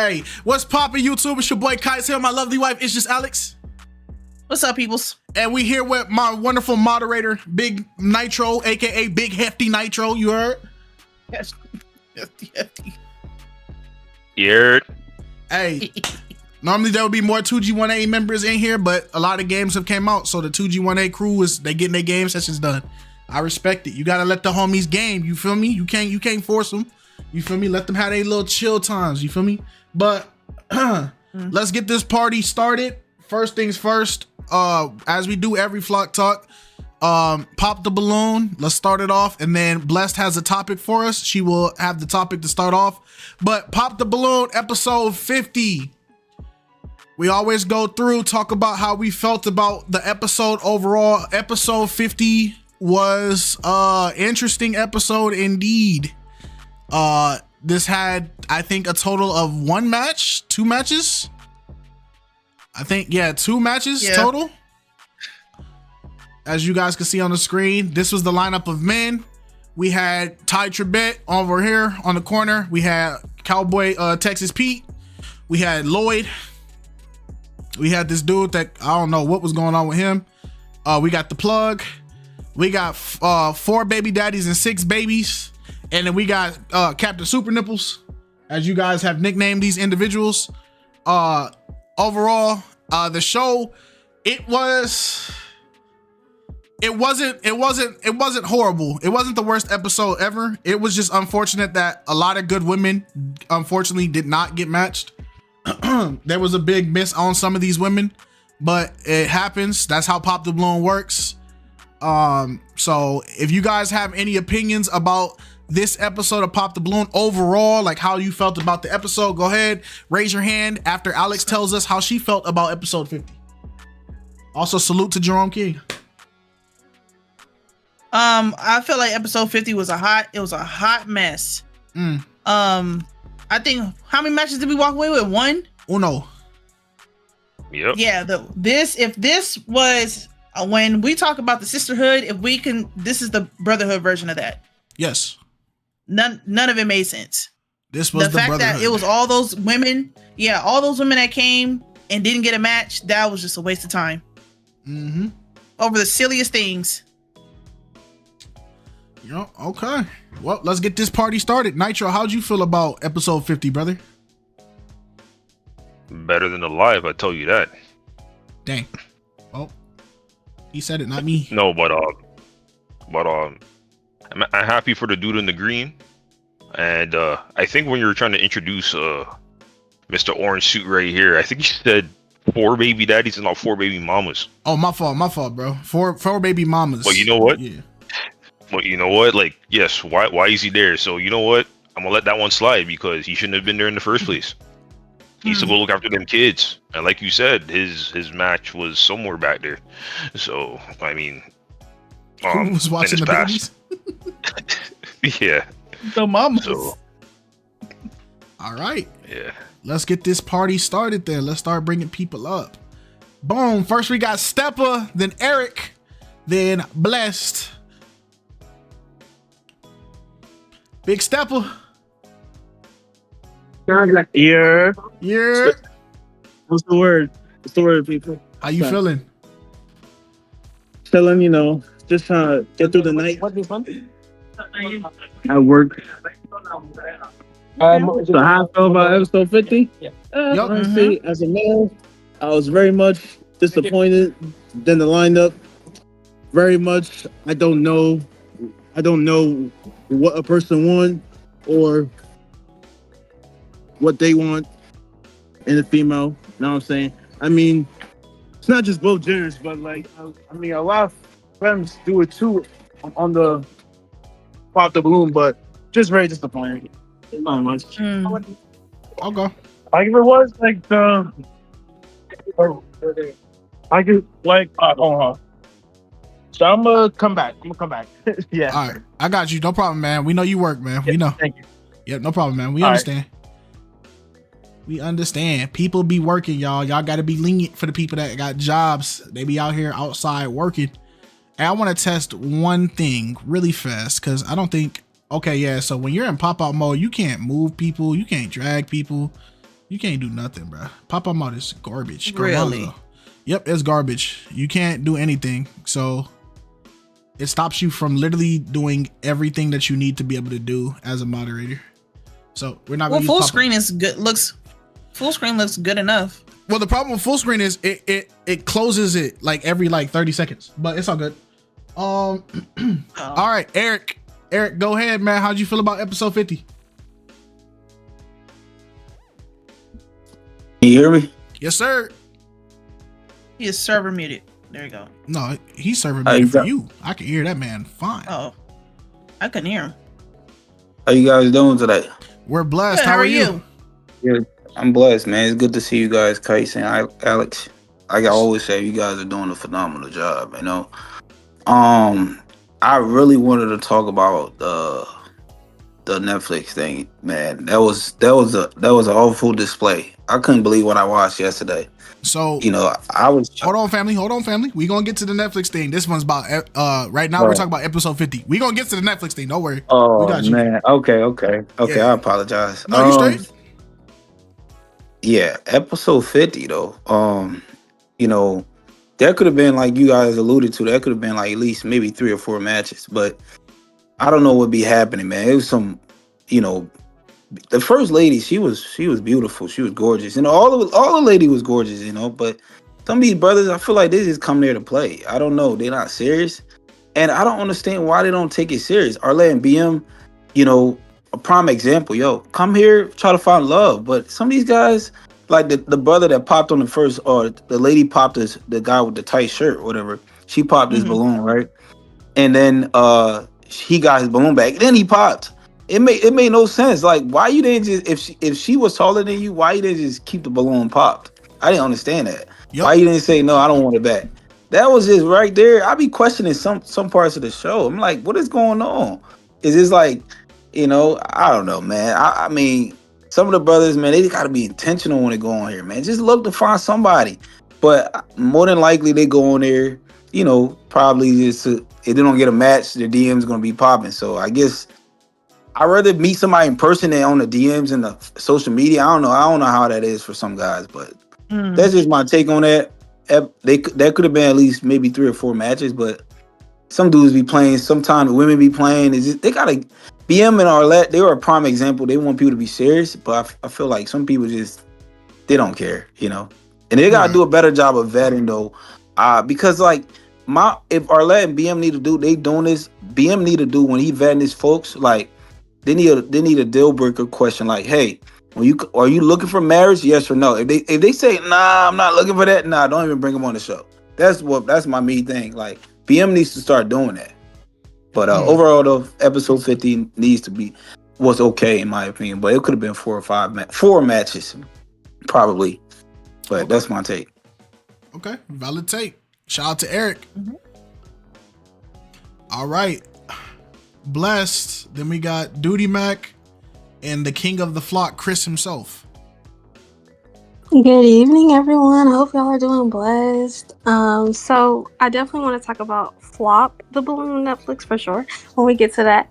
Hey, what's poppin', YouTube? It's your boy KiteZz here. My lovely wife, it's just Alex. What's up, peoples? And we here with my wonderful moderator, Big Nitro, aka Big Hefty Nitro. You heard? Yes. Hefty. Yeah. Hey, normally there would be more 2G1A members in here, but a lot of games have came out, so the 2G1A crew they getting their game sessions done. I respect it. You gotta let the homies game. You feel me? You can't force them. You feel me? Let them have their little chill times. You feel me? But let's get this party started. First things first. As we do every Flock Talk, pop the balloon. Let's start it off, and then Blessed has a topic for us. She will have the topic to start off. But pop the balloon, episode 50. We always go through, talk about how we felt about the episode overall. Episode 50 was interesting episode indeed. This had, I think, a total of two matches. I think, yeah, 2 matches total. As you guys can see on the screen, this was the lineup of men. We had Ty Trebet over here on the corner. We had Cowboy Texas Pete. We had Lloyd. We had this dude that I don't know what was going on with him. We got the plug. We got 4 baby daddies and 6 babies. And then we got Captain Super Nipples, as you guys have nicknamed these individuals. Overall, the show, it wasn't horrible. It wasn't the worst episode ever. It was just unfortunate that a lot of good women unfortunately did not get matched. There was a big miss on some of these women, but it happens. That's how Pop the Balloon works. So if you guys have any opinions about this episode of Pop the Balloon overall, like how you felt about the episode, go ahead, raise your hand after Alex tells us how she felt about episode 50. Also, salute to Jerome King. I feel like episode 50 was a hot mess. I think, how many matches did we walk away with? 1? Uno. Yep. Yeah, if this was when we talk about the sisterhood, this is the brotherhood version of that. Yes. None of it made sense. This was the fact that it was all those women that came and didn't get a match. That was just a waste of time. Over the silliest things. Okay. Well, let's get this party started. Nitro, how'd you feel about episode 50, brother? Better than the live, I tell you that. Dang. Oh, he said it, not me. No, but I'm happy for the dude in the green, and I think when you were trying to introduce Mr. Orange Suit right here, I think you said 4 baby daddies and not 4 baby mamas. Oh, my fault, bro. Four baby mamas. But you know what? Yeah. But you know what? Like, yes, why is he there? So you know what? I'm gonna let that one slide because he shouldn't have been there in the first place. He used to go look after them kids, and like you said, his match was somewhere back there. So I mean, who was watching the babies? Yeah, the mamas. So, all right. Yeah. Let's get this party started then. Let's start bringing people up. Boom. First we got Steppa, then Eric, then Blessed. Big Steppa. Yeah. Yeah. What's the word? What's the word, people? How you feeling? Feeling, just trying to get through the night. At work. So how I feel about episode 50? Honestly, as a man, I was very much disappointed. Then the lineup, very much, I don't know what a person wants or what they want in a female. You know what I'm saying? I mean, it's not just both genders, but like, a lot of friends do it too on the Pop the Balloon, but just very disappointing. Not much. I'll go. I give it was like I could like So I'm gonna come back. Yeah. All right. I got you. No problem, man. We know you work, man. We know. Thank you. Yep, no problem, man. We All understand. We understand. People be working, y'all. Y'all got to be lenient for the people that got jobs. They be out here outside working. And I want to test one thing really fast because I don't think. Okay, yeah. So when you're in pop-out mode, you can't move people. You can't drag people. You can't do nothing, bro. Pop out is garbage. Really? Yep, it's garbage. You can't do anything. So it stops you from literally doing everything that you need to be able to do as a moderator. So we're not. Well, full screen is good. Full screen looks good enough. Well, the problem with full screen is it closes it like every 30 seconds, but it's all good. All right, Eric, go ahead, man. How'd you feel about episode 50? Can you hear me? Yes, sir. He is server muted. There you go. No, he's serving me for you. I can hear that man fine. Oh, I couldn't hear him. How you guys doing today? We're blessed. Good, how are you? Yeah, I'm blessed, man. It's good to see you guys, KiteZz and Alex. Like I always say, you guys are doing a phenomenal job. You know, I really wanted to talk about the Netflix thing, man. That was an awful display. I couldn't believe what I watched yesterday. So I was. Hold on, family. We gonna get to the Netflix thing. This one's about right now. We're talking about episode 50. We gonna get to the Netflix thing. Don't worry. Oh, we got you. man. Okay. Yeah. I apologize. No, you straight. Yeah, episode 50 though. There could have been, like you guys alluded to, there could have been like at least maybe 3 or 4 matches, but I don't know what be happening, man. It was some, the first lady, she was beautiful. She was gorgeous. All the lady was gorgeous, but some of these brothers, I feel like they just come there to play. I don't know. They're not serious. And I don't understand why they don't take it serious. Arlette and BM, a prime example. Yo, come here, try to find love. But some of these guys, like the brother that popped on the first, or the lady popped the guy with the tight shirt, whatever. She popped his balloon, right? And then he got his balloon back. Then he popped. It made no sense. Like, why you didn't just, if she was taller than you, why you didn't just keep the balloon popped? I didn't understand that. Yep. Why you didn't say, no, I don't want it back? That was just right there. I be questioning some parts of the show. I'm like, what is going on? Is this like, I don't know, man. I mean, some of the brothers, man, they got to be intentional when they go on here, man. Just look to find somebody. But more than likely, they go on there, probably just if they don't get a match, their DM's going to be popping. So I guess I'd rather meet somebody in person than on the DMs and the social media. I don't know how that is for some guys, but that's just my take on that. That could have been at least maybe 3 or 4 matches, but some dudes be playing. Sometimes women be playing. They got to. BM and Arlette, they were a prime example. They want people to be serious, but I feel like some people they don't care, And they got to do a better job of vetting, though. Because, like, if Arlette and BM need to do, they doing this, BM need to do when he vetting his folks, like, they need a deal breaker question, like, hey, are you looking for marriage? Yes or no? If they say, nah, I'm not looking for that, nah, don't even bring them on the show. That's my main thing. Like, BM needs to start doing that. But overall, though, episode 50 was okay in my opinion. But it could have been 4 or 5 4 matches, probably. But that's my take. Okay, valid take. Shout out to Eric. All right, blessed. Then we got Duty Mac and the king of the flock, Chris himself. Good evening, everyone. I hope y'all are doing blessed. So I definitely want to talk about Flop the Balloon on Netflix for sure when we get to that.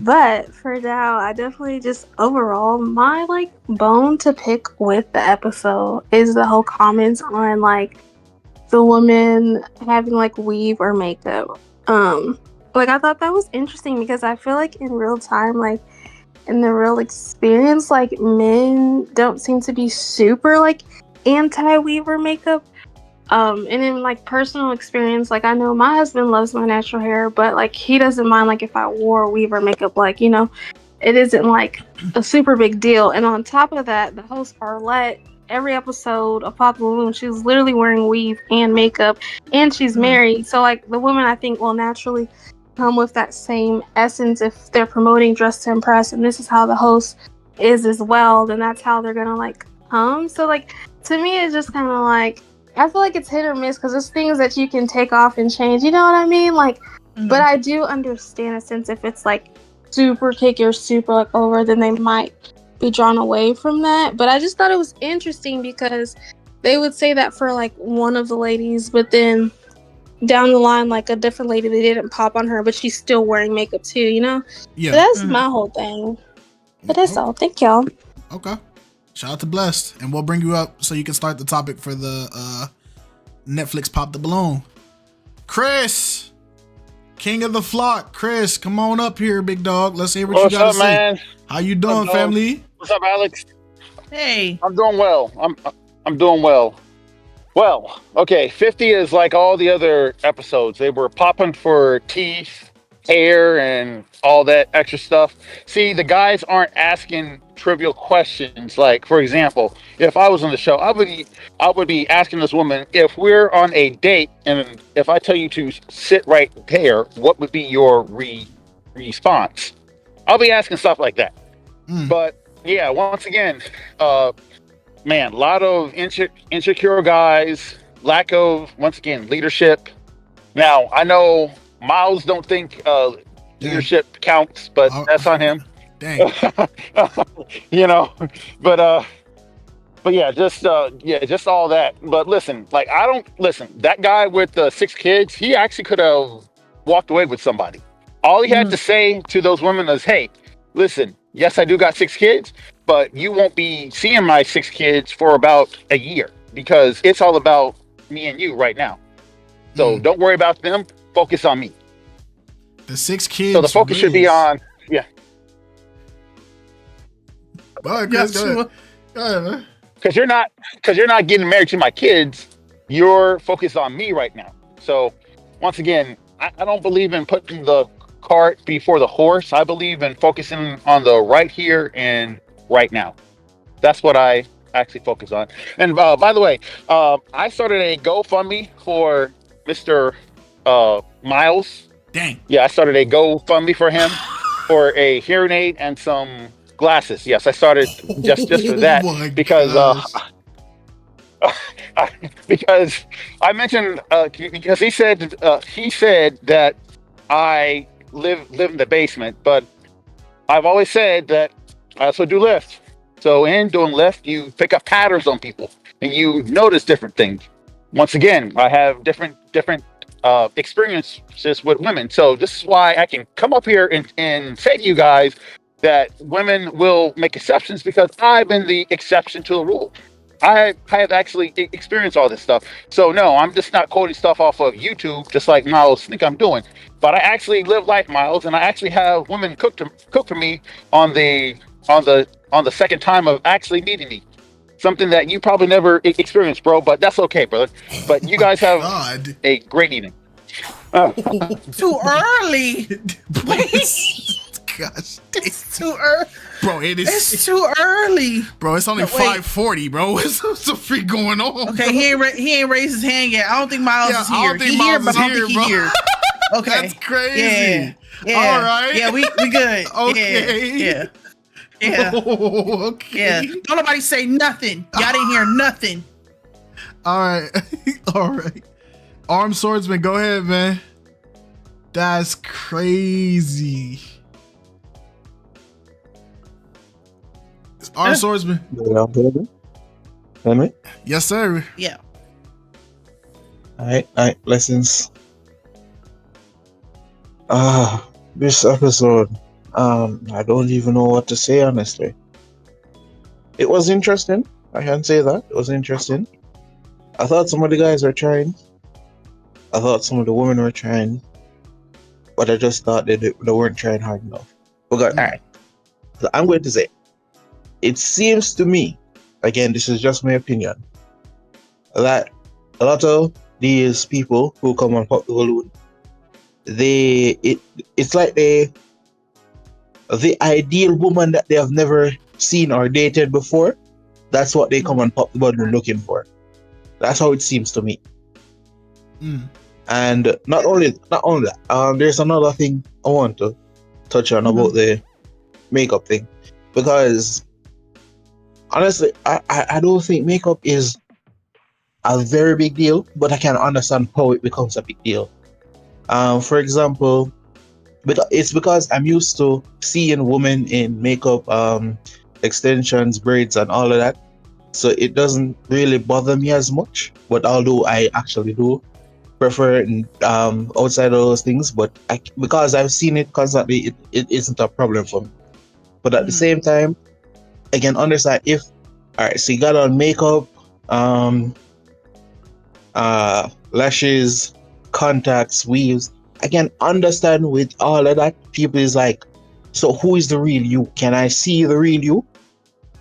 But for now, I definitely just overall, my bone to pick with the episode is the whole comments on the woman having weave or makeup. I thought that was interesting because I feel like in real time, in the real experience, men don't seem to be super anti-weave or makeup. And in personal experience, I know my husband loves my natural hair, but he doesn't mind if I wore weave or makeup, it isn't a super big deal. And on top of that, the host Arlette, every episode of Pop the Balloon, she's literally wearing weave and makeup, and she's married. So the woman I think will naturally come with that same essence if they're promoting Dress to Impress, and this is how the host is as well, then that's how they're gonna come. So to me it's just kind of I feel like it's hit or miss because there's things that you can take off and change, you know what I mean? But I do understand a sense if it's super kick or super over, then they might be drawn away from that. But I just thought it was interesting because they would say that for one of the ladies, but then down the line, a different lady, they didn't pop on her, but she's still wearing makeup too, Yeah. So that's my whole thing. But that's all. Thank y'all. Okay. Shout out to Blessed, and we'll bring you up so you can start the topic for the Netflix Pop the Balloon. Chris, King of the Flock. Chris, come on up here, big dog. Let's hear what you got to say. Man? How you doing, family? What's up, Alex? Hey. I'm doing well. I'm doing well. Well, okay. 50 is like all the other episodes. They were popping for teeth, hair, and all that extra stuff. See, the guys aren't asking trivial questions. Like, for example, if I was on the show, I would be asking this woman, if we're on a date and if I tell you to sit right there, what would be your response? I'll be asking stuff like that. But yeah, once again, man, a lot of insecure guys, lack of, once again, leadership. Now, I know Miles don't think leadership counts, but that's on him. Dang. You know, but yeah, just all that. But listen, that guy with the 6 kids, he actually could have walked away with somebody. All he had to say to those women is, hey, listen, yes, I do got 6 kids, but you won't be seeing my 6 kids for about a year because it's all about me and you right now. So don't worry about them. Focus on me. The 6 kids. So the focus should be on, yeah. Because you're not getting married to my kids. You're focused on me right now. So once again, I don't believe in putting the cart before the horse. I believe in focusing on the right here and right now. That's what I actually focus on. And by the way, I started a GoFundMe for Mr. Miles. Dang. Yeah, I started a GoFundMe for him for a hearing aid and some glasses. Yes, I started just for that because because I mentioned because he said that I live in the basement, but I've always said that I also do lift. So in doing lift, you pick up patterns on people and you notice different things. Once again, I have different experiences with women. So this is why I can come up here and say to you guys that women will make exceptions because I've been the exception to the rule. I have actually experienced all this stuff. So no, I'm just not quoting stuff off of YouTube, just like Miles think I'm doing. But I actually live life, Miles, and I actually have women cook for me on the second time of actually meeting me. Something that you probably never experienced, bro. But that's okay, brother. But you guys have a great evening. Too early. Gosh, it's too early, bro. It's too early, bro. It's only 5:40, bro. What's the freak going on? Okay, he ain't raised his hand yet. I don't think Miles is here. I don't think Miles is here, bro. Okay, that's crazy. Yeah. All right. Yeah, we good. Okay. Yeah. Okay. Yeah. Don't nobody say nothing. Y'all didn't hear nothing. All right. All right. Armed swordsman, go ahead, man. That's crazy. Armed swordsman. Yeah, yes, sir. Yeah. All right. Blessings. This episode, I don't even know what to say, honestly. It was interesting. I can say that. It was interesting. I thought some of the guys were trying. I thought some of the women were trying. But I just thought they weren't trying hard enough. All right. So I'm going to say, it seems to me, again, this is just my opinion, that a lot of these people who come on Pop the Balloon, it's like the ideal woman that they have never seen or dated before. That's what they come on Pop the Balloon looking for. That's how it seems to me. And not only that, there's another thing I want to touch on about the makeup thing, because honestly, I don't think makeup is a very big deal, but I can understand how it becomes a big deal. For example, it's because I'm used to seeing women in makeup, extensions, braids, and all of that. So it doesn't really bother me as much. But although I actually do prefer outside of those things, but because I've seen it constantly, it isn't a problem for me. But at the same time, I can understand if All right, so you got on makeup, lashes, contacts, weaves. I can understand with all of that. People is like, so who is the real you? Can I see the real you?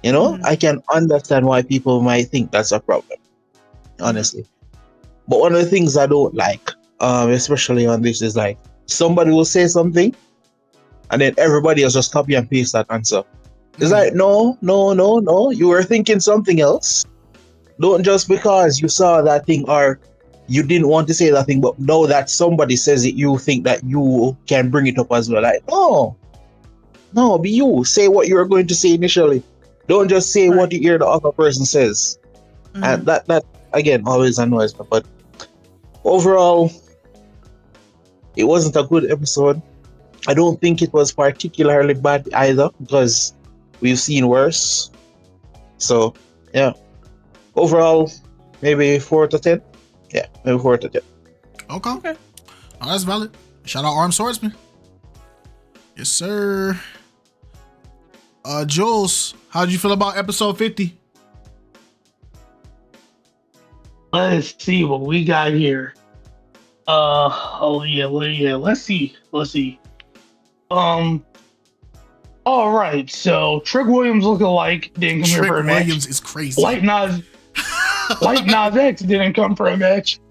You know, I can understand why people might think that's a problem, honestly. But one of the things I don't like, especially on this, is like somebody will say something and then everybody else just copy and paste that answer. It's like, no. You were thinking something else. Don't just because you saw that thing or you didn't want to say that thing, but now that somebody says it, you think that you can bring it up as well. Like, no, be you. Say what you were going to say initially. Don't just say what you hear the other person says. And that again always annoys me. But overall, it wasn't a good episode. I don't think it was particularly bad either because we've seen worse. So yeah. Overall, maybe 4 to 10. Yeah, maybe 4 to 10. Okay. Oh, that's valid. Shout out Armed Swordsman. Yes, sir. Jules, how'd you feel about episode 50? Let's see what we got here. Let's see. All right, so Trick Williams lookalike didn't come here for a match. Trick Williams is crazy. White Nas X didn't come for a match.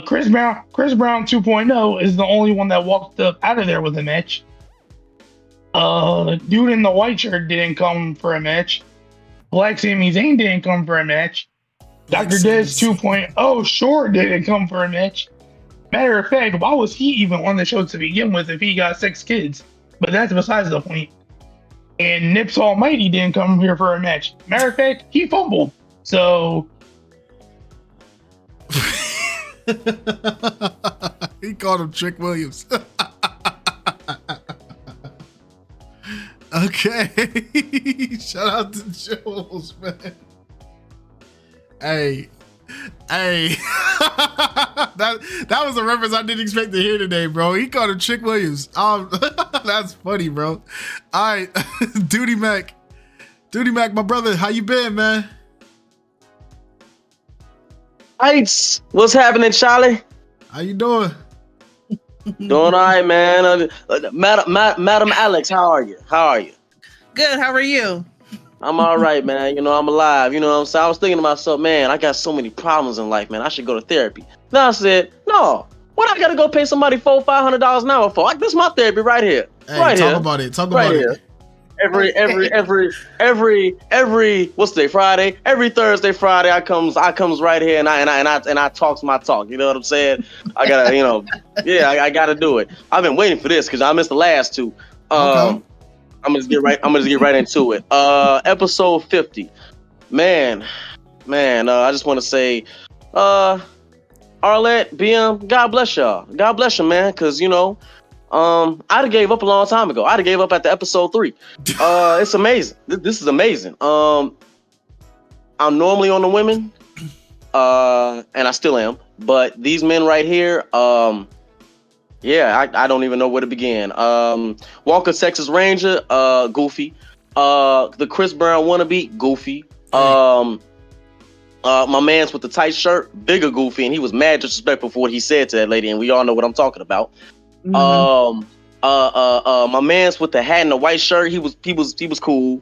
Chris Brown 2.0 is the only one that walked up out of there with a match. Dude in the white shirt didn't come for a match. Black Sami Zayn didn't come for a match. Dr. Dez 2.0 sure didn't come for a match. Matter of fact, why was he even on the show to begin with if he got 6 kids? But that's besides the point. And Nips Almighty didn't come here for a match. Matter of fact, he fumbled. So he called him Trick Williams. Okay. Shout out to Jules, man. Hey. that was a reference I didn't expect to hear today, bro. He called him Trick Williams. That's funny, bro. All right. Duty Mac, my brother, how you been, man? KiteZz, what's happening, Charlie? How you doing? Doing all right, man. Madam Alex, how are you? Good. How are you? I'm all right, man. You know, I'm alive. You know what I'm saying? I was thinking to myself, man, I got so many problems in life, man. I should go to therapy. Then I said, no, what I gotta go pay somebody $400-$500 an hour for? Like, this is my therapy right here. Hey, right talk here. about it. Talk right about here. it. Every what's today? Friday. Every Thursday, Friday, I comes right here and I talks my talk. You know what I'm saying? I gotta, I gotta do it. I've been waiting for this because I missed the last two. Okay. I'm gonna get right into it. Episode 50. Man, I just want to say, Arlette, BM, God bless y'all. God bless you, man, because I'd have gave up a long time ago. I'd have gave up at the episode 3. It's amazing. This is amazing. I'm normally on the women, and I still am. But these men right here, I don't even know where to begin. Walker Texas Ranger, goofy. The Chris Brown wannabe, goofy. My man's with the tight shirt, bigger goofy, and he was mad disrespectful for what he said to that lady, and we all know what I'm talking about. My man's with the hat and the white shirt, he was cool.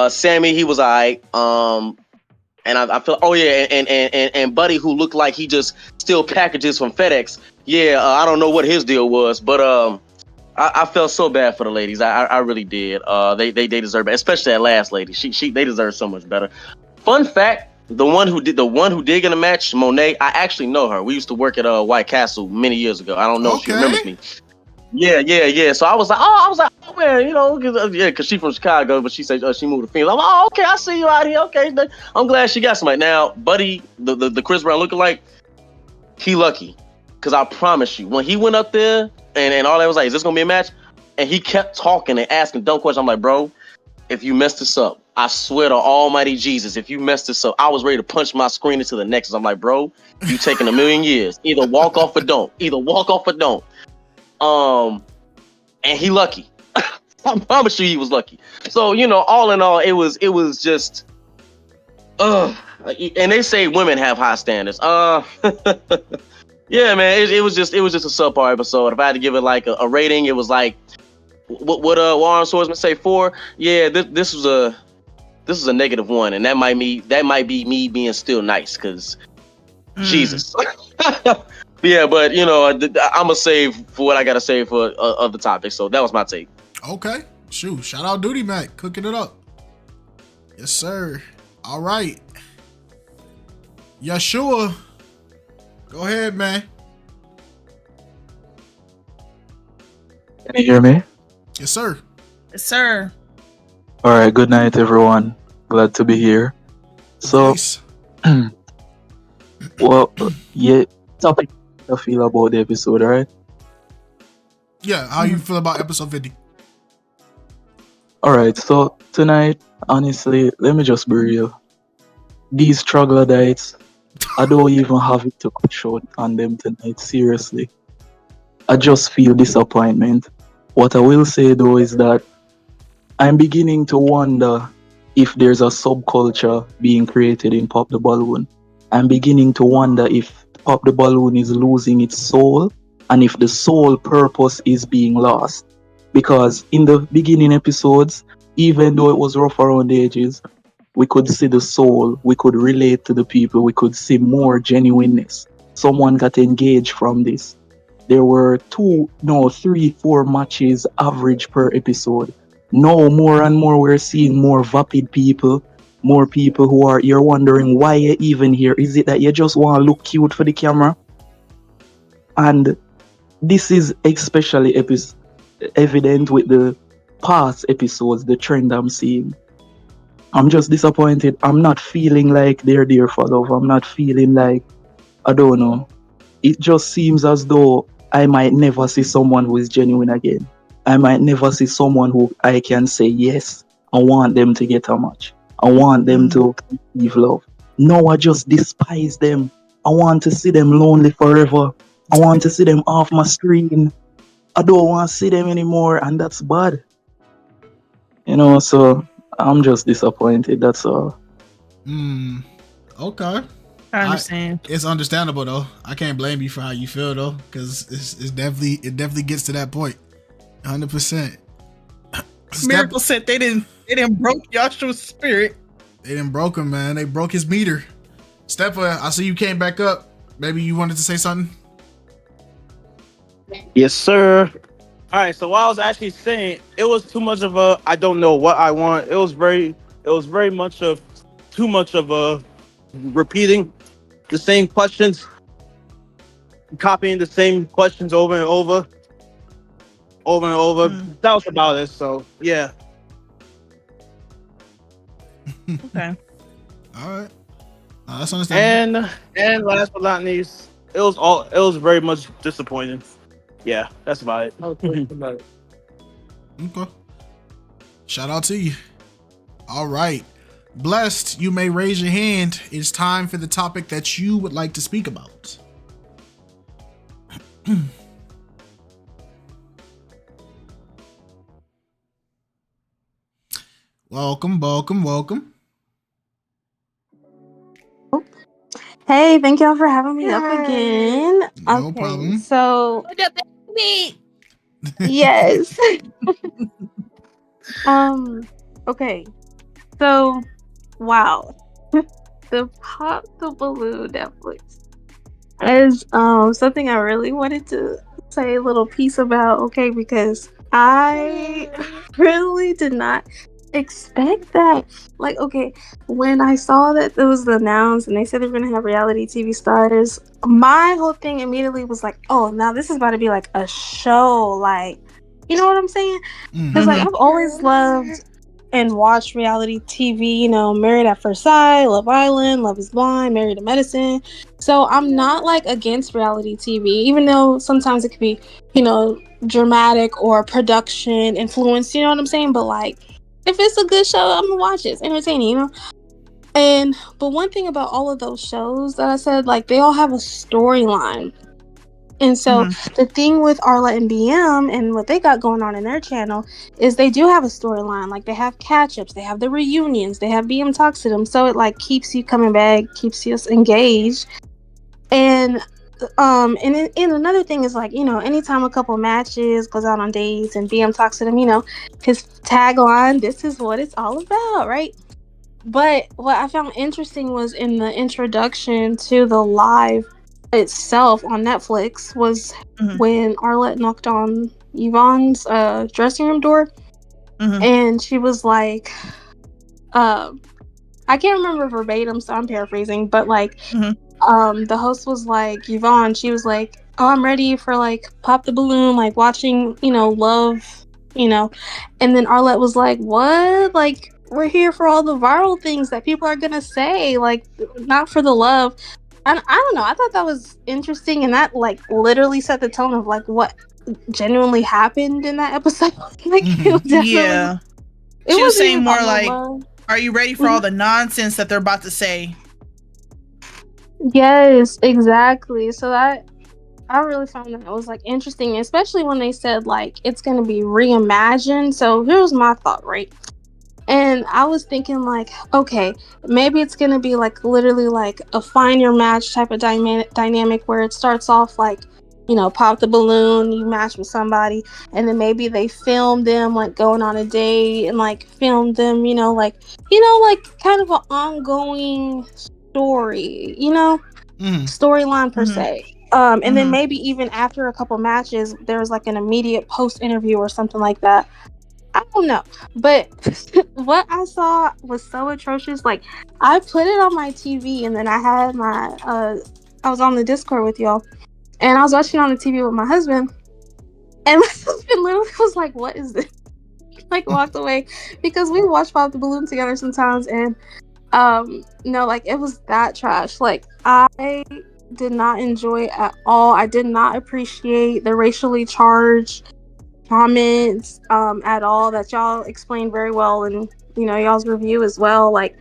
Sammy, he was alright. And I feel, and Buddy, who looked like he just steal packages from FedEx. I don't know what his deal was, but I felt so bad for the ladies. I really did. They deserve it, especially that last lady. They deserve so much better. Fun fact: the one who did get in the match, Monet. I actually know her. We used to work at White Castle many years ago. I don't know if she remembers me. Yeah. So I was like, oh man, because she's from Chicago, but she said she moved to Phoenix. I'm like, oh, okay, I see you out here. Okay, I'm glad she got somebody. Now, Buddy, the Chris Brown lookalike, he lucky, because I promise you, when he went up there and all that was like, is this gonna be a match? And he kept talking and asking dumb questions. I'm like, bro, if you mess this up, I swear to Almighty Jesus, if you mess this up, I was ready to punch my screen into the Nexus. I'm like, bro, you taking a million years. Either walk off or don't. And he lucky. I promise you he was lucky. So, all in all, it was just And they say women have high standards. Yeah, man, it was just a subpar episode. If I had to give it like a rating, it was like what Warren Swordsman say 4. Yeah, this was a -1, and that might be me being still nice because Jesus. Yeah, but I'm gonna save for what I gotta save for other topics. So that was my take. Okay, shoot, shout out Duty Mac, cooking it up. Yes, sir. All right, Yeshua, go ahead, man. Can you hear me? Yes, sir. Yes, sir. All right. Good night, everyone. Glad to be here. So, Nice. well, yeah. Topic I feel about the episode, right? Yeah, how you feel about episode 50? All right. So tonight, honestly, let me just be real. These troglodytes, I don't even have it to push out on them tonight. Seriously, I just feel disappointment. What I will say though is that I'm beginning to wonder if there's a subculture being created in Pop the Balloon. I'm beginning to wonder if Pop the Balloon is losing its soul and if the soul purpose is being lost. Because in the beginning episodes, even though it was rough around the edges, we could see the soul, we could relate to the people, we could see more genuineness. Someone got engaged from this. There were 3, 4 matches average per episode. No, more and more we're seeing more vapid people, more people who are, you're wondering why you're even here. Is it that you just want to look cute for the camera? And this is especially evident with the past episodes, the trend I'm seeing. I'm just disappointed. I'm not feeling like they're there for love. I'm not feeling like, I don't know. It just seems as though I might never see someone who is genuine again. I might never see someone who I can say, yes, I want them to get a match. I want them to receive love. No, I just despise them. I want to see them lonely forever. I want to see them off my screen. I don't want to see them anymore, and that's bad. So I'm just disappointed, that's all. Okay. I understand. It's understandable though. I can't blame you for how you feel though, because it definitely gets to that point. 100%. Miracle said they didn't broke Joshua's spirit. They didn't broke him, man. They broke his meter. Steppa, I see you came back up. Maybe you wanted to say something? Yes, sir. All right. So what I was actually saying, it was too much of a I don't know what I want. It was very much of too much of a repeating the same questions, copying the same questions over and over. That was about it. So yeah. Okay. All right. That's understandable. And last but not least, it was very much disappointing. Yeah, that's about it. Okay. Shout out to you. All right. Blessed, you may raise your hand. It's time for the topic that you would like to speak about. Welcome. Hey, thank y'all for having me up again. No problem. So yes. Okay. So wow. The Pop the Balloon Netflix is something I really wanted to say a little piece about, okay, because I really did not expect that. Like, okay, when I saw that it was announced and they said they were gonna have reality TV stars, my whole thing immediately was like, oh, now this is about to be like a show, like, you know what I'm saying? Because like I've always loved and watched reality TV, Married at First Sight, Love Island, Love is Blind, Married to Medicine. So I'm not like against reality TV, even though sometimes it could be, dramatic or production influence, you know what I'm saying? But like, if it's a good show, I'm gonna watch it. It's entertaining, But one thing about all of those shows that I said, like, they all have a storyline. And so the thing with Arla and BM and what they got going on in their channel is they do have a storyline. Like they have catch-ups, they have the reunions, they have BM talks to them. So it like keeps you coming back, keeps you engaged. And another thing is like, you know, anytime a couple matches goes out on dates and BM talks to them, you know, his tagline, this is what it's all about, right? But what I found interesting was in the introduction to the live itself on Netflix was when Arlette knocked on Yvonne's dressing room door, and she was like, I can't remember verbatim, so I'm paraphrasing, but like, the host was like, Yvonne, she was like, oh, I'm ready for like Pop the Balloon, like watching, you know, Love, you know, and then Arlette was like, what? Like, we're here for all the viral things that people are gonna say, like, not for the love. I don't know. I thought that was interesting, and that like literally set the tone of like what genuinely happened in that episode. Like, it was definitely, she was saying more like, love. "Are you ready for all the nonsense that they're about to say?" Yes, exactly. So that I really found that was like interesting, especially when they said like it's gonna be reimagined. So here's my thought, right? And I was thinking like, okay, maybe it's gonna be like literally like a find your match type of dynamic where it starts off like, you know, pop the balloon, you match with somebody, and then maybe they film them like going on a date and like film them, you know, like kind of an ongoing story, you know, storyline per se. And then maybe even after a couple matches, there's like an immediate post interview or something like that. I don't know, but what I saw was so atrocious. Like, I put it on my TV, and then I had my I was on the Discord with y'all, and I was watching on the TV with my husband, and my husband literally was like, "What is this?" Like, walked away, because we watch Pop the Balloon together sometimes, and no, like, it was that trash. Like, I did not enjoy it at all. I did not appreciate the racially charged comments at all that y'all explained very well, and you know, y'all's review as well. Like,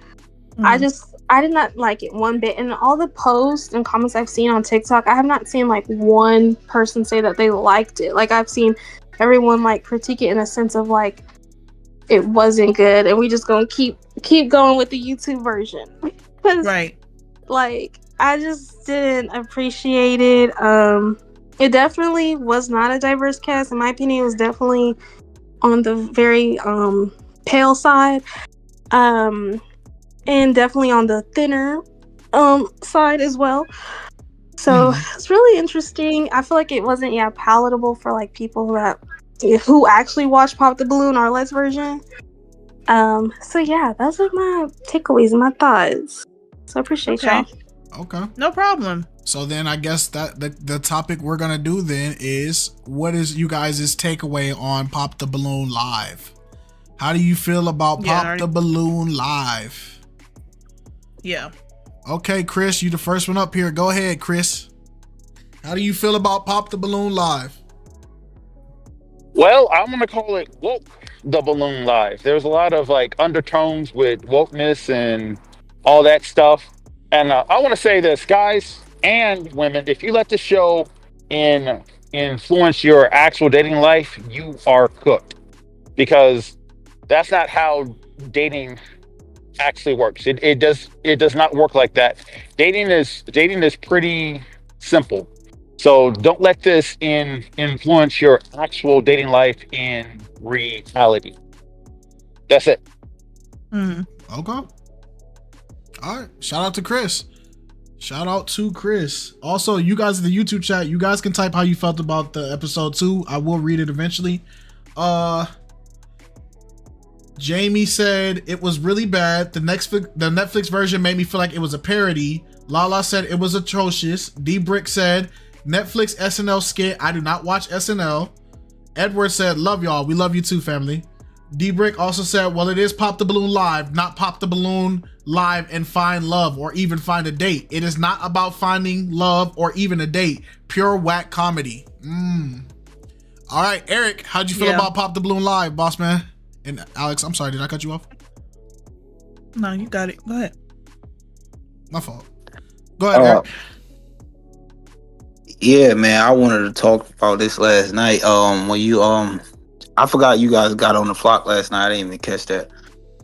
I did not like it one bit. And all the posts and comments I've seen on TikTok, I have not seen like one person say that they liked it. Like, I've seen everyone like critique it in a sense of like it wasn't good, and we just gonna keep going with the YouTube version. Right. Like, I just didn't appreciate it. It definitely was not a diverse cast. In my opinion, it was definitely on the very pale side, and definitely on the thinner side as well. So it's really interesting. I feel like it wasn't palatable for like people who actually watch Pop the Balloon or Let's version. So yeah, those are my takeaways and my thoughts. So I appreciate y'all. Okay. No problem. So then I guess that the topic we're gonna do then is, what is you guys' takeaway on Pop the Balloon Live? How do you feel about Pop the Balloon Live? Yeah. Okay, Chris, you the first one up here. Go ahead, Chris. How do you feel about Pop the Balloon Live? Well, I'm gonna call it woke the balloon live. There's a lot of like undertones with wokeness and all that stuff. And I want to say this, guys and women, if you let the show influence your actual dating life, you are cooked, because that's not how dating actually works. It does not work like that. Dating is pretty simple. So don't let this influence your actual dating life in reality. That's it. Okay. All right. Shout out to Chris. Also, you guys in the YouTube chat, you guys can type how you felt about the episode 2. I will read it eventually. Jamie said it was really bad. The Netflix version made me feel like it was a parody. Lala said it was atrocious. D Brick said Netflix SNL skit. I do not watch SNL. Edward said, love y'all. We love you too, family. D Brick also said, well, it is Pop the Balloon Live, not Pop the Balloon Live and find love or even find a date. It is not about finding love or even a date. Pure whack comedy. All right, Eric, how'd you feel about Pop the Balloon Live, boss man? And Alex, I'm sorry, did I cut you off? No, you got it. Go ahead. My fault. Go ahead, Eric. Yeah, man, I wanted to talk about this last night. When you I forgot you guys got on the flock last night. I didn't even catch that.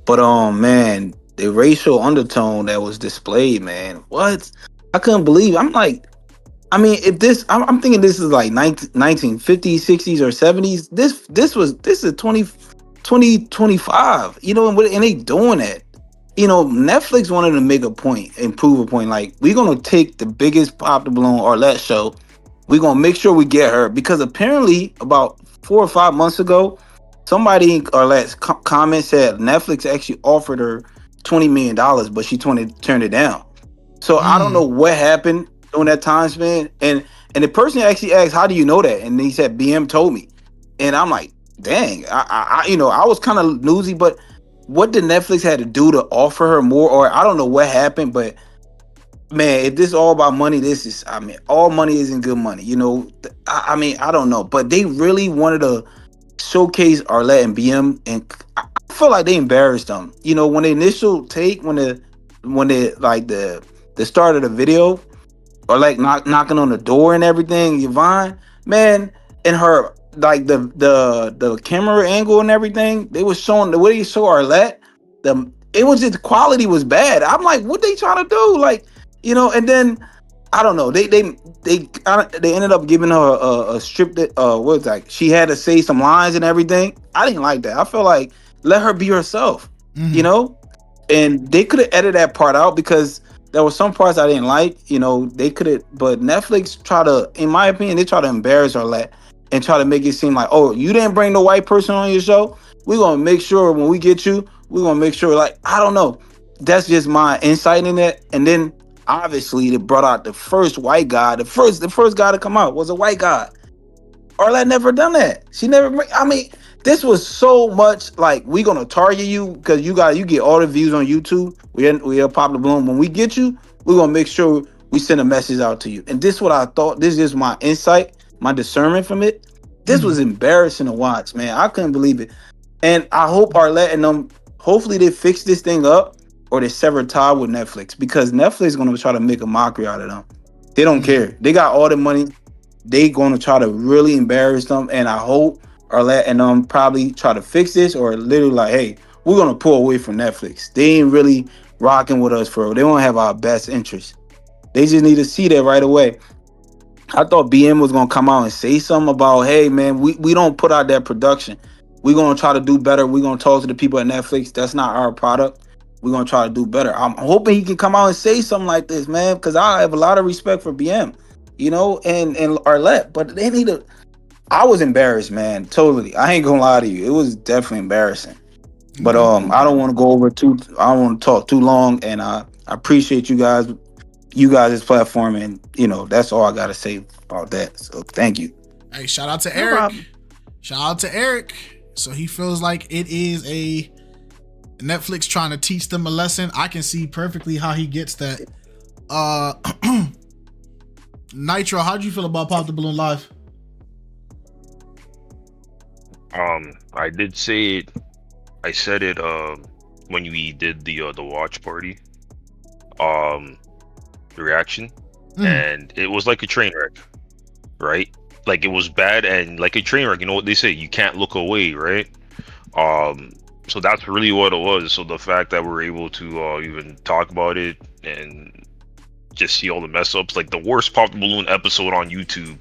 But man, the racial undertone that was displayed, man, what? I couldn't believe. I'm like, I mean, if this, I'm thinking this is like 1950s, 60s, or 70s. This is 2025. You know, and they doing that. You know, Netflix wanted to make a point and prove a point. Like, we're gonna take the biggest pop the balloon Arlette show. We're gonna make sure we get her because apparently about 4 or 5 months ago, somebody in Arlette's comment said Netflix actually offered her $20 million, but she turned it down. So I don't know what happened during that time span. And the person actually asked, "How do you know that?" And he said, "BM told me." And I'm like, "Dang!" I was kind of newsy, but what did Netflix had to do to offer her more? Or I don't know what happened, but man, if this is all about money, this is, I mean, all money isn't good money. You know, I mean, I don't know, but they really wanted to showcase Arlette and BM, and I feel like they embarrassed them. You know, when the initial take, when they like the start of the video, or like knocking on the door and everything, Yvonne, man, and her like the camera angle and everything, they was showing the way they show Arlette, it was just, the quality was bad. I'm like, what they trying to do? Like, you know, and then I don't know. They ended up giving her a strip that what was like, she had to say some lines and everything. I didn't like that. I felt like, let her be herself, you know. And they could have edited that part out because there were some parts I didn't like. You know, they could have, but Netflix try to, in my opinion, they try to embarrass her and try to make it seem like, oh, you didn't bring the white person on your show. We're gonna make sure when we get you, we're gonna make sure. Like, I don't know. That's just my insight in it. And then obviously they brought out the first white guy. The first guy to come out was a white guy. Arlette never done that. She never. I mean, this was so much like, we gonna target you because you get all the views on YouTube. We are Pop the Bloom. When we get you, we're gonna make sure we send a message out to you. And this is what I thought. This is my insight, my discernment from it. This was embarrassing to watch, man. I couldn't believe it. And I hope Arlette and them, hopefully they fix this thing up or they sever tie with Netflix, because Netflix is gonna try to make a mockery out of them. They don't care. They got all the money. They gonna try to really embarrass them, and I hope Arlette and them probably try to fix this, or literally like, hey, we're gonna pull away from Netflix. They ain't really rocking with us for real. They don't have our best interest. They just need to see that right away. I thought BM was gonna come out and say something about, hey man, we don't put out that production. We're gonna try to do better. We're gonna talk to the people at Netflix. That's not our product. We're gonna try to do better. I'm hoping he can come out and say something like this, man, because I have a lot of respect for BM, you know, and Arlette. But they need to. I was embarrassed, man. Totally. I ain't gonna lie to you. It was definitely embarrassing. But I don't want to go over I don't want to talk too long, and I appreciate you guys' platform, and you know, that's all I gotta say about that. So thank you. Hey, shout out to Eric. Shout out to Eric. So he feels like it is a Netflix trying to teach them a lesson. I can see perfectly how he gets that. Nitro, how'd you feel about Pop the Balloon Live? I did say it. I said it when we did the watch party. The reaction, and it was like a train wreck, right? Like, it was bad and like a train wreck. You know what they say? You can't look away, right? So that's really what it was. So the fact that we're able to even talk about it and just see all the mess ups, like the worst Pop the Balloon episode on YouTube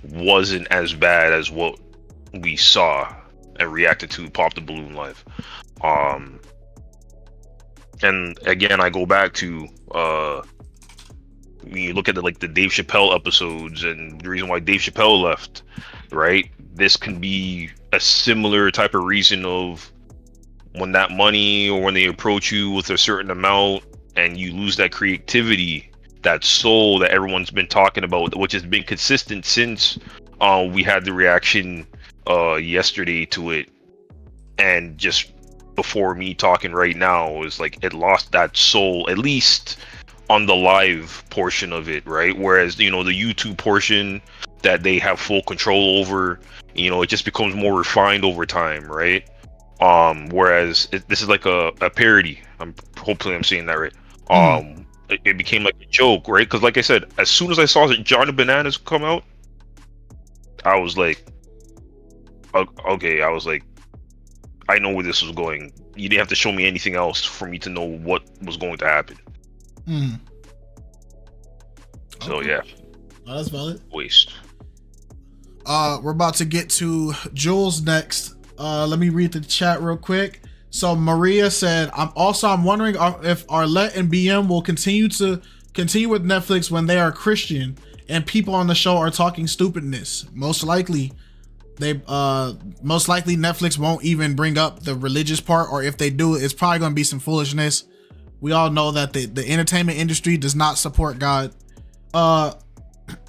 wasn't as bad as what we saw and reacted to Pop the Balloon Live. And again, I go back to when you look at the Dave Chappelle episodes and the reason why Dave Chappelle left, right? This can be a similar type of reason of when that money, or when they approach you with a certain amount and you lose that creativity, that soul that everyone's been talking about, which has been consistent since we had the reaction yesterday to it, and just before me talking right now, is like, it lost that soul, at least on the live portion of it, right? Whereas, you know, the YouTube portion that they have full control over, you know, it just becomes more refined over time, right? Whereas this is like a parody. Hopefully I'm saying that right. it became like a joke, right? Because like I said, as soon as I saw Johnny Bananas come out, I was like, okay, I was like, I know where this was going. You didn't have to show me anything else for me to know what was going to happen. So Okay. yeah. Oh, that's valid. Waste. We're about to get to Jules next. Let me read the chat real quick. So Maria said, I'm wondering if Arlette and BM will continue with Netflix when they are Christian and people on the show are talking stupidness. Most likely Netflix won't even bring up the religious part, or if they do, it's probably going to be some foolishness. We all know that the entertainment industry does not support God.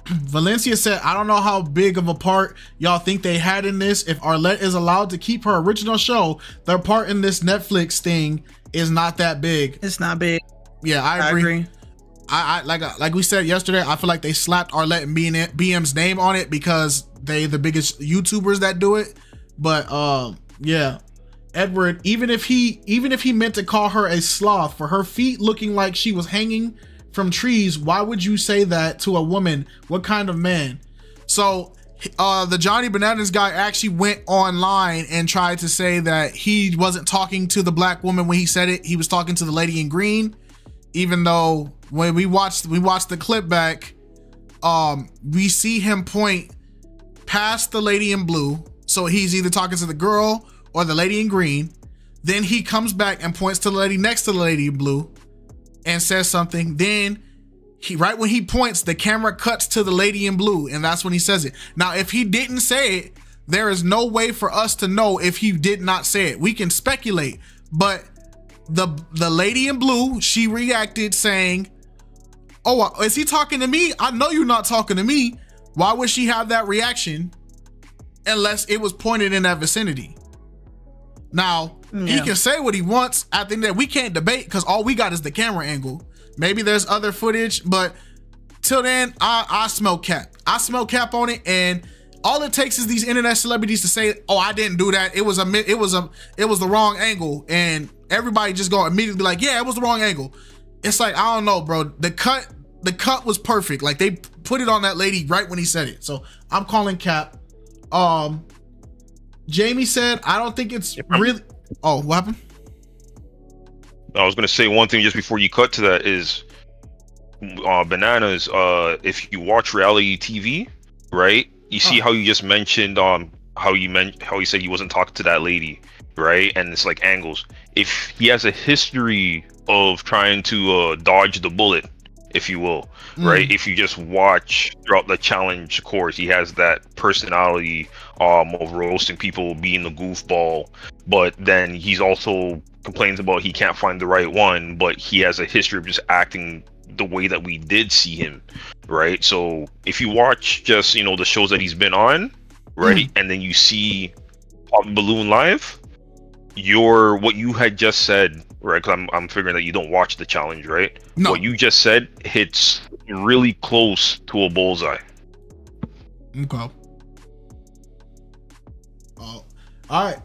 Valencia said, I don't know how big of a part y'all think they had in this. If Arlette is allowed to keep her original show, their part in this Netflix thing is not that big. It's not big. Yeah, I agree. I like we said yesterday, I feel like they slapped Arlette and BM's name on it because they the biggest YouTubers that do it. But yeah, Edward, even if he meant to call her a sloth for her feet looking like she was hanging from trees, why would you say that to a woman? What kind of man? So the Johnny Bananas guy actually went online and tried to say that he wasn't talking to the black woman when he said it. He was talking to the lady in green, even though when we watched the clip back, we see him point past the lady in blue. So he's either talking to the girl or the lady in green. Then he comes back and points to the lady next to the lady in blue and says something. Then right when he points, the camera cuts to the lady in blue, and that's when he says it. Now, if he didn't say it, there is no way for us to know if he did not say it. We can speculate, but the lady in blue, she reacted saying, oh, is he talking to me? I know you're not talking to me. Why would she have that reaction unless it was pointed in that vicinity? Now, he can say what he wants. I think that we can't debate because all we got is the camera angle. Maybe there's other footage, but till then, I smell cap. I smell cap on it, and all it takes is these internet celebrities to say, "Oh, I didn't do that. It was the wrong angle," and everybody just go immediately be like, "Yeah, it was the wrong angle." It's like, I don't know, bro. The cut was perfect. Like they put it on that lady right when he said it. So I'm calling cap. Jamie said, I don't think it's really. Oh, what happened? I was gonna say one thing just before you cut to that is, Bananas. If you watch reality TV, right, you see how you just mentioned how you said he wasn't talking to that lady, right? And it's like angles. If he has a history of trying to dodge the bullet, if you will, right? If you just watch throughout the challenge course, he has that personality of roasting people, being the goofball, but then he's also complains about he can't find the right one, but he has a history of just acting the way that we did see him, right? So if you watch just, the shows that he's been on, right, and then you see Pop the Balloon live, what you had just said, right, because I'm figuring that you don't watch the challenge, right? No. What you just said hits really close to a bullseye. Okay. All right.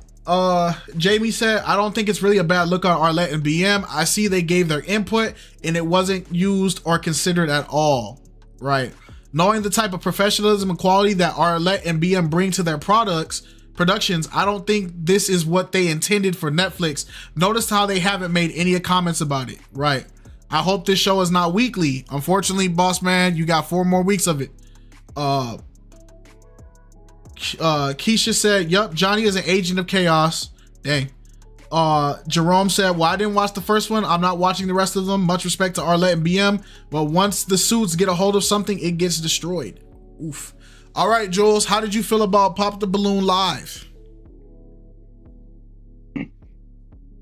Jamie said, I don't think it's really a bad look on Arlette and BM. I see they gave their input and it wasn't used or considered at all. Right. Knowing the type of professionalism and quality that Arlette and BM bring to their productions, I don't think this is what they intended for Netflix. Notice how they haven't made any comments about it. Right. I hope this show is not weekly. Unfortunately, boss man, you got 4 more weeks of it. Keisha said, yup, Johnny is an agent of chaos. Dang. Jerome said, well, I didn't watch the first one. I'm not watching the rest of them. Much respect to Arlette and BM. But once the suits get a hold of something, it gets destroyed. Oof. All right, Jules, how did you feel about Pop the Balloon live?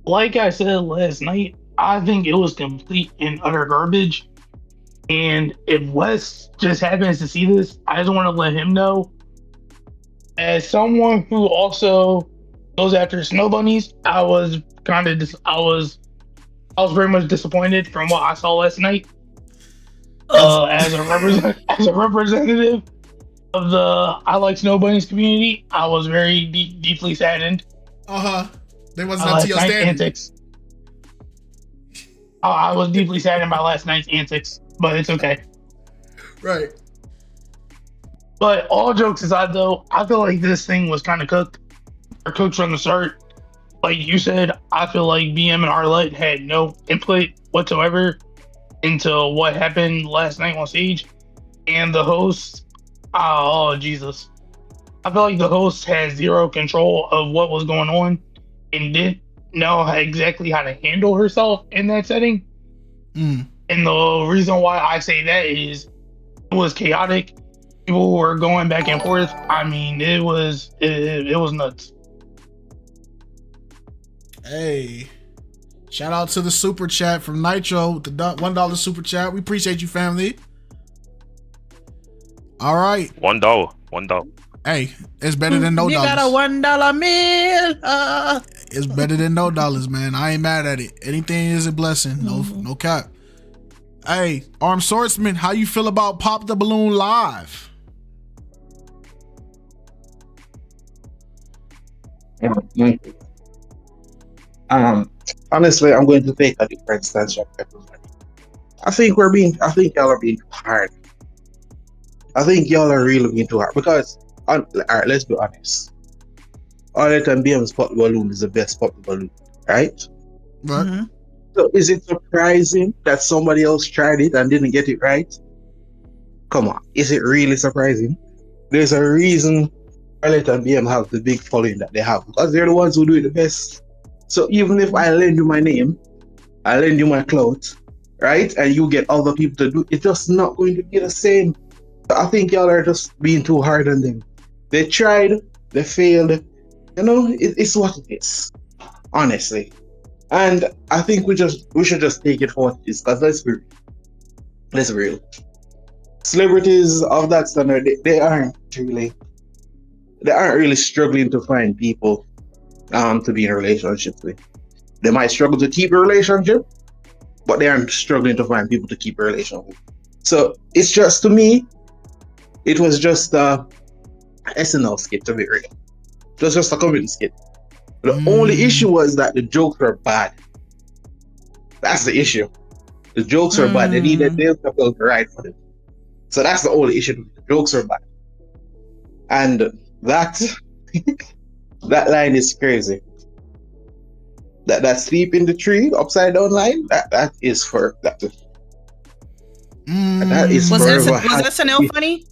Like I said last night, I think it was complete and utter garbage. And if Wes just happens to see this, I just want to let him know, as someone who also goes after snow bunnies, I was very much disappointed from what I saw last night. As a representative of the I Like Snow Bunnies community, I was very deeply saddened. They wasn't up to your standards. I was deeply saddened by last night's antics, but it's okay. Right. But all jokes aside, though, I feel like this thing was kind of cooked from the start. Like you said, I feel like BM and Arlette had no input whatsoever into what happened last night on stage. And the host, oh Jesus, I feel like the host had zero control of what was going on and didn't know exactly how to handle herself in that setting. And the reason why I say that is it was chaotic. People were going back and forth. I mean, it was nuts. Hey, shout out to the super chat from Nitro, the $1 super chat. We appreciate you, family. All right, $1. hey, it's better than no You dollars. got a $1 meal. It's better than no dollars, man. I ain't mad at it. Anything is a blessing. No cap. Hey, Armed Swordsman, how you feel about Pop the Balloon Live? Honestly, I'm going to take a different stance from everybody. I think y'all are being hard. I think y'all are really being too hard because, all right, let's be honest. Arlette and BM's Pop the Balloon is the best Pop the Balloon, right? Right. Mm-hmm. So is it surprising that somebody else tried it and didn't get it right? Come on, is it really surprising? There's a reason Arlette and BM have the big following that they have because they're the ones who do it the best. So even if I lend you my name, I lend you my clout, right, and you get other people to do it, it's just not going to be the same. So I think y'all are just being too hard on them. They tried, they failed. You know, it's what it is, honestly. And I think we should just take it for what it is, because let's be real. Celebrities of that standard, they aren't really struggling to find people to be in relationships with. They might struggle to keep a relationship, but they aren't struggling to find people to keep a relationship with. So it's just, to me, it was just a SNL skit, to be real. It was just a comedy skit. The only issue was that the jokes were bad. That's the issue. The jokes were bad. They needed Dave Chappelle to write for them. So that's the only issue. The jokes are bad. And that that line is crazy. That sleep in the tree upside down line, that is for that. That is Was forever. was SNL funny?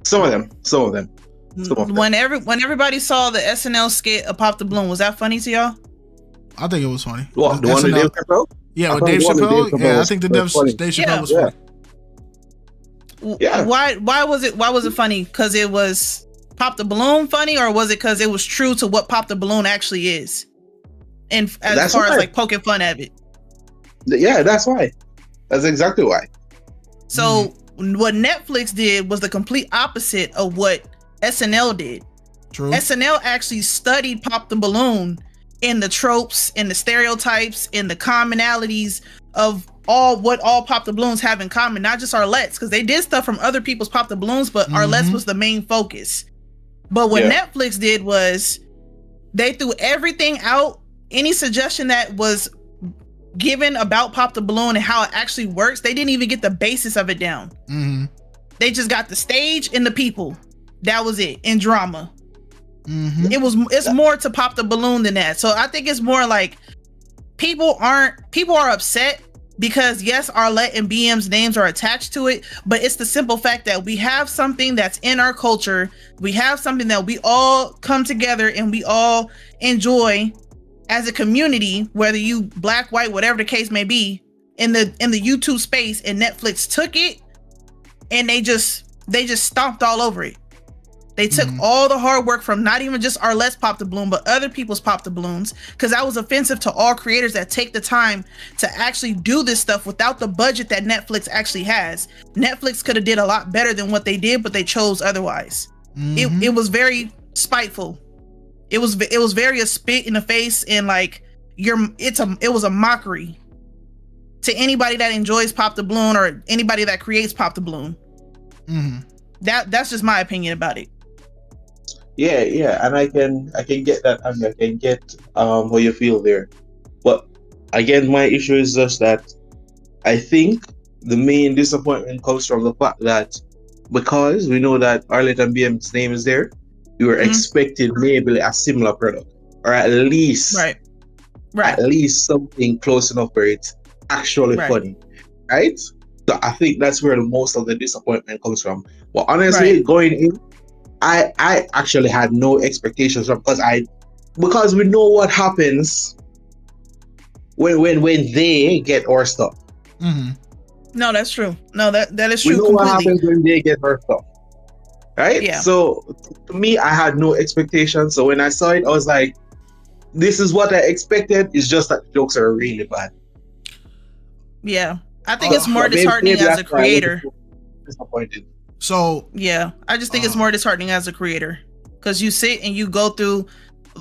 Some of them. When everybody saw the SNL skit of Pop the Balloon, was that funny to y'all? I think it was funny. What, the one with Dave Chappelle? Yeah, with Dave Chappelle. Yeah, I think the Dave Chappelle was funny. Yeah. Why was it funny? Because it was Pop the Balloon funny, or was it because it was true to what Pop the Balloon actually is? And as far as like poking fun at it. Yeah, that's why. That's exactly why. So what Netflix did was the complete opposite of what SNL did. True. SNL actually studied Pop the Balloon in the tropes, in the stereotypes, in the commonalities of what all Pop the Balloons have in common, not just Arlette's, because they did stuff from other people's Pop the Balloons, but Arlette's was the main focus. But what Netflix did was they threw everything out, any suggestion that was given about Pop the Balloon and how it actually works. They didn't even get the basis of it down. They just got the stage and the people. That was it, in drama. It's more to Pop the Balloon than that. So I think it's more like people are upset because yes, Arlette and BM's names are attached to it, but it's the simple fact that we have something that's in our culture. We have something that we all come together and we all enjoy as a community, whether you black, white, whatever the case may be, in the YouTube space, and Netflix took it and they just stomped all over it. They took all the hard work from not even just Arlette's Pop the Balloon, but other people's Pop the Balloons, because that was offensive to all creators that take the time to actually do this stuff without the budget that Netflix actually has. Netflix could have did a lot better than what they did, but they chose otherwise. It was very spiteful. It was very a spit in the face, and like it was a mockery to anybody that enjoys Pop the Balloon or anybody that creates Pop the Balloon. That's just my opinion about it. Yeah, and I can get that, and I can get how you feel there. But again, my issue is just that I think the main disappointment comes from the fact that because we know that Arlette and BM's name is there, we were expecting maybe a similar product, or at least at least something close enough where it's actually funny, right? So I think that's where most of the disappointment comes from. But honestly, going in, I actually had no expectations from because we know what happens when they get our stuff. No, that's true. No, that is true. We know what happens when they get our stuff, right? Yeah. So to me, I had no expectations. So when I saw it, I was like, "This is what I expected." It's just that the jokes are really bad. Yeah, I think it's more disheartening as a creator. Disappointed. So yeah, I just think it's more disheartening as a creator because you sit and you go through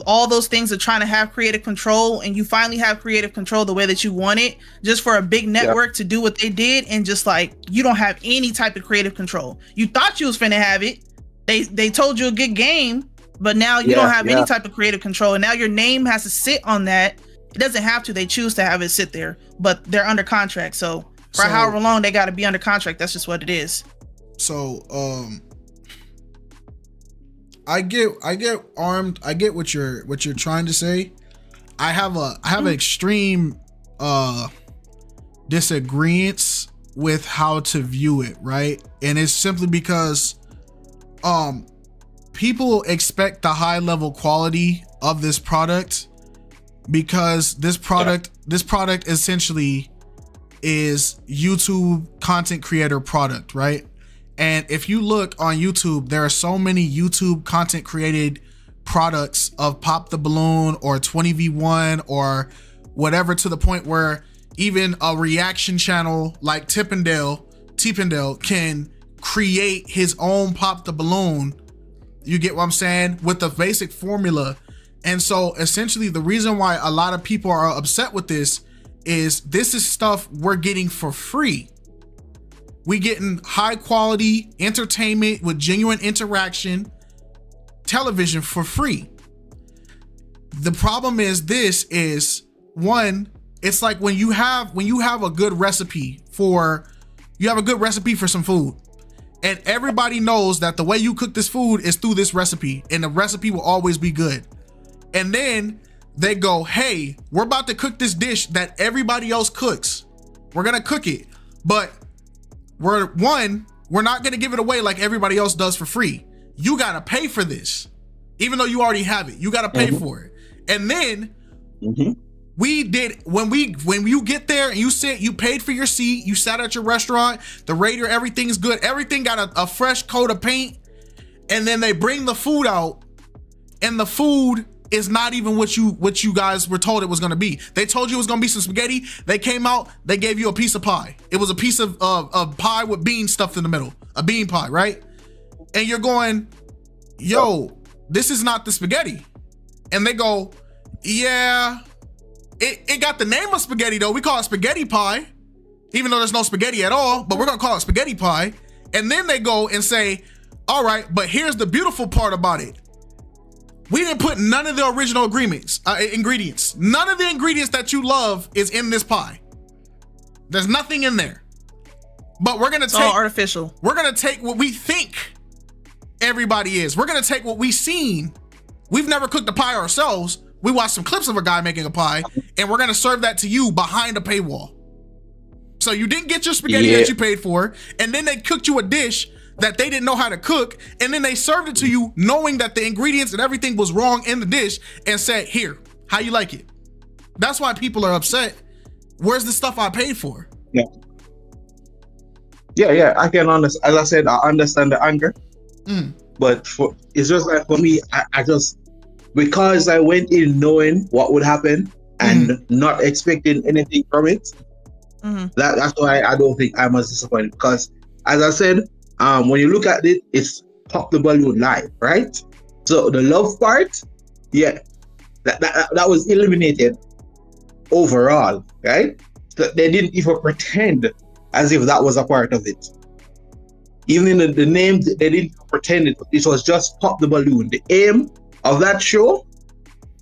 all those things of trying to have creative control, and you finally have creative control the way that you want it, just for a big network to do what they did, and just like you don't have any type of creative control. You thought you was finna have it. They told you a good game, but now you don't have any type of creative control, and now your name has to sit on that. It doesn't have to. They choose to have it sit there, but they're under contract. So for however long they got to be under contract, that's just what it is. So I get armed. I get what you're trying to say. I have an extreme disagreement with how to view it, right? And it's simply because people expect the high level quality of this product because this product essentially is YouTube content creator product, right? And if you look on YouTube, there are so many YouTube content created products of Pop the Balloon or 20v1 or whatever, to the point where even a reaction channel like Tippendale can create his own Pop the Balloon. You get what I'm saying? With the basic formula. And so essentially the reason why a lot of people are upset with this is stuff we're getting for free. We getting high quality entertainment with genuine interaction television for free. The problem is one, it's like when you have a good recipe for some food, and everybody knows that the way you cook this food is through this recipe, and the recipe will always be good. And then they go, hey, we're about to cook this dish that everybody else cooks. We're gonna cook it, but we're not gonna give it away like everybody else does for free. You gotta pay for this, even though you already have it. You gotta pay for it. And then when you get there and you paid for your seat, you sat at your restaurant, the rater, everything's good, everything got a fresh coat of paint, and then they bring the food out, and the food is not even what you guys were told it was gonna be. They told you it was gonna be some spaghetti. They came out, they gave you a piece of pie. It was a piece of pie with beans stuffed in the middle, a bean pie, right? And you're going, yo, this is not the spaghetti. And they go, yeah, it got the name of spaghetti though. We call it spaghetti pie, even though there's no spaghetti at all, but we're gonna call it spaghetti pie. And then they go and say, all right, but here's the beautiful part about it. We didn't put none of the original ingredients. None of the ingredients that you love is in this pie. There's nothing in there. But we're gonna take all artificial. We're gonna take what we think everybody is. We're gonna take what we've seen. We've never cooked a pie ourselves. We watched some clips of a guy making a pie, and we're gonna serve that to you behind a paywall. So you didn't get your spaghetti that you paid for, and then they cooked you a dish that they didn't know how to cook, and then they served it to you knowing that the ingredients and everything was wrong in the dish, and said, here, how you like it? That's why people are upset. Where's the stuff I paid for? Yeah, I can understand. As I said, I understand the anger, but it's just like for me, I just, because I went in knowing what would happen and not expecting anything from it, that's why I don't think I'm as disappointed, because as I said, when you look at it, it's Pop the Balloon live, right? So the love part, that was eliminated overall, right? So they didn't even pretend as if that was a part of it. Even in the name, they didn't pretend it was just Pop the Balloon. The aim of that show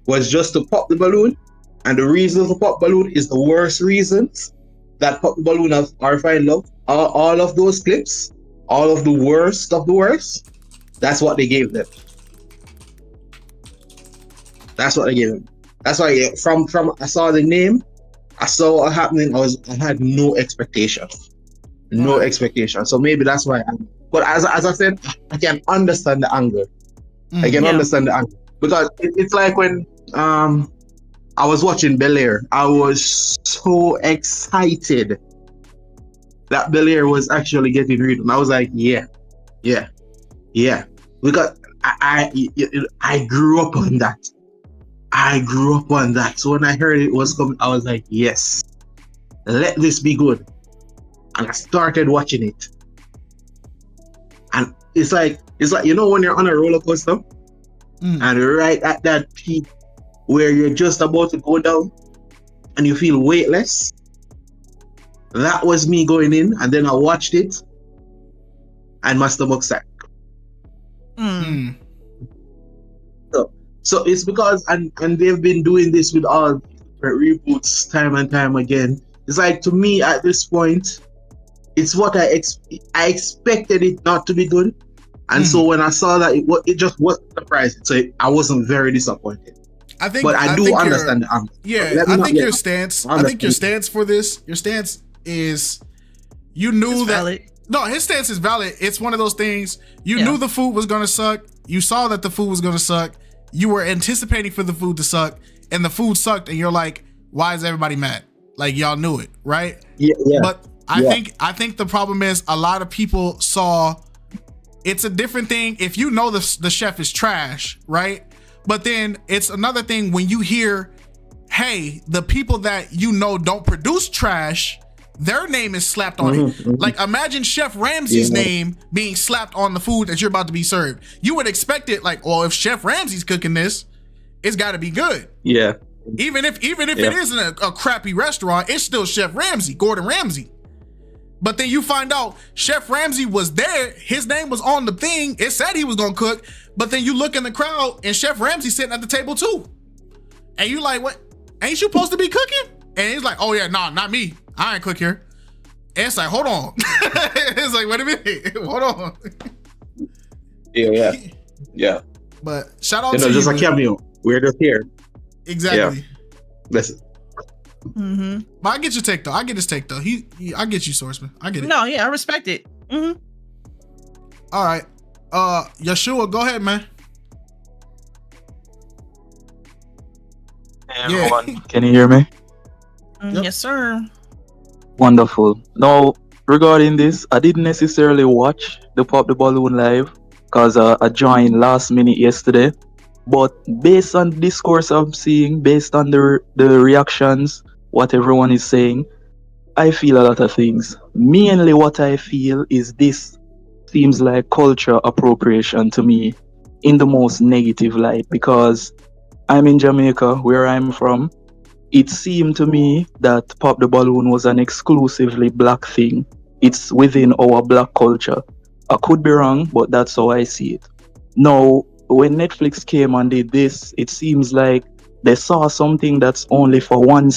was just to pop the balloon And the reasons for pop balloon is the worst reasons that pop the balloon are find love. All of those clips, all of the worst of the worst, that's what they gave them. That's what they gave them. That's why from I saw the name, I saw what happening. I had no expectation. No expectation. So maybe that's why. But as I said, I can understand the anger. I can understand the anger. Because it's like when I was watching Bel Air, I was so excited that Bel Air was actually getting rid of. And I was like, yeah. Because I grew up on that. So when I heard it was coming, I was like, yes, let this be good. And I started watching it. And it's like you know when you're on a roller coaster and right at that peak where you're just about to go down and you feel weightless. That was me going in, and then I watched it and my stomach sank. So it's because and they've been doing this with all reboots time and time again. It's like, to me at this point, it's what I expected it not to be good, and so when I saw that it just wasn't surprising. So I wasn't very disappointed. I think, but I do understand the anger. Yeah, I think your stance. I think your stance for this. Your stance is you knew that. Valid. No, his stance is valid. It's one of those things. You knew the food was gonna suck. You saw that the food was gonna suck. You were anticipating for the food to suck, and the food sucked, and you're like, "Why is everybody mad?" Like, y'all knew it, right? Yeah. But I think the problem is a lot of people saw. It's a different thing if you know the chef is trash, right? But then it's another thing when you hear, hey, the people that you know don't produce trash, their name is slapped on it. Like, imagine Chef Ramsay's name being slapped on the food that you're about to be served. You would expect it like, well, if Chef Ramsay's cooking this, it's got to be good. Yeah. Even if it isn't a crappy restaurant, it's still Chef Ramsay, Gordon Ramsay. But then you find out Chef Ramsay was there. His name was on the thing. It said he was going to cook. But then you look in the crowd and Chef Ramsay sitting at the table too. And you like, what? Ain't you supposed to be cooking? And he's like, oh yeah, nah, not me. I ain't cook here. And it's like, hold on. It's like, wait a minute. Hold on. Yeah. But shout out to just you. A cameo. We're just here. Exactly. Yeah. Listen. But I get your take though. I get his take though. I get you, Swordsman. I get it. No, yeah, I respect it. All right. Yeshua, go ahead, man. Hey, everyone. Can you hear me? Yes, sir. Wonderful. Now, regarding this, I didn't necessarily watch the Pop the Balloon live because I joined last minute yesterday. But based on the discourse I'm seeing, based on the reactions, what everyone is saying, I feel a lot of things. Mainly what I feel is this seems like culture appropriation to me in the most negative light, because I'm in Jamaica, where I'm from. It seemed to me that Pop the Balloon was an exclusively black thing. It's within our black culture. I could be wrong, but that's how I see it. Now, when Netflix came and did this, it seems like they saw something that's only for one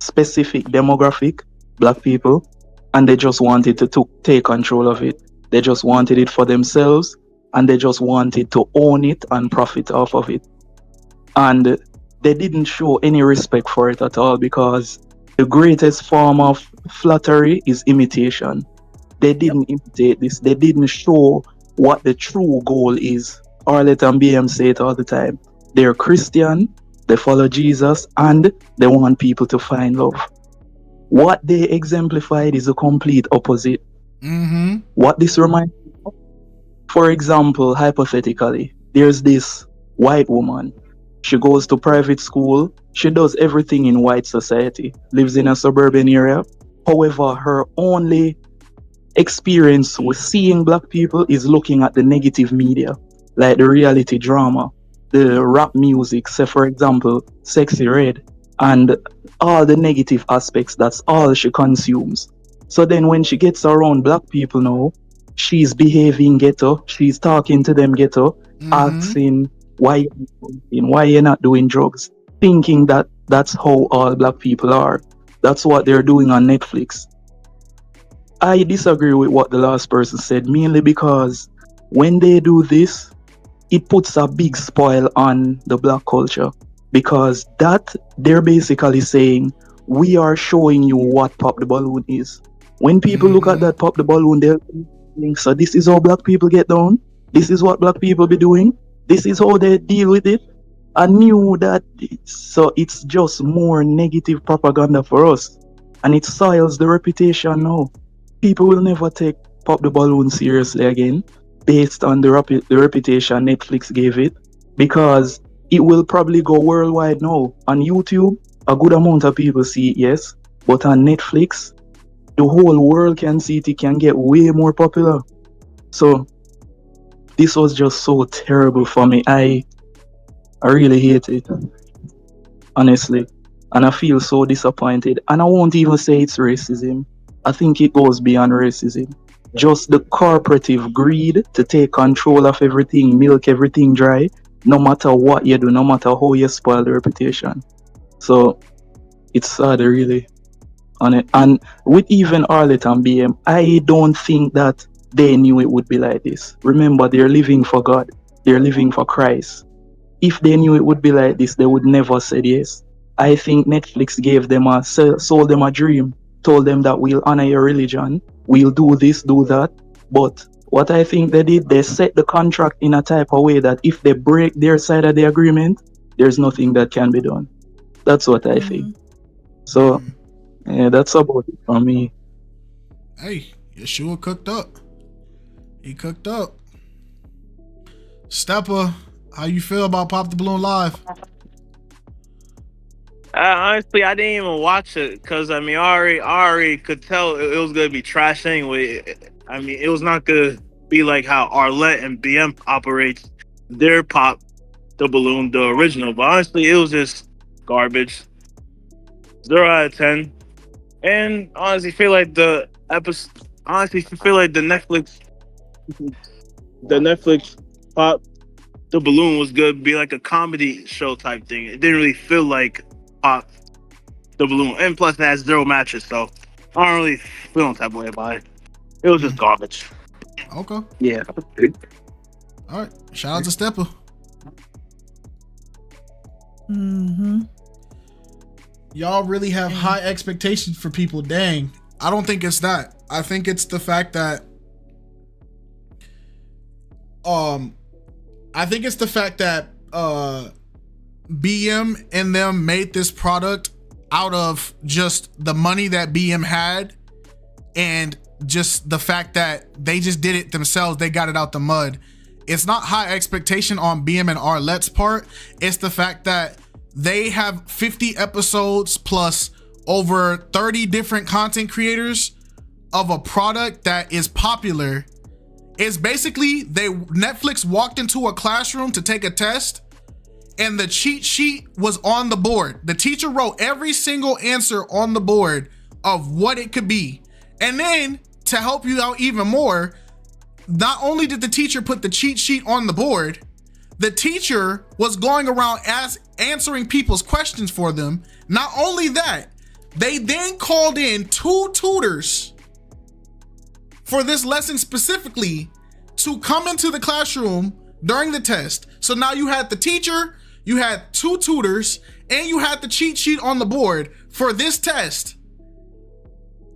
specific demographic, black people, and they just wanted to take control of it. They just wanted it for themselves, and they just wanted to own it and profit off of it. And they didn't show any respect for it at all, because the greatest form of flattery is imitation. They didn't imitate this. They didn't show what the true goal is. Arlette and BM say it all the time. They're Christian, they follow Jesus, and they want people to find love. What they exemplified is the complete opposite. What this reminds me of, for example, hypothetically, there's this white woman. She goes to private school. She does everything in white society, lives in a suburban area. However, her only experience with seeing black people is looking at the negative media, like the reality drama, the rap music, say for example, Sexy Red, and all the negative aspects. That's all she consumes. So then when she gets around black people now, she's behaving ghetto, she's talking to them ghetto, asking why you're not doing drugs, thinking that That's how all black people are. That's what they're doing on Netflix. I disagree with what the last person said, mainly because when they do this, it puts a big spoil on the black culture, because that they're basically saying we are showing you what pop the balloon is. When people look at that pop the balloon, they're think, so this is how black people get down. This is what black people be doing. This is how they deal with it. I knew that, so it's just more negative propaganda for us, and it soils the reputation now. People will never take pop the balloon seriously again, based on the reputation Netflix gave it, because it will probably go worldwide now. On YouTube, a good amount of people see it, yes, but on Netflix, the whole world can see it. It can get way more popular. So this was just so terrible for me. I really hate it, honestly, and I feel so disappointed. And I won't even say it's racism. I think it goes beyond racism. Just the corporative greed to take control of everything, milk everything dry, no matter what you do, no matter how you spoil the reputation. So it's sad, really. And with even Arlette and BM, I don't think that they knew it would be like this. Remember, they're living for God. They're living for Christ. If they knew it would be like this, they would never said yes. I think Netflix gave them sold them a dream, told them that we'll honor your religion, we'll do this, do that. But what I think they did, they set the contract in a type of way that if they break their side of the agreement, there's nothing that can be done. That's what I think. So, yeah, that's about it for me. Hey, Yeshua cooked up. He cooked up. Stepper, how you feel about Pop the Balloon Live? Honestly, I didn't even watch it because I already could tell it was gonna be trash anyway. I mean, it was not gonna be like how Arlette and BM operates their Pop the Balloon, the original. But honestly, it was just garbage. 0 out of 10. And honestly, feel like the episode. Honestly, feel like the Netflix Pop the Balloon was good. Be like a comedy show type thing. It didn't really feel like Pop the Balloon, and plus it has 0 matches, so I don't really feel no type of way about it. It was just garbage. Okay. Yeah. All right. Shout out to Stepper. Y'all really have high expectations for people. Dang. I don't think it's that. I think it's the fact that BM and them made this product out of just the money that BM had, and just the fact that they just did it themselves. They got it out the mud. It's not high expectation on BM and Arlette's part. It's the fact that they have 50 episodes plus over 30 different content creators of a product that is popular. It's basically Netflix walked into a classroom to take a test, and the cheat sheet was on the board. The teacher wrote every single answer on the board of what it could be. And then to help you out even more, not only did the teacher put the cheat sheet on the board, the teacher was going around answering people's questions for them. Not only that, they then called in 2 tutors for this lesson specifically to come into the classroom during the test. So now you had the teacher, you had 2 tutors, and you had the cheat sheet on the board for this test,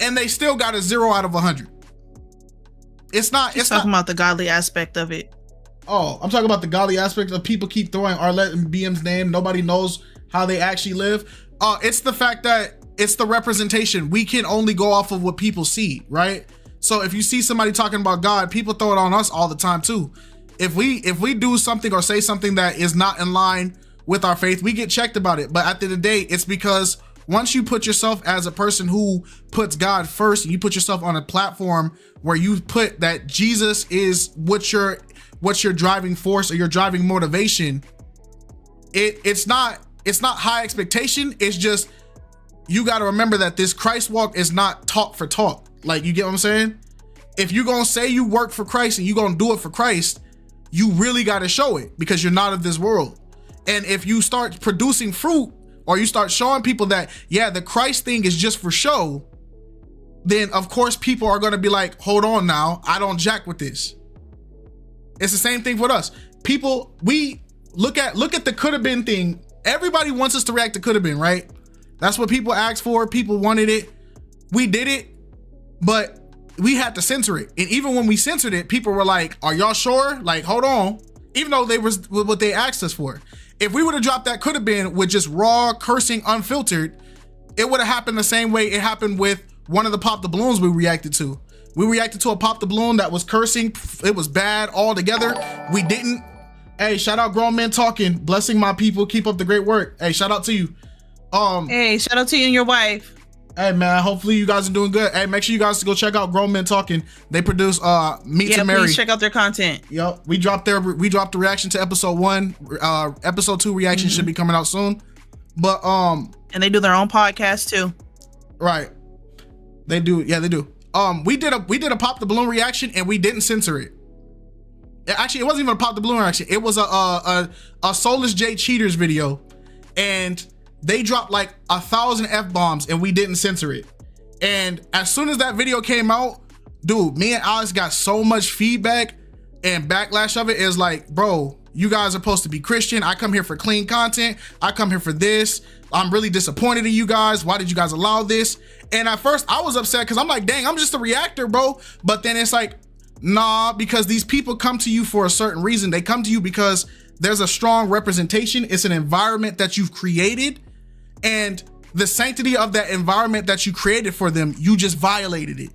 and they still got a 0 out of 100. It's talking about the godly aspect of it. Oh, I'm talking about the godly aspect of people keep throwing Arlette and BM's name. Nobody knows how they actually live. It's the fact that it's the representation. We can only go off of what people see, right? So if you see somebody talking about God, people throw it on us all the time too. If we do something or say something that is not in line with our faith, we get checked about it. But at the end of the day, it's because once you put yourself as a person who puts God first, and you put yourself on a platform where you put that Jesus is what your driving force or your driving motivation, it's not high expectation. It's just, you got to remember that this Christ walk is not talk for talk. Like, you get what I'm saying? If you're going to say you work for Christ and you're going to do it for Christ, you really got to show it, because you're not of this world. And if you start producing fruit or you start showing people that, yeah, the Christ thing is just for show, then of course people are going to be like, hold on now, I don't jack with this. It's the same thing with us. People, we look at the could have been thing. Everybody wants us to react to could have been, right? That's what people asked for. People wanted it. We did it, but we had to censor it. And even when we censored it, people were like, are y'all sure? Like, hold on. Even though they was what they asked us for. If we would have dropped that could have been with just raw cursing unfiltered, it would have happened the same way it happened with one of the Pop the Balloons we reacted to. We reacted to a Pop the Balloon that was cursing. It was bad altogether. We didn't. Hey, shout out Grown Men Talking. Blessing my people. Keep up the great work. Hey, shout out to you. Hey, shout out to you and your wife. Hey man, hopefully you guys are doing good. Hey, make sure you guys go check out Grown Men Talking. They produce Meet to Marry. Please check out their content. Yep, we dropped the reaction to episode 1. Episode 2 reaction should be coming out soon. But and they do their own podcast too. Right. They do. Yeah, they do. We did a Pop the Balloon reaction and we didn't censor it. Actually, it wasn't even a Pop the Balloon reaction. It was a Soulless J Cheaters video, and they dropped like 1,000 F-bombs and we didn't censor it. And as soon as that video came out, dude, me and Alex got so much feedback and backlash of it. Is like, bro, you guys are supposed to be Christian. I come here for clean content. I come here for this. I'm really disappointed in you guys. Why did you guys allow this? And at first I was upset because I'm like, dang, I'm just a reactor, bro. But then it's like, nah, because these people come to you for a certain reason. They come to you because there's a strong representation. It's an environment that you've created, and the sanctity of that environment that you created for them, you just violated it.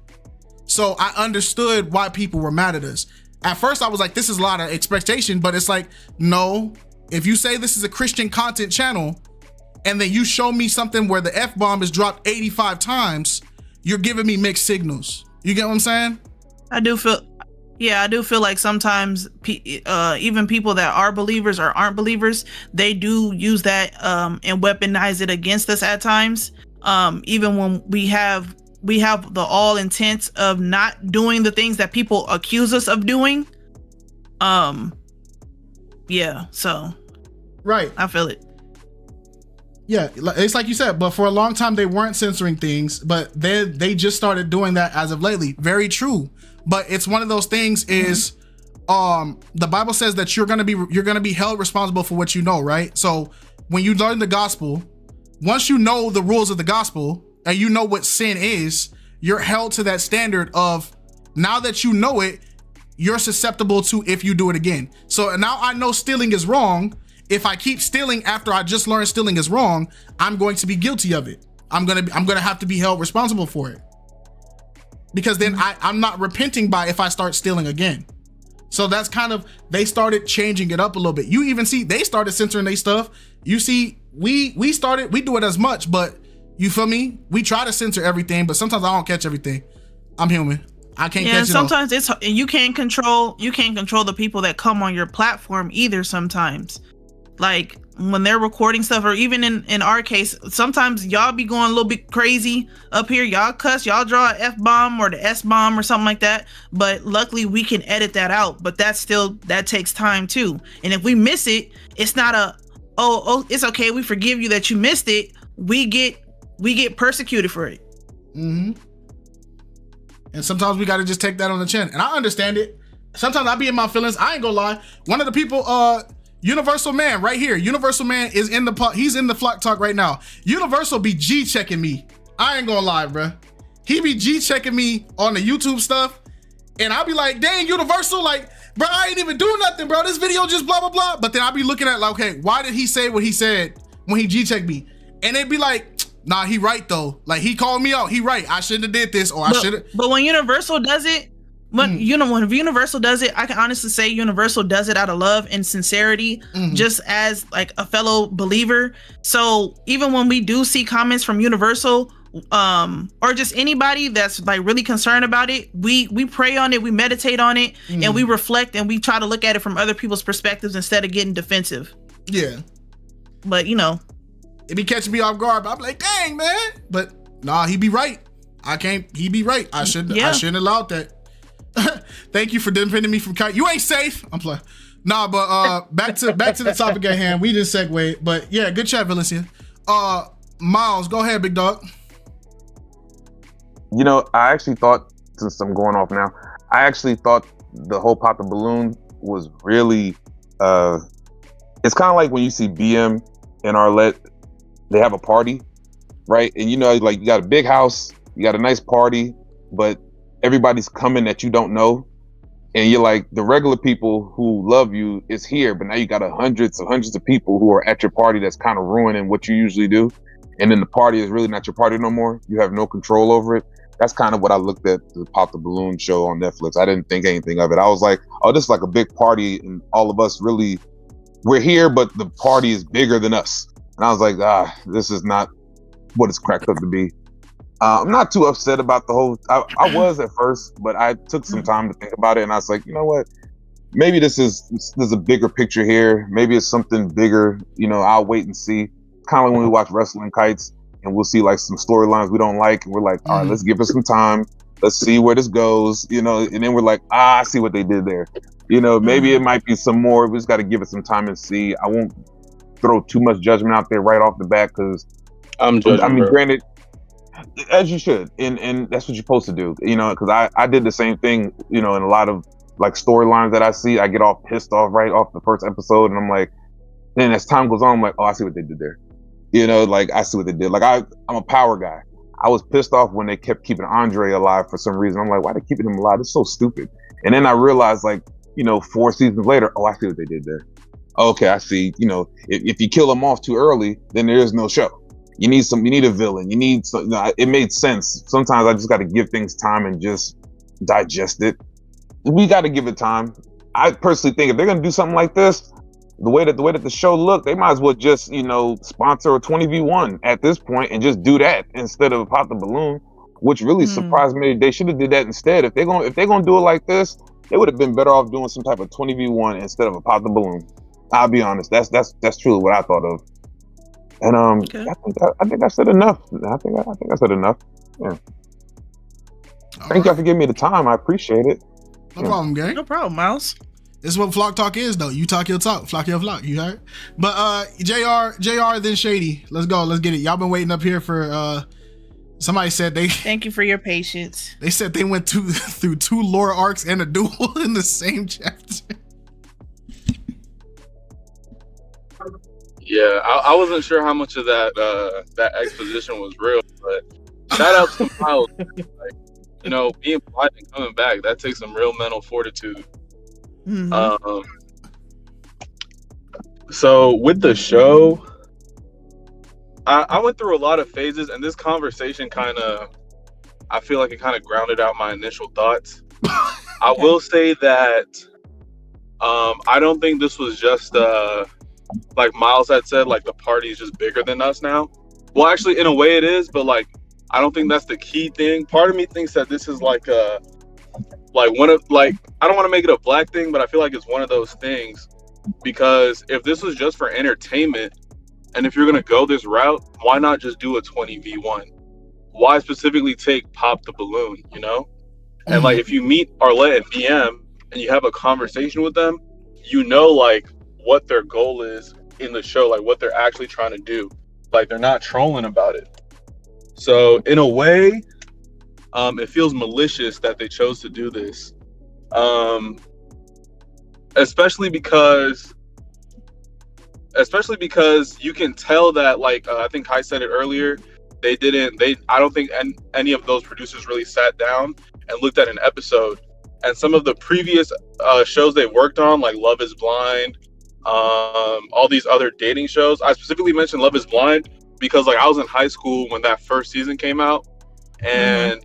So I understood why people were mad at us. At first I was like, this is a lot of expectation, but it's like, no, if you say this is a Christian content channel and then you show me something where the F-bomb is dropped 85 times, you're giving me mixed signals. You get what I'm saying? I do feel like sometimes even people that are believers or aren't believers, they do use that and weaponize it against us at times. Even when we have the all intent of not doing the things that people accuse us of doing. Yeah, so right, I feel it. Yeah, it's like you said, but for a long time they weren't censoring things, but they just started doing that as of lately. Very true. But it's one of those things is the Bible says that you're gonna be held responsible for what you know, right? So when you learn the gospel, once you know the rules of the gospel and you know what sin is, you're held to that standard of, now that you know it, you're susceptible to if you do it again. So now I know stealing is wrong. If I keep stealing after I just learned stealing is wrong, I'm going to be guilty of it. I'm gonna have to be held responsible for it. Because then I'm not repenting by if I start stealing again. So that's kind of, they started changing it up a little bit. You even see they started censoring their stuff. You see, we do it as much, but you feel me? We try to censor everything, but sometimes I don't catch everything. I'm human. I can't catch it. Sometimes it's, you can't control the people that come on your platform either sometimes. Like when they're recording stuff, or even in our case, sometimes y'all be going a little bit crazy up here. Y'all cuss, y'all draw an F-bomb or the S-bomb or something like that. But luckily we can edit that out. But that takes time too. And if we miss it, it's not a, oh, it's okay, we forgive you that you missed it. We get persecuted for it. Mm-hmm. And sometimes we got to just take that on the chin. And I understand it. Sometimes I be in my feelings. I ain't gonna lie. One of the people, Universal Man right here. Universal Man is he's in the Flock Talk right now. Universal be G-checking me. I ain't gonna lie, bro. He be G-checking me on the YouTube stuff. And I'll be like, dang, Universal, like, bro, I ain't even doing nothing, bro. This video just blah, blah, blah. But then I'll be looking at like, okay, why did he say what he said when he G-checked me? And they'd be like, nah, he right though. Like, he called me out. He right. I shouldn't have did this, or I should have. But when Universal does it, when Universal does it, I can honestly say Universal does it out of love and sincerity, just as like a fellow believer. So even when we do see comments from Universal, or just anybody that's like really concerned about it, we pray on it, we meditate on it, and we reflect, and we try to look at it from other people's perspectives instead of getting defensive. Yeah. But it be catching me off guard, but I'm like, dang, man. But nah, he be right. He be right. I shouldn't allowed that. Thank you for defending me from Kite. You ain't safe. I'm playing. Nah, but back to the topic at hand. We just segued, but yeah, good chat, Valencia. Miles, go ahead, big dog. You know, I actually thought, since I'm going off now, I actually thought the whole Pop the Balloon was really, it's kind of like when you see BM and Arlette, they have a party, right? And you know, like you got a big house, you got a nice party, but everybody's coming that you don't know. And you're like, the regular people who love you is here, but now you got hundreds of people who are at your party that's kind of ruining what you usually do. And then the party is really not your party no more. You have no control over it. That's kind of what I looked at the Pop the Balloon show on Netflix. I didn't think anything of it. I was like, oh, this is like a big party and all of us really, we're here, but the party is bigger than us. And I was like, this is not what it's cracked up to be. I'm not too upset about the whole, I was at first, but I took some time to think about it. And I was like, you know what? Maybe there's a bigger picture here. Maybe it's something bigger. You know, I'll wait and see. Kind of like when we watch Wrestling Kites and we'll see like some storylines we don't like. And we're like, all right, let's give it some time. Let's see where this goes, you know, and then we're like, I see what they did there. You know, maybe it might be some more. We just got to give it some time and see. I won't throw too much judgment out there right off the bat because granted, as you should, and that's what you're supposed to do, you know, because I did the same thing, you know, in a lot of like storylines that I see, I get all pissed off right off the first episode, and I'm like, then as time goes on, I'm like, oh, I see what they did there, you know, like I see what they did. Like I'm a power guy. I was pissed off when they kept keeping Andre alive for some reason. I'm like, why are they keeping him alive? It's so stupid. And then I realized, like, you know, 4 seasons later, oh, I see what they did there. Okay, I see. You know, if you kill him off too early, then there is no show. You need a villain. You need some, you know, it made sense. Sometimes I just got to give things time and just digest it. We got to give it time. I personally think if they're going to do something like this, the way that the show looked, they might as well just, you know, sponsor a 20v1 at this point and just do that instead of Pop the Balloon, which really surprised me. They should have did that instead. If they're going to do it like this, they would have been better off doing some type of 20v1 instead of a Pop the Balloon. I'll be honest. That's truly what I thought of. And okay. I think I said enough. I think I said enough. Yeah. Thank y'all for giving me the time. I appreciate it. No problem, gang. No problem, Miles. This is what Flock Talk is, though. You talk your talk, flock your flock. You heard? But JR, then Shady. Let's go. Let's get it. Y'all been waiting up here for. Somebody said they. Thank you for your patience. They said they went through 2 lore arcs and a duel in the same chapter. Yeah, I wasn't sure how much of that exposition was real, but shout out to Miles. Like, you know, being blind and coming back, that takes some real mental fortitude. Mm-hmm. So with the show, I went through a lot of phases, and this conversation I feel like it kind of grounded out my initial thoughts. I will say that I don't think this was just like Miles had said, like the party is just bigger than us now. Well, actually, in a way it is, but like I don't think that's the key thing. Part of me thinks that this is like one of, like, I don't want to make it a black thing, but I feel like it's one of those things, because if this was just for entertainment, and if you're gonna go this route, why not just do a 20v1? Why specifically take Pop the Balloon, you know? And like if you meet Arlette and BM and you have a conversation with them, you know, like what their goal is in the show, like what they're actually trying to do. Like they're not trolling about it. So in a way, it feels malicious that they chose to do this. Especially because you can tell that, like, I think Kai said it earlier, I don't think any of those producers really sat down and looked at an episode. And some of the previous shows they worked on, like Love is Blind, all these other dating shows. I specifically mentioned Love is Blind because, like, I was in high school when that first season came out, and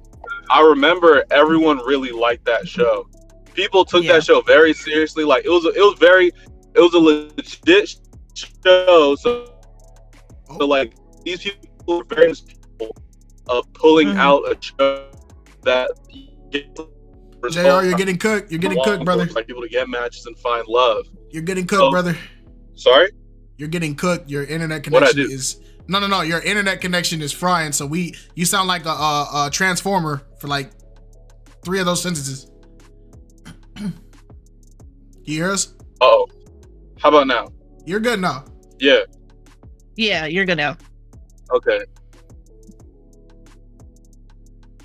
I remember everyone really liked that show. People took that show very seriously. Like it was a legit show. So like these people were very capable of pulling out a show that. JR, you're getting cooked. You're getting cooked, brother. Like people to get matches and find love. You're getting cooked, brother. Sorry? You're getting cooked. Your internet connection is no. Your internet connection is frying. So you sound like a transformer for like 3 of those sentences. You hear us? Oh, how about now? You're good now. Yeah. Yeah, you're good now. Okay.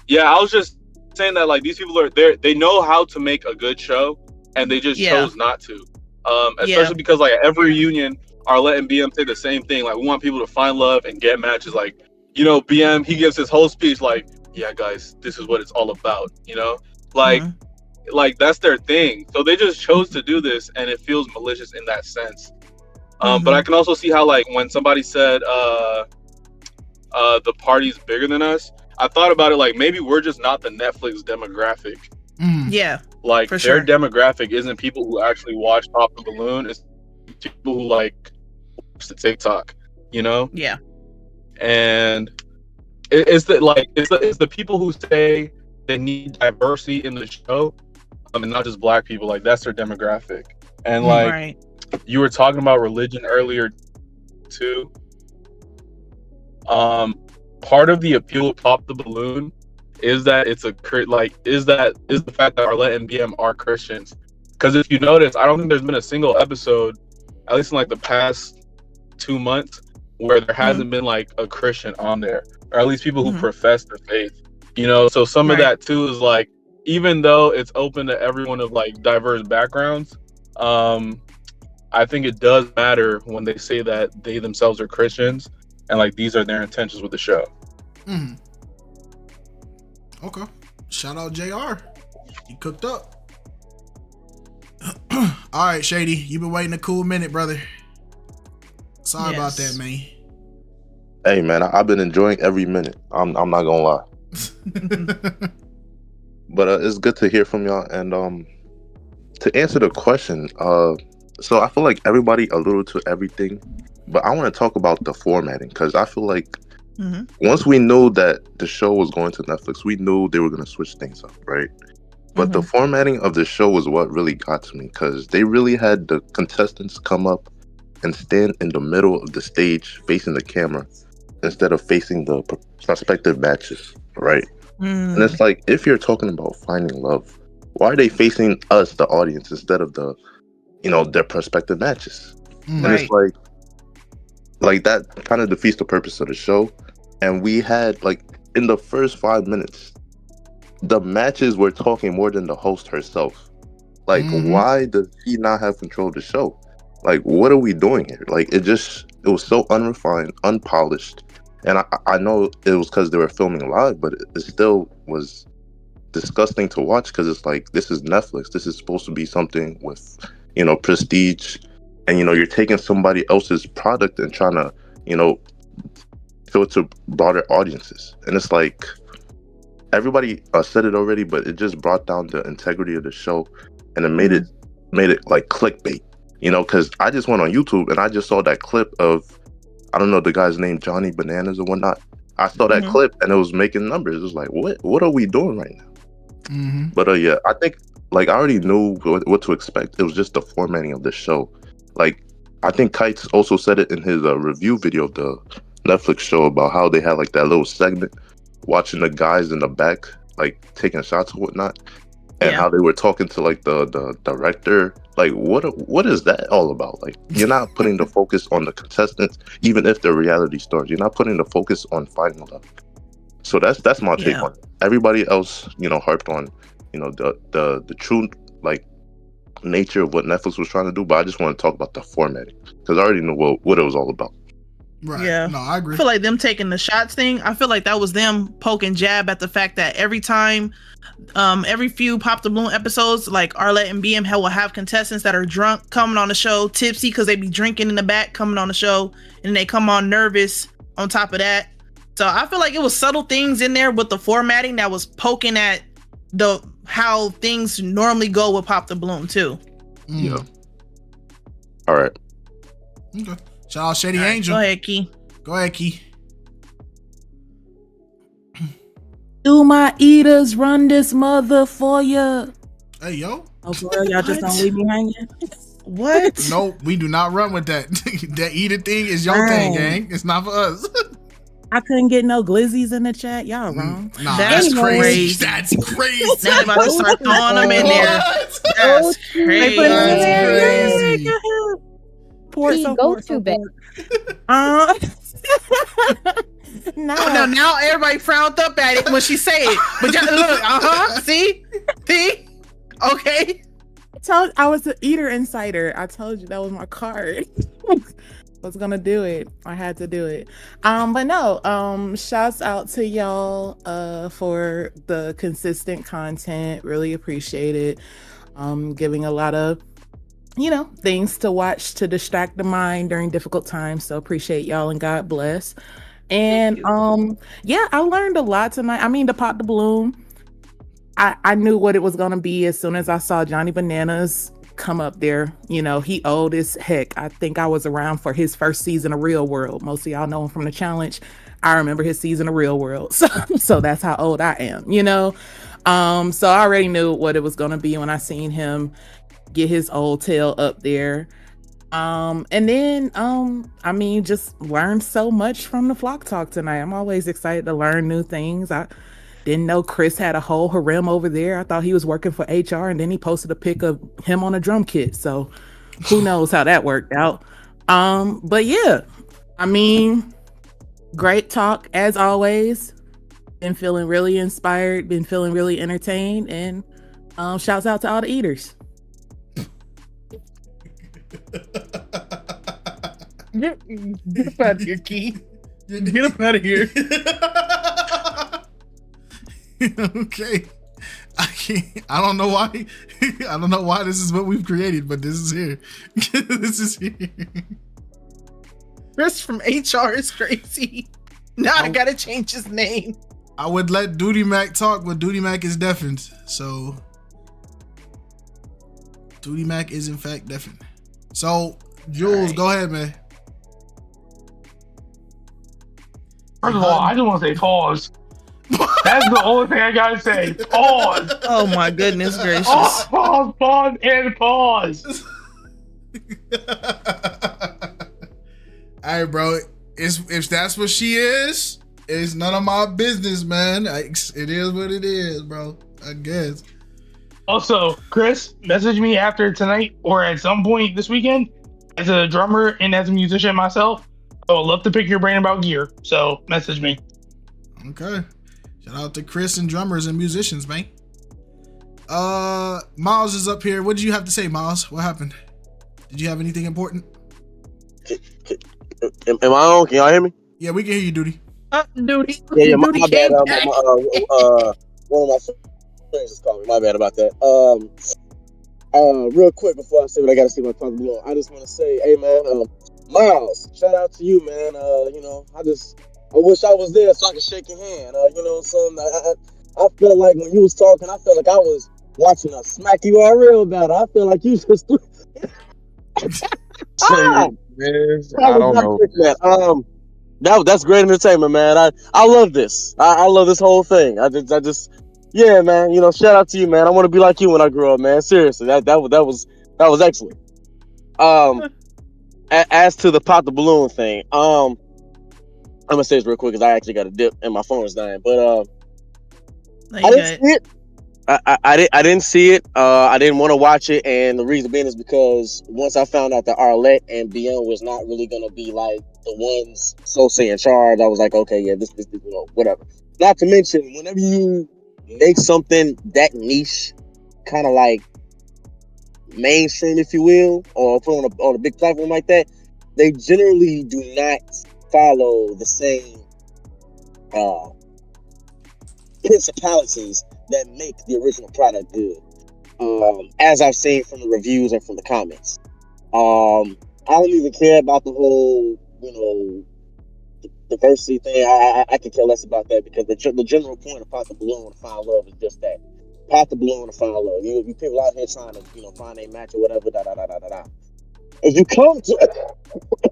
Yeah, I was just saying that like these people are there. They know how to make a good show, and they just chose not to. Especially because like at every reunion, Arlette and BM say the same thing. Like we want people to find love and get matches. Like BM he gives his whole speech like, yeah guys, this is what it's all about. Like that's their thing. So they just chose to do this, and it feels malicious in that sense. But I can also see how like when somebody said the party's bigger than us, I thought about it like maybe we're just not the Netflix demographic. Yeah, like for their sure. demographic isn't people who actually watch Pop the Balloon. It's people who like watch the TikTok, Yeah. And it's the people who say they need diversity in the show, and not just black people. Like that's their demographic. And like you were talking about religion earlier too. Part of the appeal of Pop the Balloon is that is the fact that Arlette and BM are Christians. Because if you notice, I don't think there's been a single episode, at least in like the past 2 months, where there hasn't been like a Christian on there, or at least people who profess their faith. So some of that too is like, even though it's open to everyone of like diverse backgrounds, I think it does matter when they say that they themselves are Christians and like these are their intentions with the show. Okay. Shout out JR. He cooked up. All right, Shady. You've been waiting a cool minute, brother. Sorry about that, man. Hey, man, I've been enjoying every minute. I'm not gonna lie. But it's good to hear from y'all. And to answer the question, so I feel like everybody alluded to everything, but I want to talk about the formatting, because I feel like once we knew that the show was going to Netflix, we knew they were going to switch things up, right? But the formatting of the show was what really got to me, because they really had the contestants come up and stand in the middle of the stage facing the camera instead of facing the prospective matches, right? And it's like, if you're talking about finding love, why are they facing us, the audience, instead of their prospective matches? And it's like that kind of defeats the purpose of the show. And we had, like, in the first 5 minutes, the matches were talking more than the host herself. Like, why does he not have control of the show? Like, what are we doing here? Like, it was so unrefined, unpolished. And I know it was because they were filming live, but it still was disgusting to watch, because it's like, this is Netflix. This is supposed to be something with, prestige. And, you're taking somebody else's product and trying to, show it to broader audiences. And it's like, everybody said it already, but it just brought down the integrity of the show, and it made it like clickbait, because I just went on YouTube and I just saw that clip of, I don't know the guy's name, Johnny Bananas or whatnot. I saw that clip and it was making numbers. It was like, what are we doing right now? But yeah, I think, like, I already knew what to expect. It was just the formatting of the show. Like, I think KiteZz also said it in his review video of the Netflix show about how they had like that little segment watching the guys in the back, like, taking shots and whatnot, and how they were talking to like the director. Like, what is that all about? Like, you're not putting the focus on the contestants, even if they're reality stars. You're not putting the focus on finding love. So that's my take on it. Everybody else, harped on, the true, like, nature of what Netflix was trying to do, but I just want to talk about the formatting, because I already know what it was all about. Right. Yeah. No, I agree. I feel like them taking the shots thing, I feel like that was them poking jab at the fact that every time, every few Pop the Balloon episodes, like Arlette and BM will have contestants that are drunk coming on the show, tipsy because they be drinking in the back coming on the show, and they come on nervous on top of that. So I feel like it was subtle things in there with the formatting that was poking at how things normally go with Pop the Balloon too. Yeah. All right. Okay. Shout out Shady Angel. Go ahead, Key. Go ahead, Key. Do my eaters run this mother for ya? Hey, yo. Oh, for real? Y'all just don't leave me hanging? What? No, we do not run with that. That eater thing is your thing, gang. It's not for us. I couldn't get no glizzies in the chat. Y'all wrong. Nah, that's crazy. That's crazy. Now I'm about to start throwing them in there. That's crazy. That's crazy. Pour Key, some, go pour to some, bed. pour. No. Oh, now everybody frowned up at it when she said it. But look, see, okay. I was an eater insider. I told you that was my card. Was gonna do it. I had to do it. But no, shouts out to y'all for the consistent content. Really appreciate it. Giving a lot of things to watch to distract the mind during difficult times. So appreciate y'all and God bless. And yeah, I learned a lot tonight. I mean, to pop the balloon, I knew what it was gonna be as soon as I saw Johnny Bananas come up there. He old as heck. I think I was around for his first season of Real World. Most of y'all know him from the challenge. I remember his season of Real World. So that's how old I am, So I already knew what it was gonna be when I seen him get his old tail up there. And then just learned so much from the Flock Talk tonight. I'm always excited to learn new things. I didn't know Chris had a whole harem over there. I thought he was working for HR, and then he posted a pic of him on a drum kit. So who knows how that worked out. But yeah, great talk as always. Been feeling really inspired, been feeling really entertained, and shouts out to all the eaters. Get up out of here, Key. Get up out of here. Okay. I don't know why. I don't know why this is what we've created, but this is here. This is here. Chris from HR is crazy. Now I gotta change his name. I would let Duty Mac talk, but Duty Mac is deafened. So Duty Mac is in fact deafened. So Jules, go ahead, man. First of all, I just want to say pause. That's the only thing I gotta say. Pause. Oh my goodness gracious. Pause, and pause. All right, bro. If that's what she is, it's none of my business, man. It is what it is, bro. I guess. Also, Chris, message me after tonight or at some point this weekend. As a drummer and as a musician myself, I would love to pick your brain about gear. So message me. Okay. Shout out to Chris and drummers and musicians, man. Miles is up here. What did you have to say, Miles? What happened? Did you have anything important? Am I on? Can y'all hear me? Yeah, we can hear you, Duty. Duty. Yeah, my Duty bad. came back. One of my friends just called me. My bad about that. Real quick before I say what I gotta say about Punk Blue, I just want to say, hey man, Miles, shout out to you, man. I wish I was there so I could shake your hand. I felt like when you was talking, I felt like I was watching a smack you all real battle. I feel like you just Man, I don't know. That's great entertainment, man. I love this. I love this whole thing. Yeah, man. Shout out to you, man. I want to be like you when I grow up, man. Seriously, that was excellent. As to the pop the balloon thing, I'm gonna say this real quick because I actually got a dip and my phone is dying. But I didn't see it. I didn't see it. I didn't want to watch it, and the reason being is because once I found out that Arlette and BM was not really gonna be like the ones so say in charge, I was like, okay, yeah, this whatever. Not to mention, whenever you make something that niche, kind of like mainstream, if you will, or put on a big platform like that, they generally do not follow the same principalities that make the original product good. As I've seen from the reviews and from the comments, I don't even care about the whole, diversity thing. I could care less about that because the general point of Pop the Balloon and Find Love is just that. Pop the Balloon and Find Love. You people out here trying to, find a match or whatever, If you come to,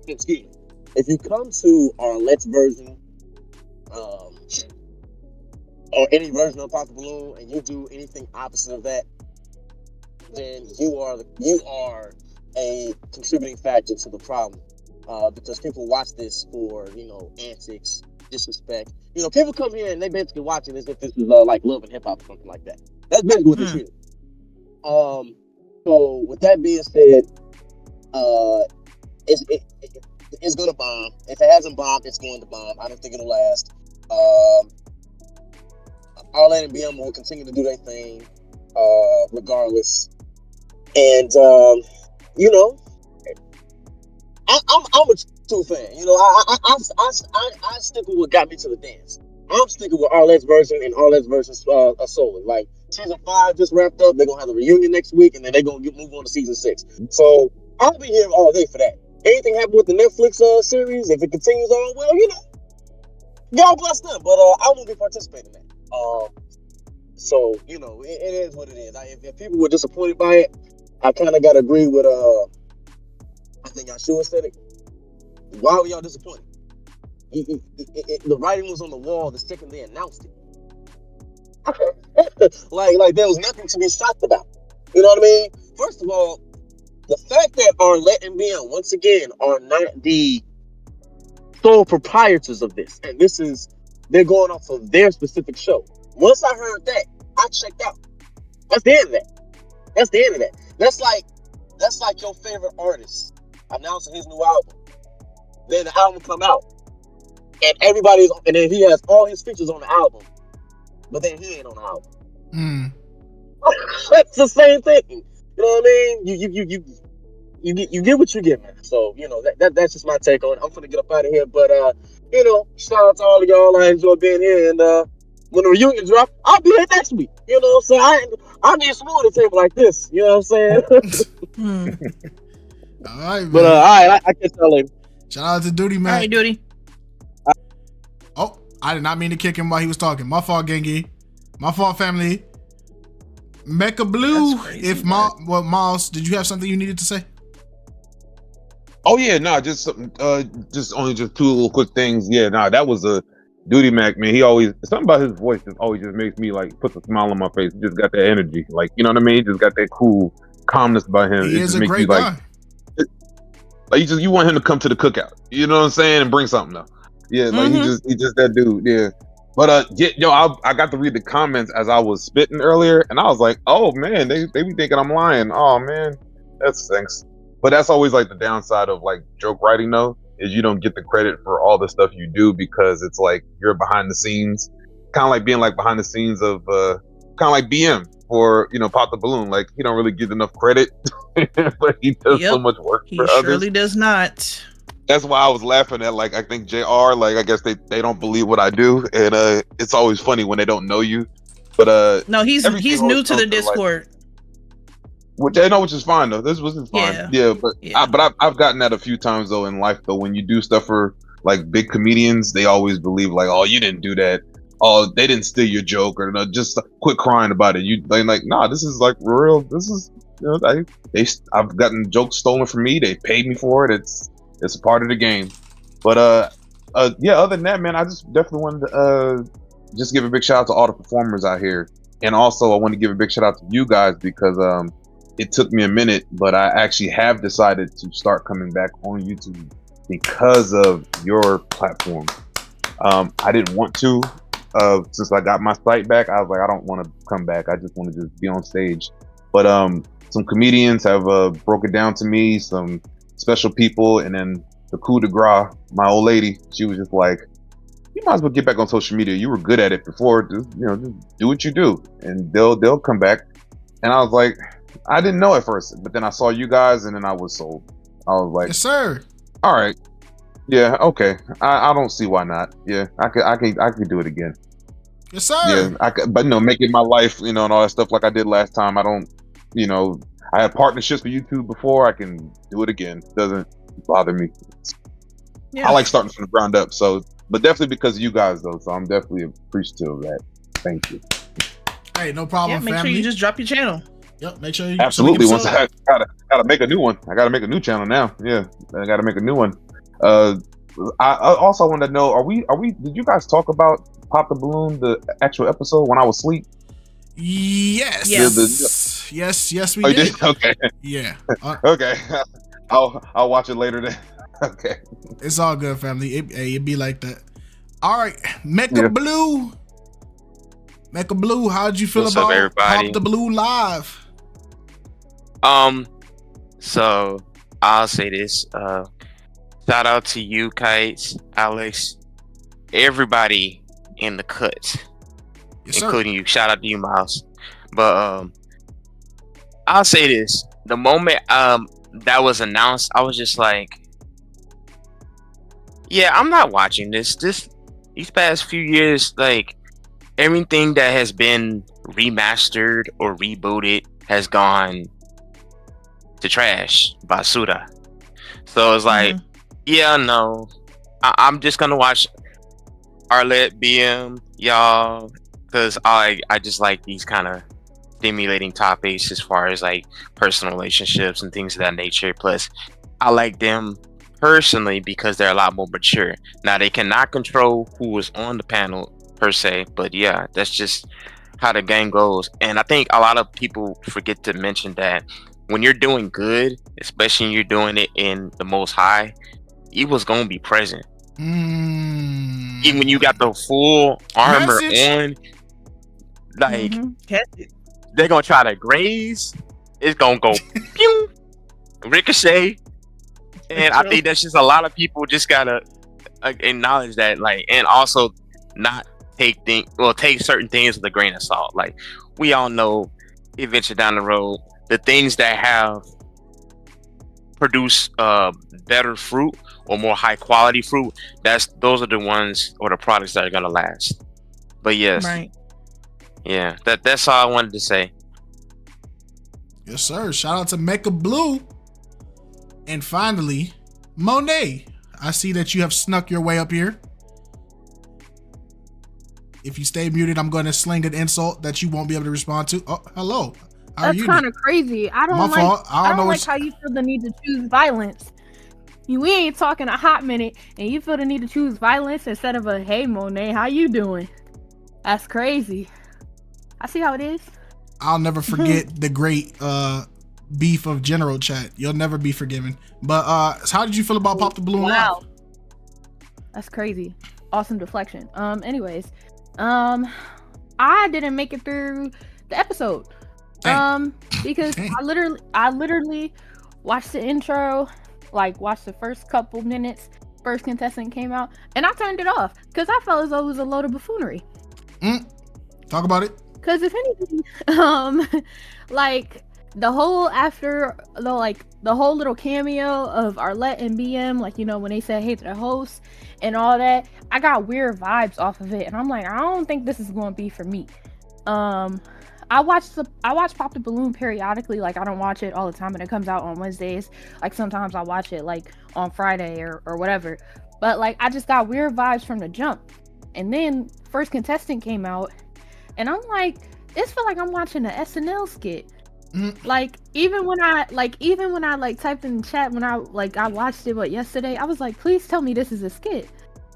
excuse me, if you come to our Let's version, or any version of Pop the Balloon, and you do anything opposite of that, then you are a contributing factor to the problem. Because people watch this for, antics, disrespect. People come here and they basically watch it as if this is like Love and Hip Hop or something like that. That's basically what this is. So with that being said, it's gonna bomb. If it hasn't bombed, it's going to bomb. I don't think it'll last. Arlette and BM will continue to do their thing, regardless. And you know, I'm a true fan. You know, I stick with what got me to the dance. I'm sticking with Arlette's version and Arlette's version solely. Like season 5 just wrapped up. They're gonna have the reunion next week, and then they're gonna move on to season 6. So I'll be here all day for that. Anything happen with the Netflix series, if it continues on, well, you know, God bless them. But I won't be participating in that. So you know, it is what it is. If people were disappointed by it, I kind of got to agree with I think Yahshua said it. Why were y'all disappointed? The writing was on the wall the second they announced it. like there was nothing to be shocked about. You know what I mean? First of all, the fact that Arlette and BM once again are not the sole proprietors of this, and they're going off of their specific show. Once I heard that, I checked out. That's the end of that. That's the end of that. That's like your favorite artist announcing his new album. Then the album come out, and and then he has all his features on the album, but then he ain't on the album. That's the same thing. You know what I mean? You get what you get, man. So you know that's just my take on it. I'm gonna get up out of here, but you know, shout out to all of y'all. I enjoy being here, and when the reunion drop, I'll be here next week. You know what I'm saying? I need smooth at a table like this. You know what I'm saying? All right, man. But all right, I can tell him. Shout out to Duty, man. All right, Duty. Oh, I did not mean to kick him while he was talking. My fault, Gengi. My fault, family. Mecha Blue. Crazy, Miles, did you have something you needed to say? Oh yeah, just something. Just two little quick things. Yeah, that was a Duty Mac, man. He always something about his voice always just makes me like puts a smile on my face. He just got that energy, like you know what I mean. He just got that cool calmness by him. He is a great guy. Like you want him to come to the cookout, you know what I'm saying, and bring something up. Yeah, like he just that dude. Yeah, but I got to read the comments as I was spitting earlier, and I was like, oh man, they be thinking I'm lying. Oh man, that stinks. But that's always like the downside of like joke writing, though, is you don't get the credit for all the stuff you do because it's like you're behind the scenes, kind of like being like behind the scenes of kind of like BM for Pop the Balloon. Like he don't really get enough credit, but he does so much work for others. He surely does not. That's why I was laughing at like I think JR, like I guess they don't believe what I do, and it's always funny when they don't know you. But no, he's new to the Discord. Which is fine though. This was fine. Yeah, but I've gotten that a few times though in life though. When you do stuff for like big comedians, they always believe like, oh, you didn't do that. Oh, they didn't steal your joke, or no, just quit crying about it. They like, nah, this is like real. This is I've gotten jokes stolen from me. They paid me for it. It's a part of the game. But other than that, man, I just definitely wanted to just give a big shout out to all the performers out here, and also I want to give a big shout out to you guys because it took me a minute, but I actually have decided to start coming back on YouTube because of your platform. I didn't want to, since I got my site back. I was like, I don't want to come back. I just want to just be on stage. But some comedians have broke it down to me, some special people, and then the coup de grace, my old lady, she was just like, you might as well get back on social media. You were good at it before. Just do what you do, and they'll come back. And I was like, I didn't know at first, but then I saw you guys, and then I was sold. I was like, yes, sir. All right, yeah, okay. I don't see why not. Yeah, I could do it again. Yes, sir. Yeah, but making my life, and all that stuff like I did last time. I don't, I had partnerships with YouTube before. I can do it again. It doesn't bother me. Yeah. I like starting from the ground up. So, but definitely because of you guys though. So I'm definitely appreciative of that. Thank you. Hey, no problem. Yeah, make sure you just drop your channel. Yep, make sure you absolutely. Once I gotta make a new one. I gotta make a new channel now. Yeah, I gotta make a new one. I also want to know: Are we? Did you guys talk about Pop the Balloon, the actual episode, when I was asleep? Yes. Yes, we did. Okay. Yeah. Okay. I'll watch it later then. Okay. It's all good, family. It be like that. All right, Mecha Blue. Mecha Blue, how'd you feel about Pop the Balloon live? So I'll say this. Shout out to you, KiteZz, Alex, everybody in the cuts, yes, including you. Shout out to you, Miles. But I'll say this: the moment that was announced, I was just like, yeah, I'm not watching this. These past few years, like everything that has been remastered or rebooted has gone to trash, basura. So it's like, yeah, no, I'm just gonna watch Arlette BM, y'all, because I just like these kind of stimulating topics as far as like personal relationships and things of that nature. Plus, I like them personally because they're a lot more mature. Now they cannot control who was on the panel per se, but yeah, that's just how the game goes. And I think a lot of people forget to mention that when you're doing good, especially when you're doing it in the Most High, evil's gonna be present. Even when you got the full armor on, like they're gonna try to graze. It's gonna go pew, ricochet, and I think that's just a lot of people just gotta acknowledge that, like, and also not take certain things with a grain of salt. Like we all know, eventually down the road, the things that have produced better fruit or more high quality fruit, those are the ones or the products that are gonna last. But yes, yeah, that's all I wanted to say. Yes, sir. Shout out to Mecha Blue. And finally, Monet. I see that you have snuck your way up here. If you stay muted, I'm going to sling an insult that you won't be able to respond to. Oh, hello. How are you? That's kind of crazy. I don't My like. fault. I don't know like how you feel the need to choose violence. We ain't talking a hot minute, and you feel the need to choose violence instead of a "Hey Monet, how you doing?" That's crazy. I see how it is. I'll never forget the great beef of General Chat. You'll never be forgiven. But how did you feel about Pop the Balloon Live? That's crazy. Awesome deflection. Anyways, I didn't make it through the episode. Because I literally watched the intro, like watched the first couple minutes, first contestant came out, and I turned it off because I felt as though it was a load of buffoonery. Talk about it. Because if anything, like the whole little cameo of Arlette and BM, like, you know, when they said hey to the host and all that, I got weird vibes off of it, and I'm like, I don't think this is going to be for me. I watch Pop the Balloon periodically. Like, I don't watch it all the time, and it comes out on Wednesdays. Like, sometimes I watch it like on Friday or whatever. But like, I just got weird vibes from the jump. And then first contestant came out, and I'm like, this feel like I'm watching an SNL skit. Like, even when I typed in the chat when I watched it yesterday, I was like, please tell me this is a skit.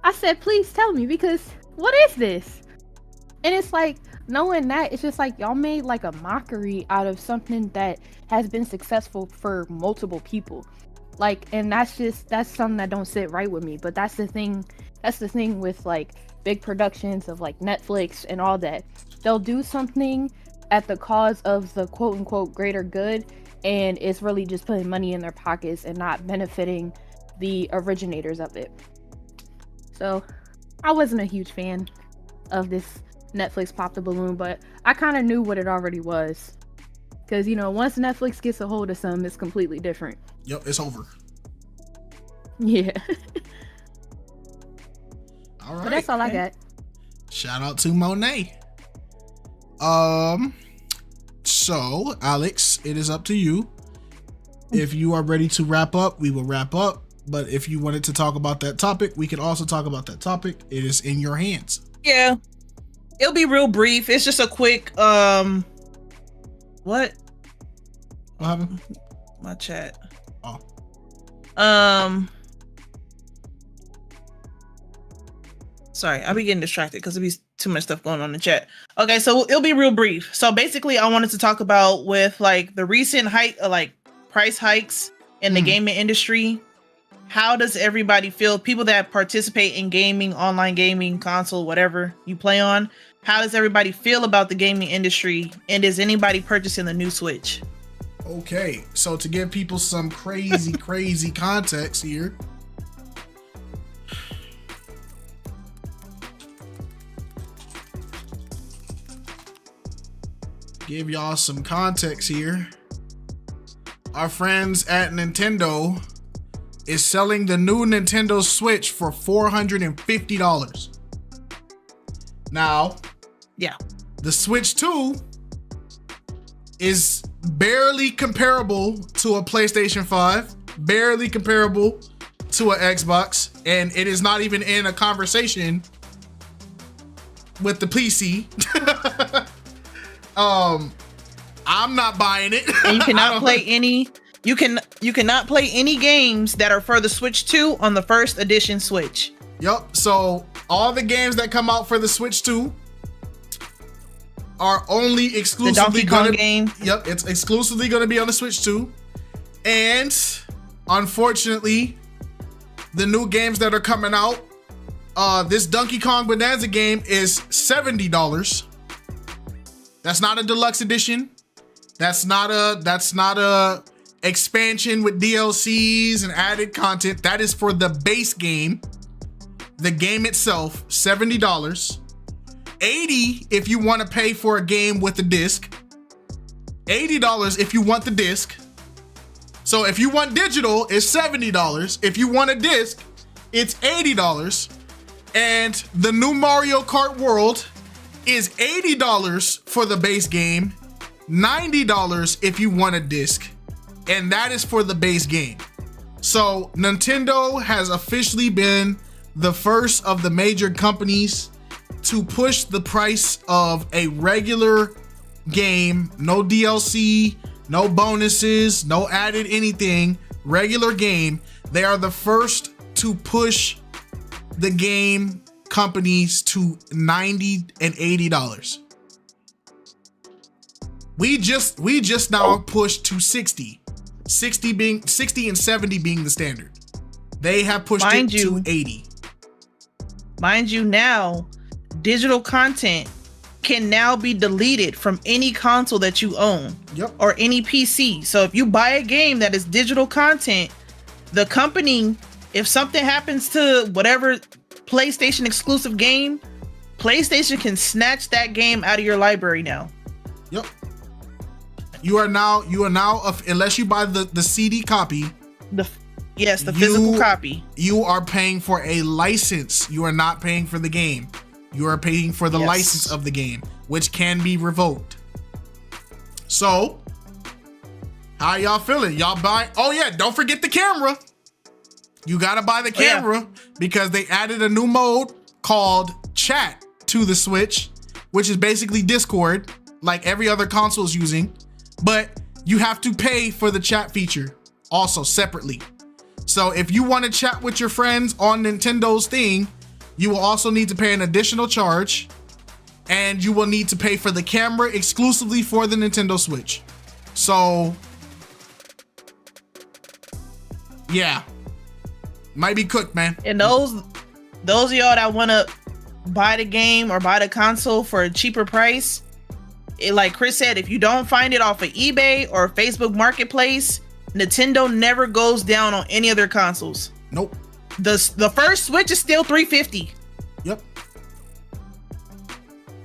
I said, please tell me, because what is this? And it's like, knowing that, it's just like y'all made like a mockery out of something that has been successful for multiple people. Like, and that's something that don't sit right with me. But that's the thing with like big productions of like Netflix and all that. They'll do something at the cause of the quote unquote greater good, and it's really just putting money in their pockets and not benefiting the originators of it. So I wasn't a huge fan of this Netflix Pop the Balloon, but I kind of knew what it already was, because, you know, once Netflix gets a hold of something, it's completely different. Yep, it's over. Yeah. All right. But that's all I got. Shout out to Monet. So Alex, it is up to you. If you are ready to wrap up, we will wrap up. But if you wanted to talk about that topic, we can also talk about that topic. It is in your hands. Yeah. It'll be real brief. It's just a quick what happened? My chat. Oh. Sorry, I'll be getting distracted because there'll be too much stuff going on in the chat. Okay, so it'll be real brief. So basically, I wanted to talk about with like the recent price hikes in the gaming industry. How does everybody feel? People that participate in gaming, online gaming, console, whatever you play on. How does everybody feel about the gaming industry? And is anybody purchasing the new Switch? Okay, so to give people some crazy context here, give y'all some context here. Our friends at Nintendo is selling the new Nintendo Switch for $450. Now, yeah, the Switch 2 is barely comparable to a PlayStation 5, barely comparable to an Xbox, and it is not even in a conversation with the PC. I'm not buying it. And you cannot play any. You cannot play any games that are for the Switch 2 on the first edition Switch. Yup. So all the games that come out for the Switch 2 are only exclusively Donkey Kong game. Yep, it's exclusively going to be on the Switch 2. And unfortunately, the new games that are coming out, this Donkey Kong Bonanza game is $70. That's not a deluxe edition. That's not a expansion with DLCs and added content. That is for the base game. The game itself, $70. $80 if you want to pay for a game with a disc. $80 if you want the disc. So if you want digital, it's $70. If you want a disc, it's $80. And the new Mario Kart World is $80 for the base game, $90 if you want a disc, and that is for the base game. So Nintendo has officially been the first of the major companies to push the price of a regular game, no DLC, no bonuses, no added anything, regular game. They are the first to push the game companies to $90 and $80. We just now pushed to 60 and 70 being the standard. They have pushed to 80. Mind you, now digital content can now be deleted from any console that you own. Yep. Or any PC. So if you buy a game that is digital content, the company, if something happens to whatever PlayStation exclusive game, PlayStation can snatch that game out of your library now. Yep. You are now unless you buy the CD copy, the physical copy, you are paying for a license. You are not paying for the game. You are paying for the license of the game, which can be revoked. So, how y'all feeling? Y'all buy? Oh yeah, don't forget the camera. You gotta buy the camera because they added a new mode called Chat to the Switch, which is basically Discord, like every other console is using, but you have to pay for the chat feature also separately. So if you want to chat with your friends on Nintendo's thing, you will also need to pay an additional charge, and you will need to pay for the camera exclusively for the Nintendo Switch. So yeah, might be cooked, man. And those of y'all that want to buy the game or buy the console for a cheaper price, like Chris said, if you don't find it off of eBay or Facebook Marketplace, Nintendo never goes down on any of their consoles. Nope. The first Switch is still $350. Yep.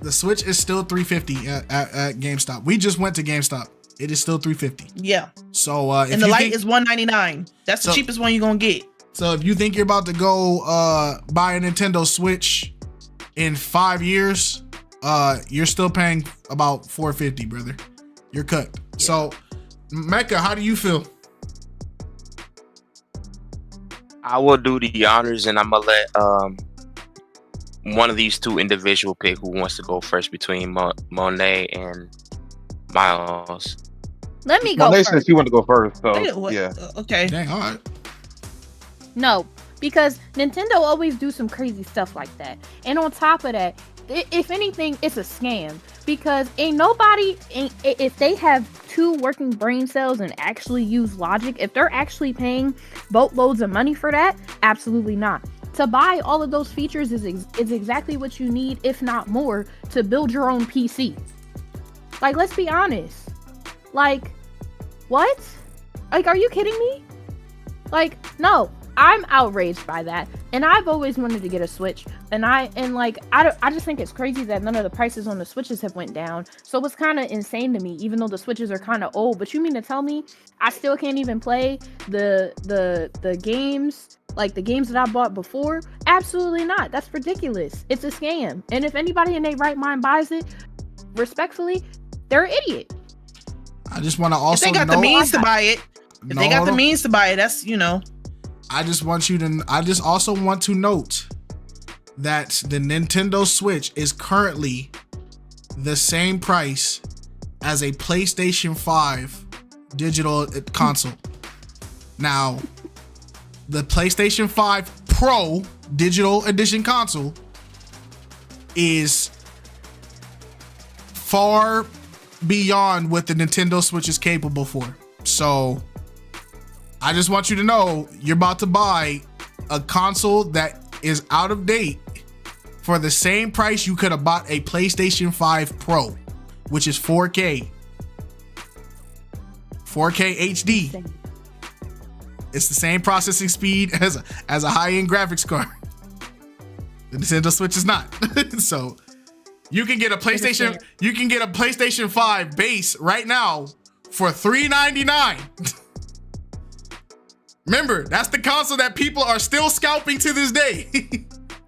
The Switch is still $350 at GameStop. We just went to GameStop. It is still $350. Yeah. So and the Lite is $199. That's the cheapest one you're gonna get. So if you think you're about to go buy a Nintendo Switch in 5 years, you're still paying about $450, brother. You're cut. Yeah. So Mecca, how do you feel? I will do the honors, and I'm gonna let one of these two individual pick who wants to go first between Monet and Miles. Let me go Monet first. said she wanted to go first, so yeah. Okay. Dang, all right. No, because Nintendo always do some crazy stuff like that. And on top of that, if anything, it's a scam. Because if they have two working brain cells and actually use logic, if they're actually paying boatloads of money for that, absolutely not. To buy all of those features is exactly what you need, if not more, to build your own PC. Like, let's be honest. Like, what? Like, are you kidding me? Like, no. I'm outraged by that. And I've always wanted to get a Switch, and I just think it's crazy that none of the prices on the Switches have went down. So it's kind of insane to me, even though the Switches are kind of old. But you mean to tell me I still can't even play the games, like the games that I bought before? Absolutely not. That's ridiculous. It's a scam. And if anybody in their right mind buys it, respectfully, they're an idiot. I just want to also if they got the means to buy it. If they got the means to buy it, that's I just also want to note that the Nintendo Switch is currently the same price as a PlayStation 5 digital console. Now, the PlayStation 5 Pro digital edition console is far beyond what the Nintendo Switch is capable for. So I just want you to know you're about to buy a console that is out of date for the same price you could have bought a PlayStation 5 Pro, which is 4K HD. It's the same processing speed as a high-end graphics card. The Nintendo Switch is not. So you can get a PlayStation 5 base right now for $399. Remember, that's the console that people are still scalping to this day.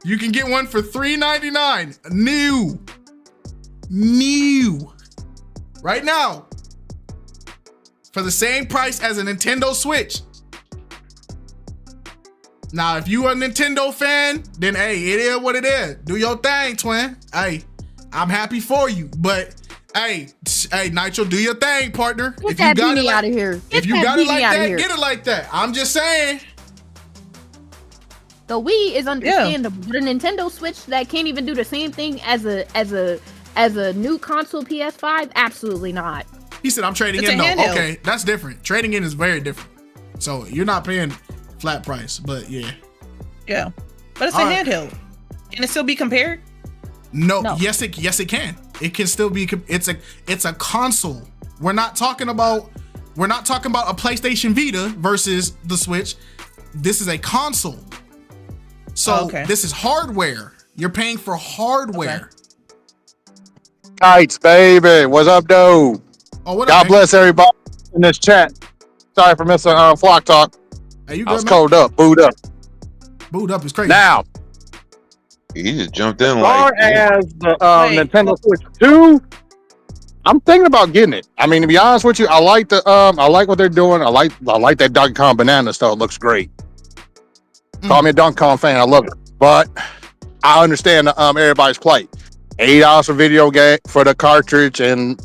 You can get one for $399. New. Right now. For the same price as a Nintendo Switch. Now, if you are a Nintendo fan, then hey, it is what it is. Do your thing, twin. Hey, I'm happy for you. But hey, Nitro, do your thing, partner. Get that beanie out of here. If you got it like that, get it like that. I'm just saying. The Wii is understandable, but a Nintendo Switch that can't even do the same thing as a new console PS5, absolutely not. He said, "I'm trading in." No, okay, that's different. Trading in is very different. So you're not paying flat price, but yeah, but it's a handheld. Can it still be compared? No. Yes, it can. It can still be. It's a console. We're not talking about a PlayStation Vita versus the Switch. This is a console. So this is hardware. You're paying for hardware. KiteZz, baby. What's up, dude? Oh, what up, God bless everybody in this chat. Sorry for missing Flock Talk. Hey, you I was good, cold up, booed up. Booed up is crazy. Now, he just jumped in as far as the Nintendo Switch 2, I'm thinking about getting it. I mean, to be honest with you, I like what they're doing. I like that Donkey Kong banana stuff. It looks great. Call me a Donkey Kong fan. I love it, but I understand everybody's plight. $8 for video game for the cartridge and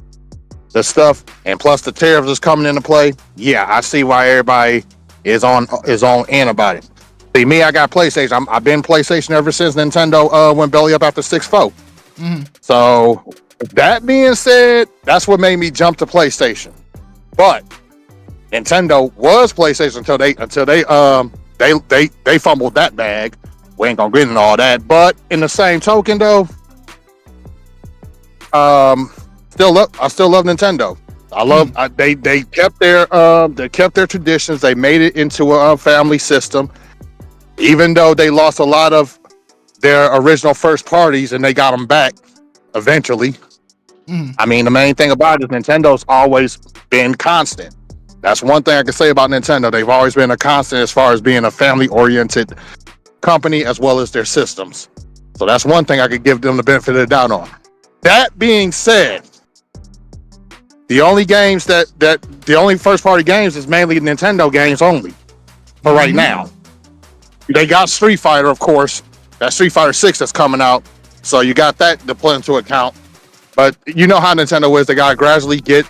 the stuff, and plus the tariffs is coming into play. Yeah, I see why everybody is on in about it. See, me, I got PlayStation. I've been PlayStation ever since Nintendo went belly up after 6-4. So that being said, that's what made me jump to PlayStation. But Nintendo was PlayStation until they fumbled that bag. We ain't gonna get into all that. But in the same token, though, I still love Nintendo. I love they kept their traditions. They made it into a family system, even though they lost a lot of their original first parties, and they got them back eventually. I mean, the main thing about it is Nintendo's always been constant. That's one thing I can say about Nintendo. They've always been a constant as far as being a family-oriented company, as well as their systems. So that's one thing I could give them the benefit of the doubt on. That being said, the only first-party games is mainly Nintendo games only for right now. They got Street Fighter, of course. That Street Fighter 6 that's coming out. So you got that to put into account. But you know how Nintendo is. They got to gradually get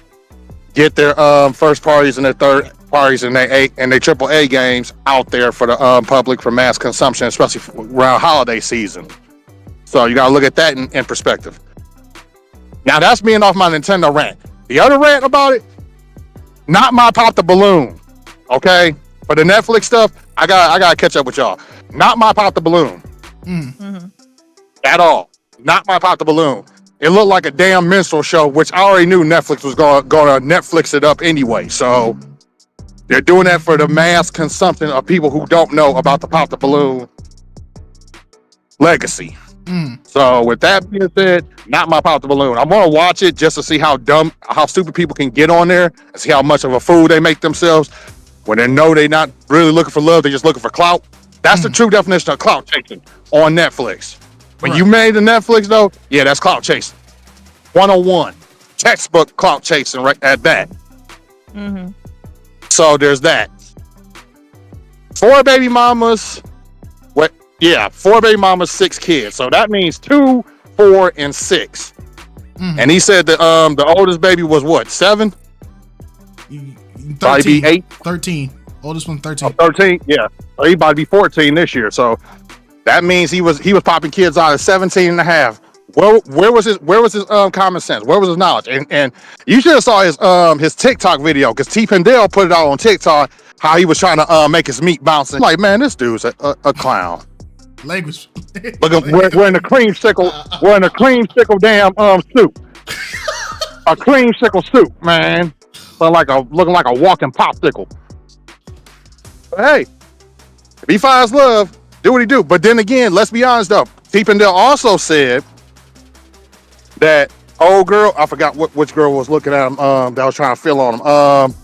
their first parties and their third parties and their AAA games out there for the public for mass consumption, especially around holiday season. So you got to look at that in perspective. Now that's being off my Nintendo rant. The other rant about it, not my pop the balloon. Okay? For the Netflix stuff, I gotta catch up with y'all. Not my pop the balloon. At all. Not my pop the balloon. It looked like a damn minstrel show, which I already knew Netflix was gonna Netflix it up anyway. So they're doing that for the mass consumption of people who don't know about the pop the balloon Legacy. Mm. So with that being said, not my Pop the Balloon. I'm gonna watch it just to see how stupid people can get on there and see how much of a fool they make themselves when they know they're not really looking for love, they're just looking for clout. That's the true definition of clout chasing on Netflix. When you made the Netflix though, yeah, that's clout chasing. 101. Textbook clout chasing right at that. Mm-hmm. So there's that. 4 baby mamas. What? Yeah, 4 baby mamas, 6 kids. So that means 2, 4, and 6. Mm-hmm. And he said that the oldest baby was what? 7? 13. 8. 13. Oldest one 13. 13. Yeah. So he about to be 14 this year. So that means he was popping kids out at 17 and a half. Where was his common sense? Where was his knowledge? And you should have saw his TikTok video because T. Pendel put it out on TikTok how he was trying to make his meat bouncing. Like, man, this dude's a clown. Language. Look, we're in the creamsicle. We're in the creamsicle damn soup. A creamsicle soup, man. Looking like a walking popsicle. But hey, if he finds love, do what he do. But then again, let's be honest though. T. Pendel also said that old girl, I forgot which girl was looking at him, that was trying to feel on him.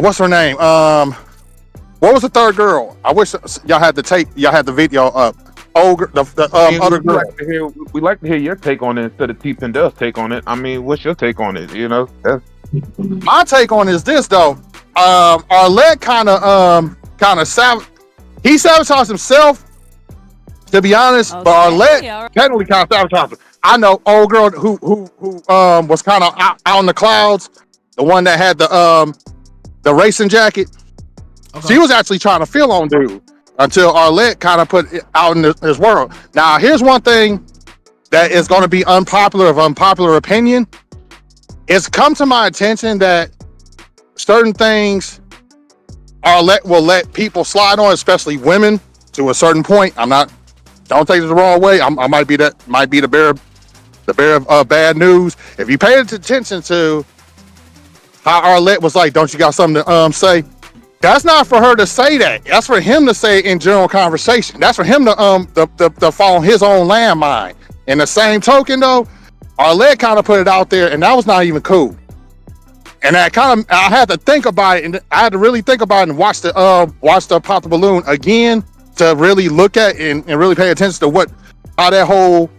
What's her name? What was the third girl? I wish y'all had the tape, y'all had the video up. Other girl. We like to hear your take on it instead of T. Pendel's take on it. I mean, what's your take on it? You know, my take on it is this though. Arlette kind of sabotaged himself, to be honest. Okay. But Arlette technically kind of sabotaged him. I know old girl who was kind of out in the clouds, the one that had the racing jacket. Okay. She was actually trying to feel on dude until Arlette kind of put it out in his world. Now, here's one thing that is going to be unpopular opinion. It's come to my attention that certain things Arlette will let people slide on, especially women, to a certain point. Don't take it the wrong way. I might be the bearer of bad news. If you pay attention to how Arlette was like, don't you got something to say? That's not for her to say that. That's for him to say in general conversation. That's for him to fall on his own landmine. In the same token though, Arlette kind of put it out there and that was not even cool. And I had to think about it, and I had to really think about it and watch the Pop the Balloon again to really look at and really pay attention to how that whole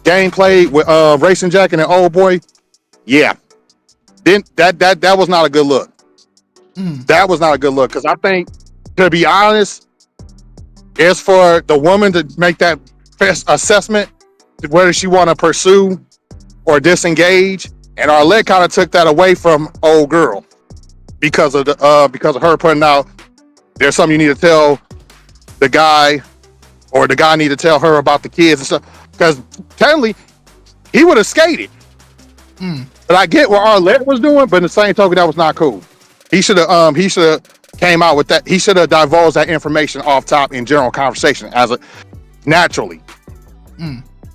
game played with Racing Jack and the old boy. Yeah. Then that was not a good look. That was not a good look because I think, to be honest, it's for the woman to make that assessment whether she want to pursue or disengage. And Arlette kind of took that away from old girl because of her putting out, there's something you need to tell the guy, or the guy need to tell her about the kids and stuff. Because technically, he would have skated. But I get what Arlette was doing, but in the same token, that was not cool. He should have came out with that. He should have divulged that information off top in general conversation naturally.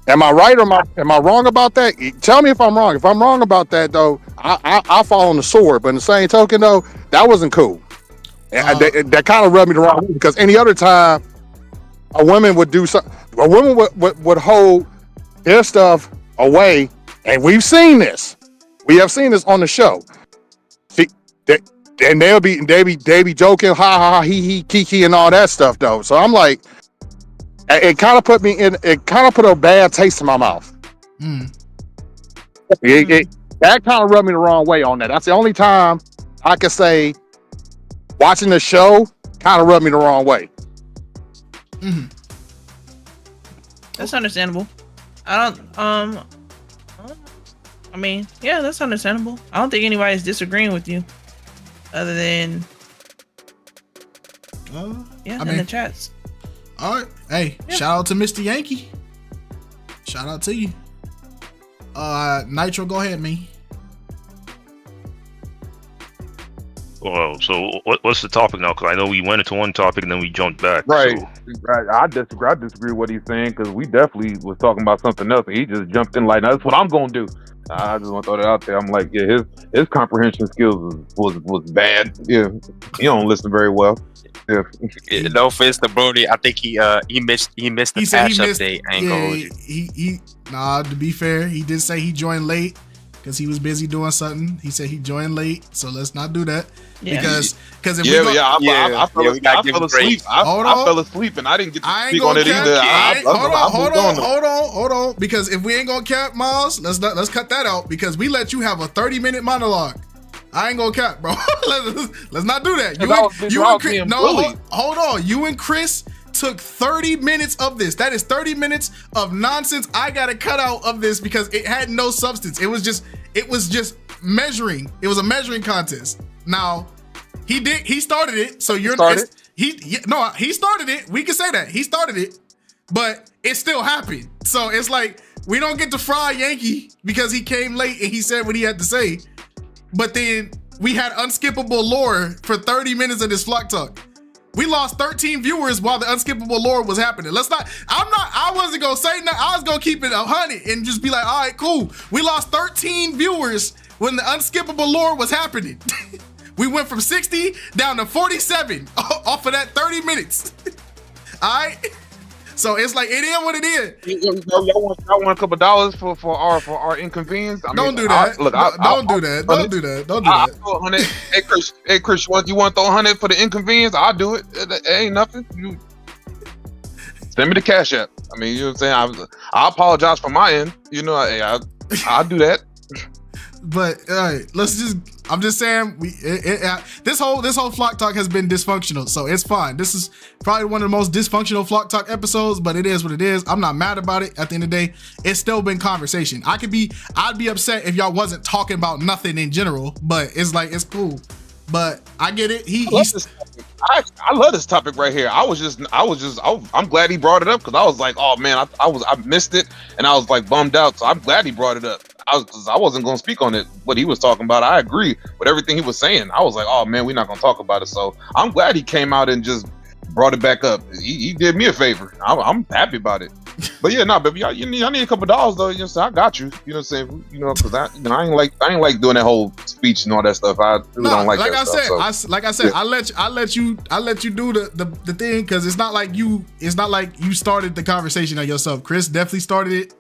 Am I right or am I wrong about that? Tell me if I'm wrong. If I'm wrong about that, though, I'll fall on the sword. But in the same token, though, that wasn't cool. That kind of rubbed me the wrong way because any other time, a woman would do something. A woman would hold their stuff away, and we've seen this. We have seen this on the show. And they be joking, ha ha ha, he kiki and all that stuff though. So I'm like, it kind of put a bad taste in my mouth. That kind of rubbed me the wrong way on that. That's the only time I can say watching the show kind of rubbed me the wrong way. That's understandable. I mean, yeah, that's understandable. I don't think anybody's disagreeing with you, other than in the chats. All right, hey, shout out to Mr. Yankee. Shout out to you. Nitro, go ahead, me. Well, so what's the topic now? Because I know we went into one topic and then we jumped back. Right. So. Right. I disagree with what he's saying because we definitely was talking about something else and he just jumped in like, that's what I'm going to do. I just want to throw that out there. I'm like, yeah, his comprehension skills was bad. Yeah, he don't listen very well. Yeah. No offense to Brody, I think he missed the patch update. I ain't gonna hold you. Nah, to be fair, he did say he joined late because he was busy doing something. He said he joined late, so let's not do that. Yeah. Because if I fell asleep. I fell asleep and I didn't get to speak on it either. Hold on. Because if we ain't gonna cap, Miles, let's cut that out because we let you have a 30-minute monologue. I ain't gonna cap, bro. let's not do that. Hold on. You and Chris took 30 minutes of this. That is 30 minutes of nonsense. I gotta cut out of this because it had no substance. It was just measuring. It was a measuring contest. Now, he started it. So he started it. We can say that. He started it, but it still happened. So it's like we don't get to fry Yankee because he came late and he said what he had to say. But then we had unskippable lore for 30 minutes of this Flock Talk. We lost 13 viewers while the unskippable lore was happening. I wasn't gonna say nothing. I was gonna keep it 100 and just be like, all right, cool. We lost 13 viewers when the unskippable lore was happening. We went from 60 down to 47 off of that 30 minutes. All right. So it's like it is what it is. Y'all want a couple dollars for our inconvenience? Don't do that. Don't do that. Hey Chris, you want to throw 100 for the inconvenience? I'll do it. It ain't nothing. Send me the cash app. I mean, you know what I'm saying? I apologize for my end. You know, I'll do that. But all right, I'm just saying this whole Flock Talk has been dysfunctional, so it's fine. This is probably one of the most dysfunctional Flock Talk episodes, but it is what it is. I'm not mad about it. At the end of the day, it's still been conversation. I'd be upset if y'all wasn't talking about nothing in general, but it's like it's cool. But I get it. I love this topic right here. I'm glad he brought it up because I was like, oh man, I missed it and I was like bummed out. So I'm glad he brought it up. I wasn't going to speak on it, what he was talking about. I agree with everything he was saying. I was like, oh man, we're not going to talk about it. So I'm glad he came out and just brought it back up. He did me a favor. I'm happy about it. But yeah, but y'all, I need a couple dollars though. You know, so I got you. You know what I'm saying? You know, because I ain't like doing that whole speech and all that stuff. I really don't like that stuff. Like I said, yeah. I let you do the thing because it's not like you started the conversation on yourself. Chris definitely started it.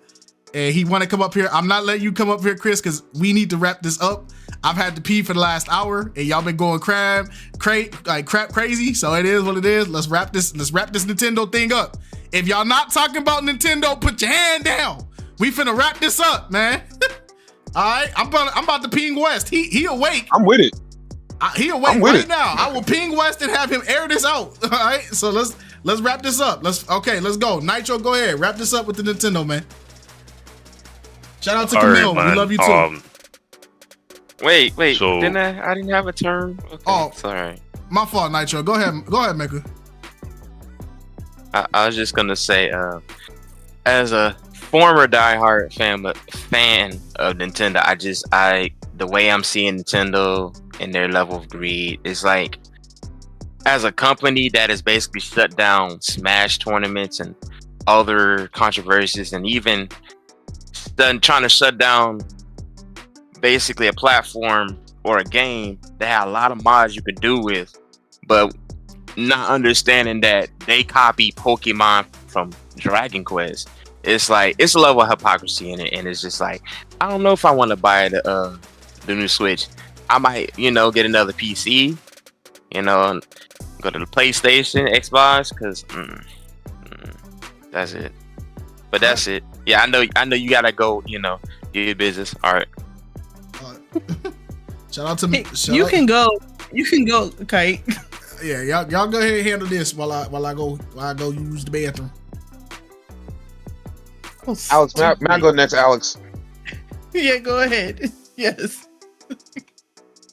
And he want to come up here. I'm not letting you come up here, Chris, because we need to wrap this up. I've had to pee for the last hour, and y'all been going crap crazy. So it is what it is. Let's wrap this Nintendo thing up. If y'all not talking about Nintendo, put your hand down. We finna wrap this up, man. All right, I'm about to ping West. He awake. I'm with it. He awake right now. I will ping West and have him air this out. All right, so let's wrap this up. Let's go. Nitro, go ahead. Wrap this up with the Nintendo, man. Shout out to Camille. We love you too. Wait. So, I didn't have a turn. Okay, oh, sorry. My fault, Nitro. Go ahead, Mecca. I was just gonna say, as a former diehard fan of Nintendo, the way I'm seeing Nintendo and their level of greed is like, as a company that has basically shut down Smash tournaments and other controversies, and even trying to shut down basically a platform or a game that had a lot of mods you could do with, but not understanding that they copy Pokemon from Dragon Quest. It's like, it's a level of hypocrisy in it, and it's just like, I don't know if I want to buy the new Switch. I might, get another PC, go to the PlayStation, Xbox, because that's it. But that's it. Yeah, I know you gotta go, do your business. All right. Shout out to me. You can go, Kite. Yeah, y'all go ahead and handle this while I go use the bathroom. Alex, may I go next, Alex? Yeah, go ahead. Yes.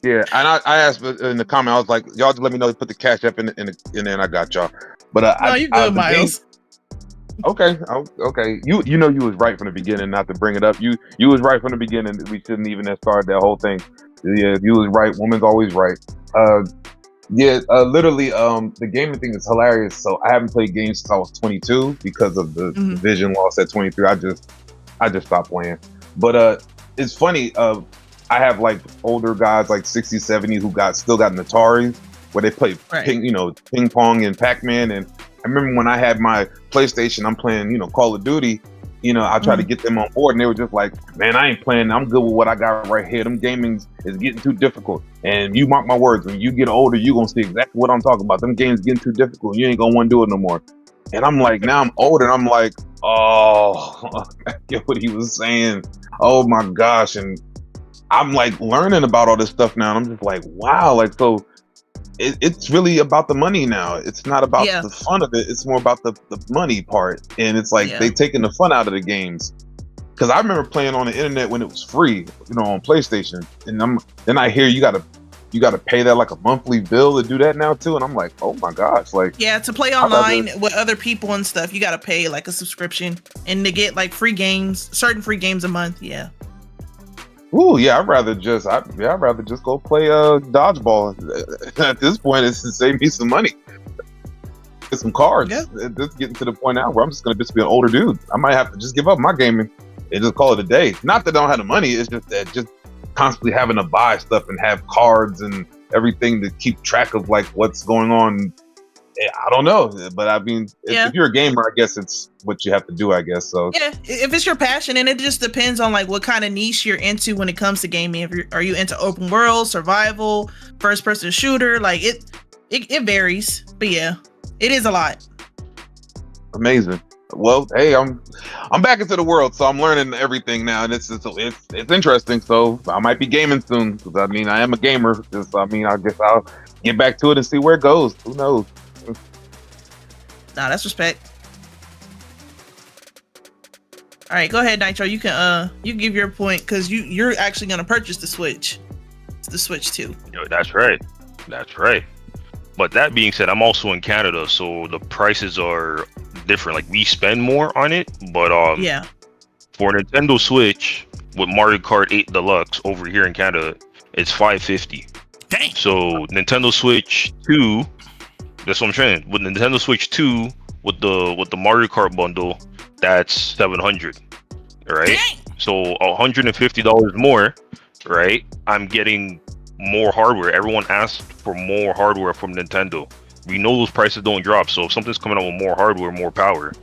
Yeah, and I asked in the comment, I was like, y'all just let me know, put the cash up in there, and I got y'all. But no, you good, Miles. Okay. You know you was right from the beginning, not to bring it up. You was right from the beginning. We shouldn't even have started that whole thing. Yeah, you was right. Woman's always right. Literally, the gaming thing is hilarious. So I haven't played games since I was 22 because of the vision loss at 23. I just stopped playing. But it's funny. I have like older guys like 60, 70 who still got an Atari where they play ping pong and Pac-Man. And I remember when I had my PlayStation, I'm playing, Call of Duty. I tried to get them on board, and they were just like, "Man, I ain't playing. I'm good with what I got right here. Them gaming is getting too difficult." And you mark my words, when you get older, you gonna see exactly what I'm talking about. Them games getting too difficult. You ain't gonna want to do it no more. And I'm like, now I'm older, and I'm like, oh, I get what he was saying. Oh my gosh, and I'm like learning about all this stuff now, and I'm just like, wow, like so. It's really about the money now. It's not about the fun of it. It's more about the money part. And it's like they taking the fun out of the games. Because I remember playing on the internet when it was free, on PlayStation. And then I hear you gotta pay that like a monthly bill to do that now too. And I'm like, oh my gosh, like to play online with other people and stuff, you gotta pay like a subscription, and to get like free games, certain free games a month. Yeah. Ooh, yeah, I'd rather just go play dodgeball. At this point, it's to save me some money. Get some cards. Yeah. It's getting to the point now where I'm just gonna be an older dude. I might have to just give up my gaming and just call it a day. Not that I don't have the money, it's just that just constantly having to buy stuff and have cards and everything to keep track of like what's going on. I don't know, but I mean, if you're a gamer, I guess it's what you have to do, I guess. So yeah, if it's your passion, and it just depends on like what kind of niche you're into when it comes to gaming. Are you into open world, survival, first person shooter? Like it varies, but yeah, it is a lot. Amazing. Well, hey, I'm back into the world, so I'm learning everything now, and it's interesting. So I might be gaming soon, because I mean, I am a gamer. I guess I'll get back to it and see where it goes. Who knows? Nah, that's respect. All right, go ahead, Nitro. You can give your point, because you're actually gonna purchase the Switch. It's the Switch 2. That's right. But that being said, I'm also in Canada, so the prices are different. Like we spend more on it, but for Nintendo Switch with Mario Kart 8 Deluxe over here in Canada, it's $550. Dang. So Nintendo Switch 2. That's what I'm saying. With Nintendo Switch 2, with the Mario Kart bundle, that's $700, right? Dang. So $150 more, right? I'm getting more hardware. Everyone asked for more hardware from Nintendo. We know those prices don't drop, so if something's coming out with more hardware, more power,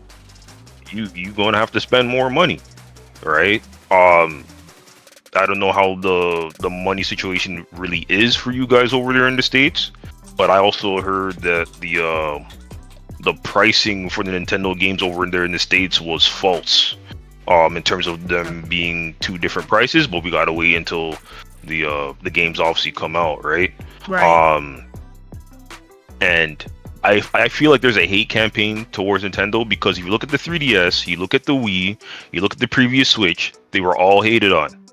you're gonna have to spend more money, right? I don't know how the money situation really is for you guys over there in the States. But I also heard that the pricing for the Nintendo games over there in the States was false, in terms of them being two different prices. But we gotta wait until the games obviously come out, right? Right. And I feel like there's a hate campaign towards Nintendo, because if you look at the 3DS, you look at the Wii, you look at the previous Switch, they were all hated on.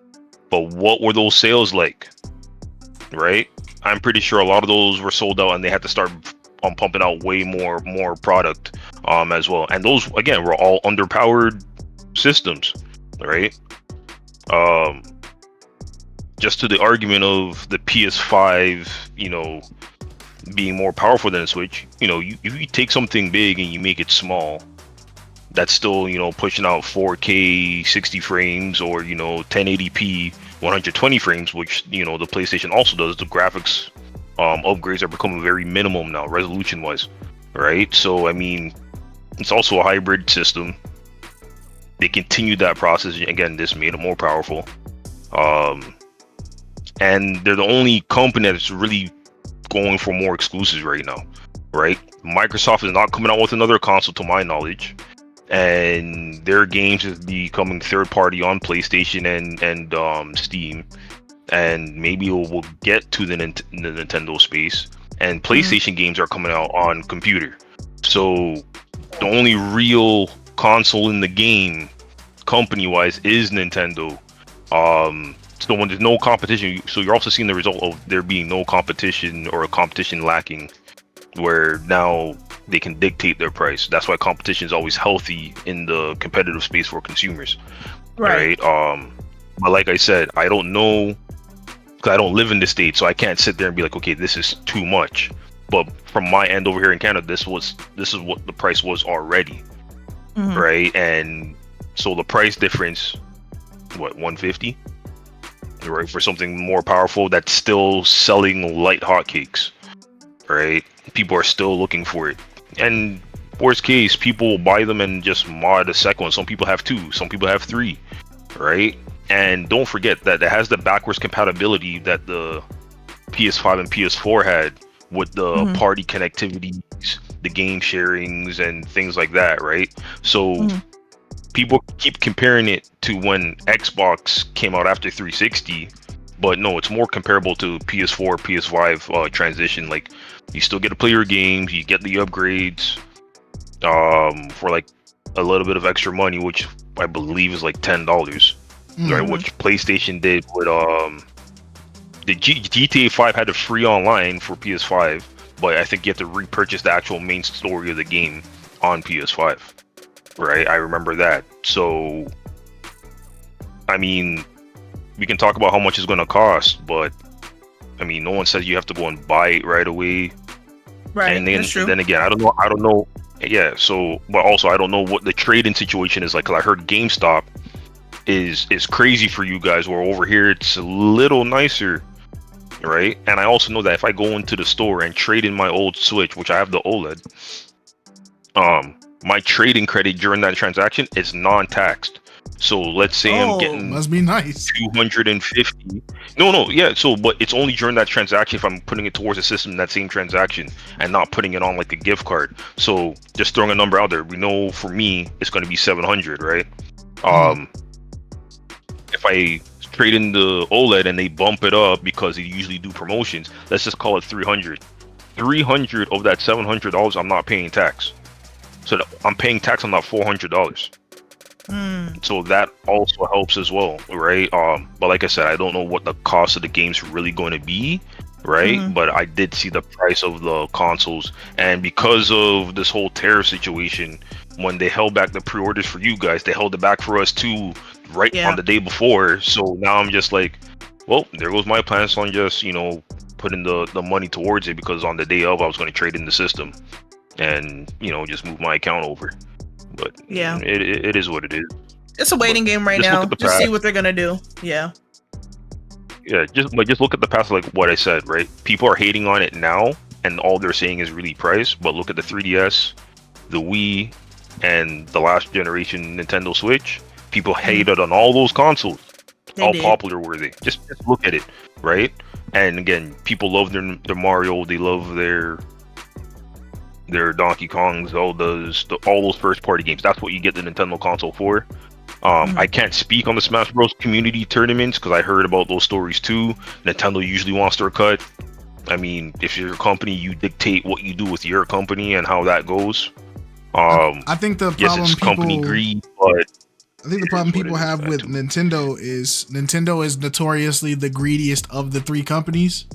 But what were those sales like, right? I'm pretty sure a lot of those were sold out, and they had to start pumping out way more product as well. And those, again, were all underpowered systems, right? Just to the argument of the PS5, being more powerful than the Switch, if you take something big and you make it small, that's still, pushing out 4K 60 frames or, 1080p 120 frames, which, the PlayStation also does. The graphics upgrades are becoming very minimum now, resolution-wise, right? So, I mean, it's also a hybrid system. They continued that process. Again, this made it more powerful. And they're the only company that's really going for more exclusives right now, right? Microsoft is not coming out with another console, to my knowledge. And their games is becoming third party on PlayStation and Steam, and maybe we'll get to the Nintendo space. And PlayStation games are coming out on computer, so the only real console in the game, company wise, is Nintendo. So when there's no competition, so you're also seeing the result of there being no competition, or a competition lacking, where now they can dictate their price. That's why competition is always healthy in the competitive space for consumers, right? But like I said, I don't know, because I don't live in the States, so I can't sit there and be like, okay, this is too much. But from my end over here in Canada, this is what the price was already, right? And so the price difference, what, 150? right? For something more powerful that's still selling light hotcakes, right? People are still looking for it. And worst case, people will buy them and just mod a second one. Some people have 2, some people have 3, right? And don't forget that it has the backwards compatibility that the PS5 and PS4 had with the party connectivities, the game sharings, and things like that, right? So people keep comparing it to when Xbox came out after 360, but no, it's more comparable to PS4, PS5 transition. Like, you still get to play your games, you get the upgrades for like a little bit of extra money, which I believe is like $10, right? Which PlayStation did with the GTA 5 had a free online for PS5, but I think you have to repurchase the actual main story of the game on PS5. Right, I remember that. So, I mean, we can talk about how much it's going to cost, but I mean, no one says you have to go and buy it right away. Right, and then, that's true. Then again, I don't know. Yeah, so, but also I don't know what the trade-in situation is like. Cause I heard GameStop is crazy for you guys, where over here it's a little nicer, right? And I also know that if I go into the store and trade in my old Switch, which I have the OLED, my trading credit during that transaction is non-taxed. So let's say I'm getting must be nice 250. No, yeah. So, but it's only during that transaction if I'm putting it towards the system in that same transaction and not putting it on like a gift card. So just throwing a number out there, we know for me it's going to be 700, right? If I trade in the OLED and they bump it up because they usually do promotions, let's just call it 300. 300 of that $700, I'm not paying tax. So I'm paying tax on that $400. So that also helps as well, right? But like I said, I don't know what the cost of the game's really going to be, right? But I did see the price of the consoles, and because of this whole tariff situation, when they held back the pre-orders for you guys, they held it back for us too, right on the day before. So now I'm just like, well, there goes my plans on just, putting the money towards it, because on the day of I was going to trade in the system and just move my account over. But yeah, it is what it is. It's a waiting game right now. Just see what they're gonna do. Yeah, just look at the past, like what I said, right? People are hating on it now, and all they're saying is really price. But look at the 3DS, the Wii, and the last generation Nintendo Switch. People hated on all those consoles. How popular were they? Just look at it, right? And again, people love their Mario. They love their Donkey Kongs, all those first party games. That's what you get the Nintendo console for. I can't speak on the Smash Bros community tournaments because I heard about those stories too. Nintendo usually wants their cut. I mean, if you're a company, you dictate what you do with your company and how that goes. I think the problem it's company greed, but I think the problem people have with Nintendo is notoriously the greediest of the three companies.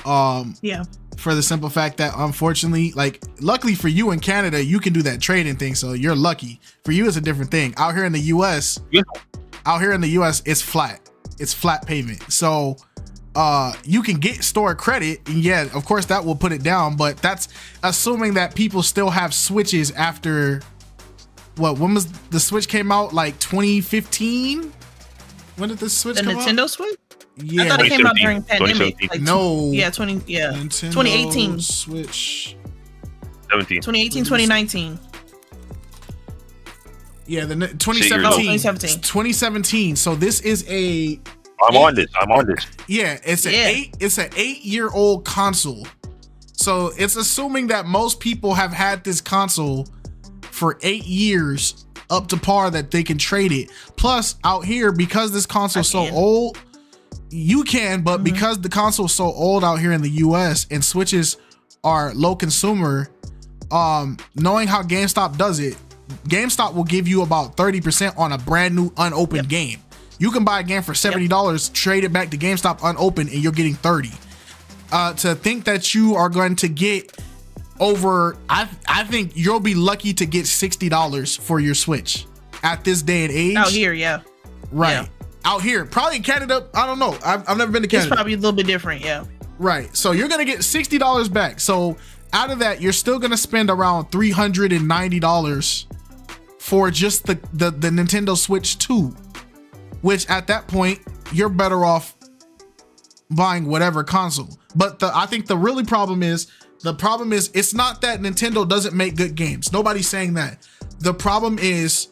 Yeah. For the simple fact that, unfortunately, luckily for you in Canada, you can do that trading thing, so you're lucky. For you, it's a different thing. Out here in the US, it's flat. It's flat payment. So you can get store credit, and yeah, of course that will put it down, but that's assuming that people still have Switches after when was the Switch came out? Like 2015? When did the Switch come out? The Nintendo Switch? Yeah, I thought it came out during pandemic. 2018 Switch. 2018, 2019. Yeah, 2017. 2017. So this is I'm on this. Yeah, it's an 8-year-old console. So it's assuming that most people have had this console for 8 years up to par that they can trade it. Plus, out here, because this console's so old, you can, but because the console is so old out here in the US and Switches are low consumer, knowing how GameStop does it, GameStop will give you about 30% on a brand new unopened game. You can buy a game for $70, trade it back to GameStop unopened, and you're getting 30. To think that you are going to get over, I think you'll be lucky to get $60 for your Switch at this day and age. Out here, yeah. Right. Yeah. Out here, probably in Canada, I don't know. I've never been to Canada. It's probably a little bit different, yeah. Right. So you're gonna get $60 back. So out of that, you're still gonna spend around $390 for just the Nintendo Switch 2, which at that point you're better off buying whatever console. But I think the problem is it's not that Nintendo doesn't make good games. Nobody's saying that. The problem is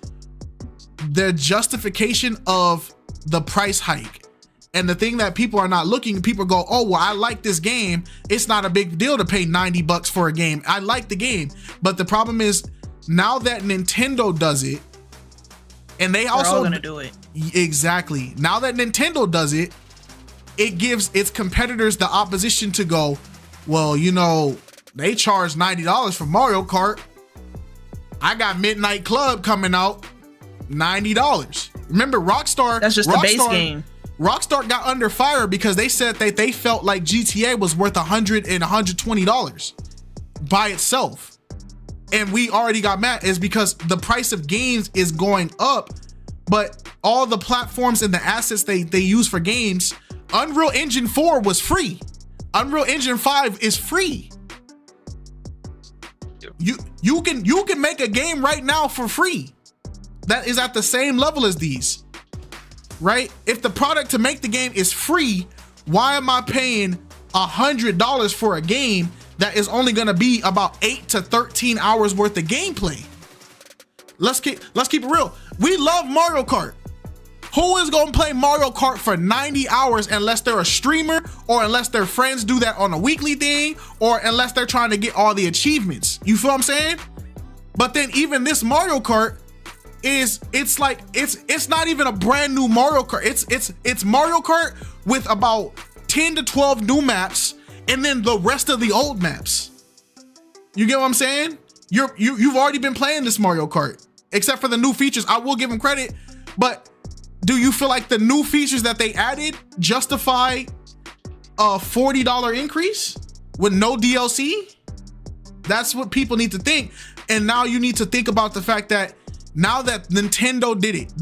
the justification of the price hike. And the thing that people are not looking, people go, oh, well, I like this game. It's not a big deal to pay $90 for a game. I like the game. But the problem is now that Nintendo does it, and they're all gonna do it. Exactly. Now that Nintendo does it, it gives its competitors the opposition to go, well, you know, they charge $90 for Mario Kart. I got Midnight Club coming out, $90. Remember, Rockstar. That's just the base game. Rockstar got under fire because they said that they felt like GTA was worth $100 and $120 by itself. And we already got mad is because the price of games is going up, but all the platforms and the assets they use for games, Unreal Engine 4 was free. Unreal Engine 5 is free. You can make a game right now for free that is at the same level as these. Right? If the product to make the game is free, why am I paying $100 for a game that is only going to be about 8 to 13 hours worth of gameplay? Let's keep it real. We love Mario Kart. Who is going to play Mario Kart for 90 hours unless they're a streamer or unless their friends do that on a weekly thing or unless they're trying to get all the achievements? You feel what I'm saying? But then even this Mario Kart it's not even a brand new Mario Kart. It's Mario Kart with about 10 to 12 new maps and then the rest of the old maps. You get what I'm saying? You've already been playing this Mario Kart, except for the new features. I will give them credit, but do you feel like the new features that they added justify a $40 increase with no DLC? That's what people need to think. And now you need to think about the fact that now that Nintendo did it,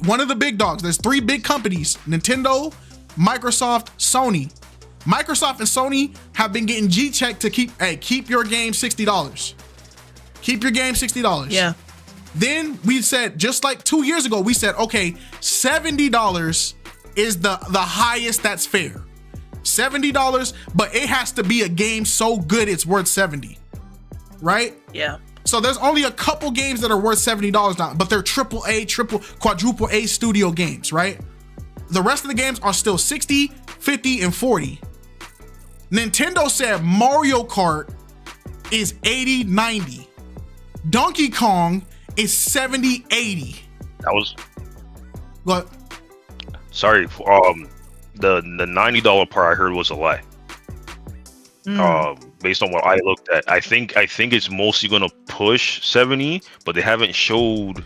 one of the big dogs, there's 3 big companies, Nintendo, Microsoft, Sony. Microsoft and Sony have been getting G-checked to keep your game $60. Keep your game $60. Yeah. Then we said, just like 2 years ago, we said, okay, $70 is the highest that's fair. $70, but it has to be a game so good it's worth $70. Right? Yeah. So there's only a couple games that are worth $70 now, but they're quadruple A studio games, right? The rest of the games are still 60, 50, and 40. Nintendo said Mario Kart is 80, 90. Donkey Kong is 70, 80. That was what? Sorry, the $90 part I heard was a lie. Based on what I looked at, I think it's mostly gonna push 70, but they haven't showed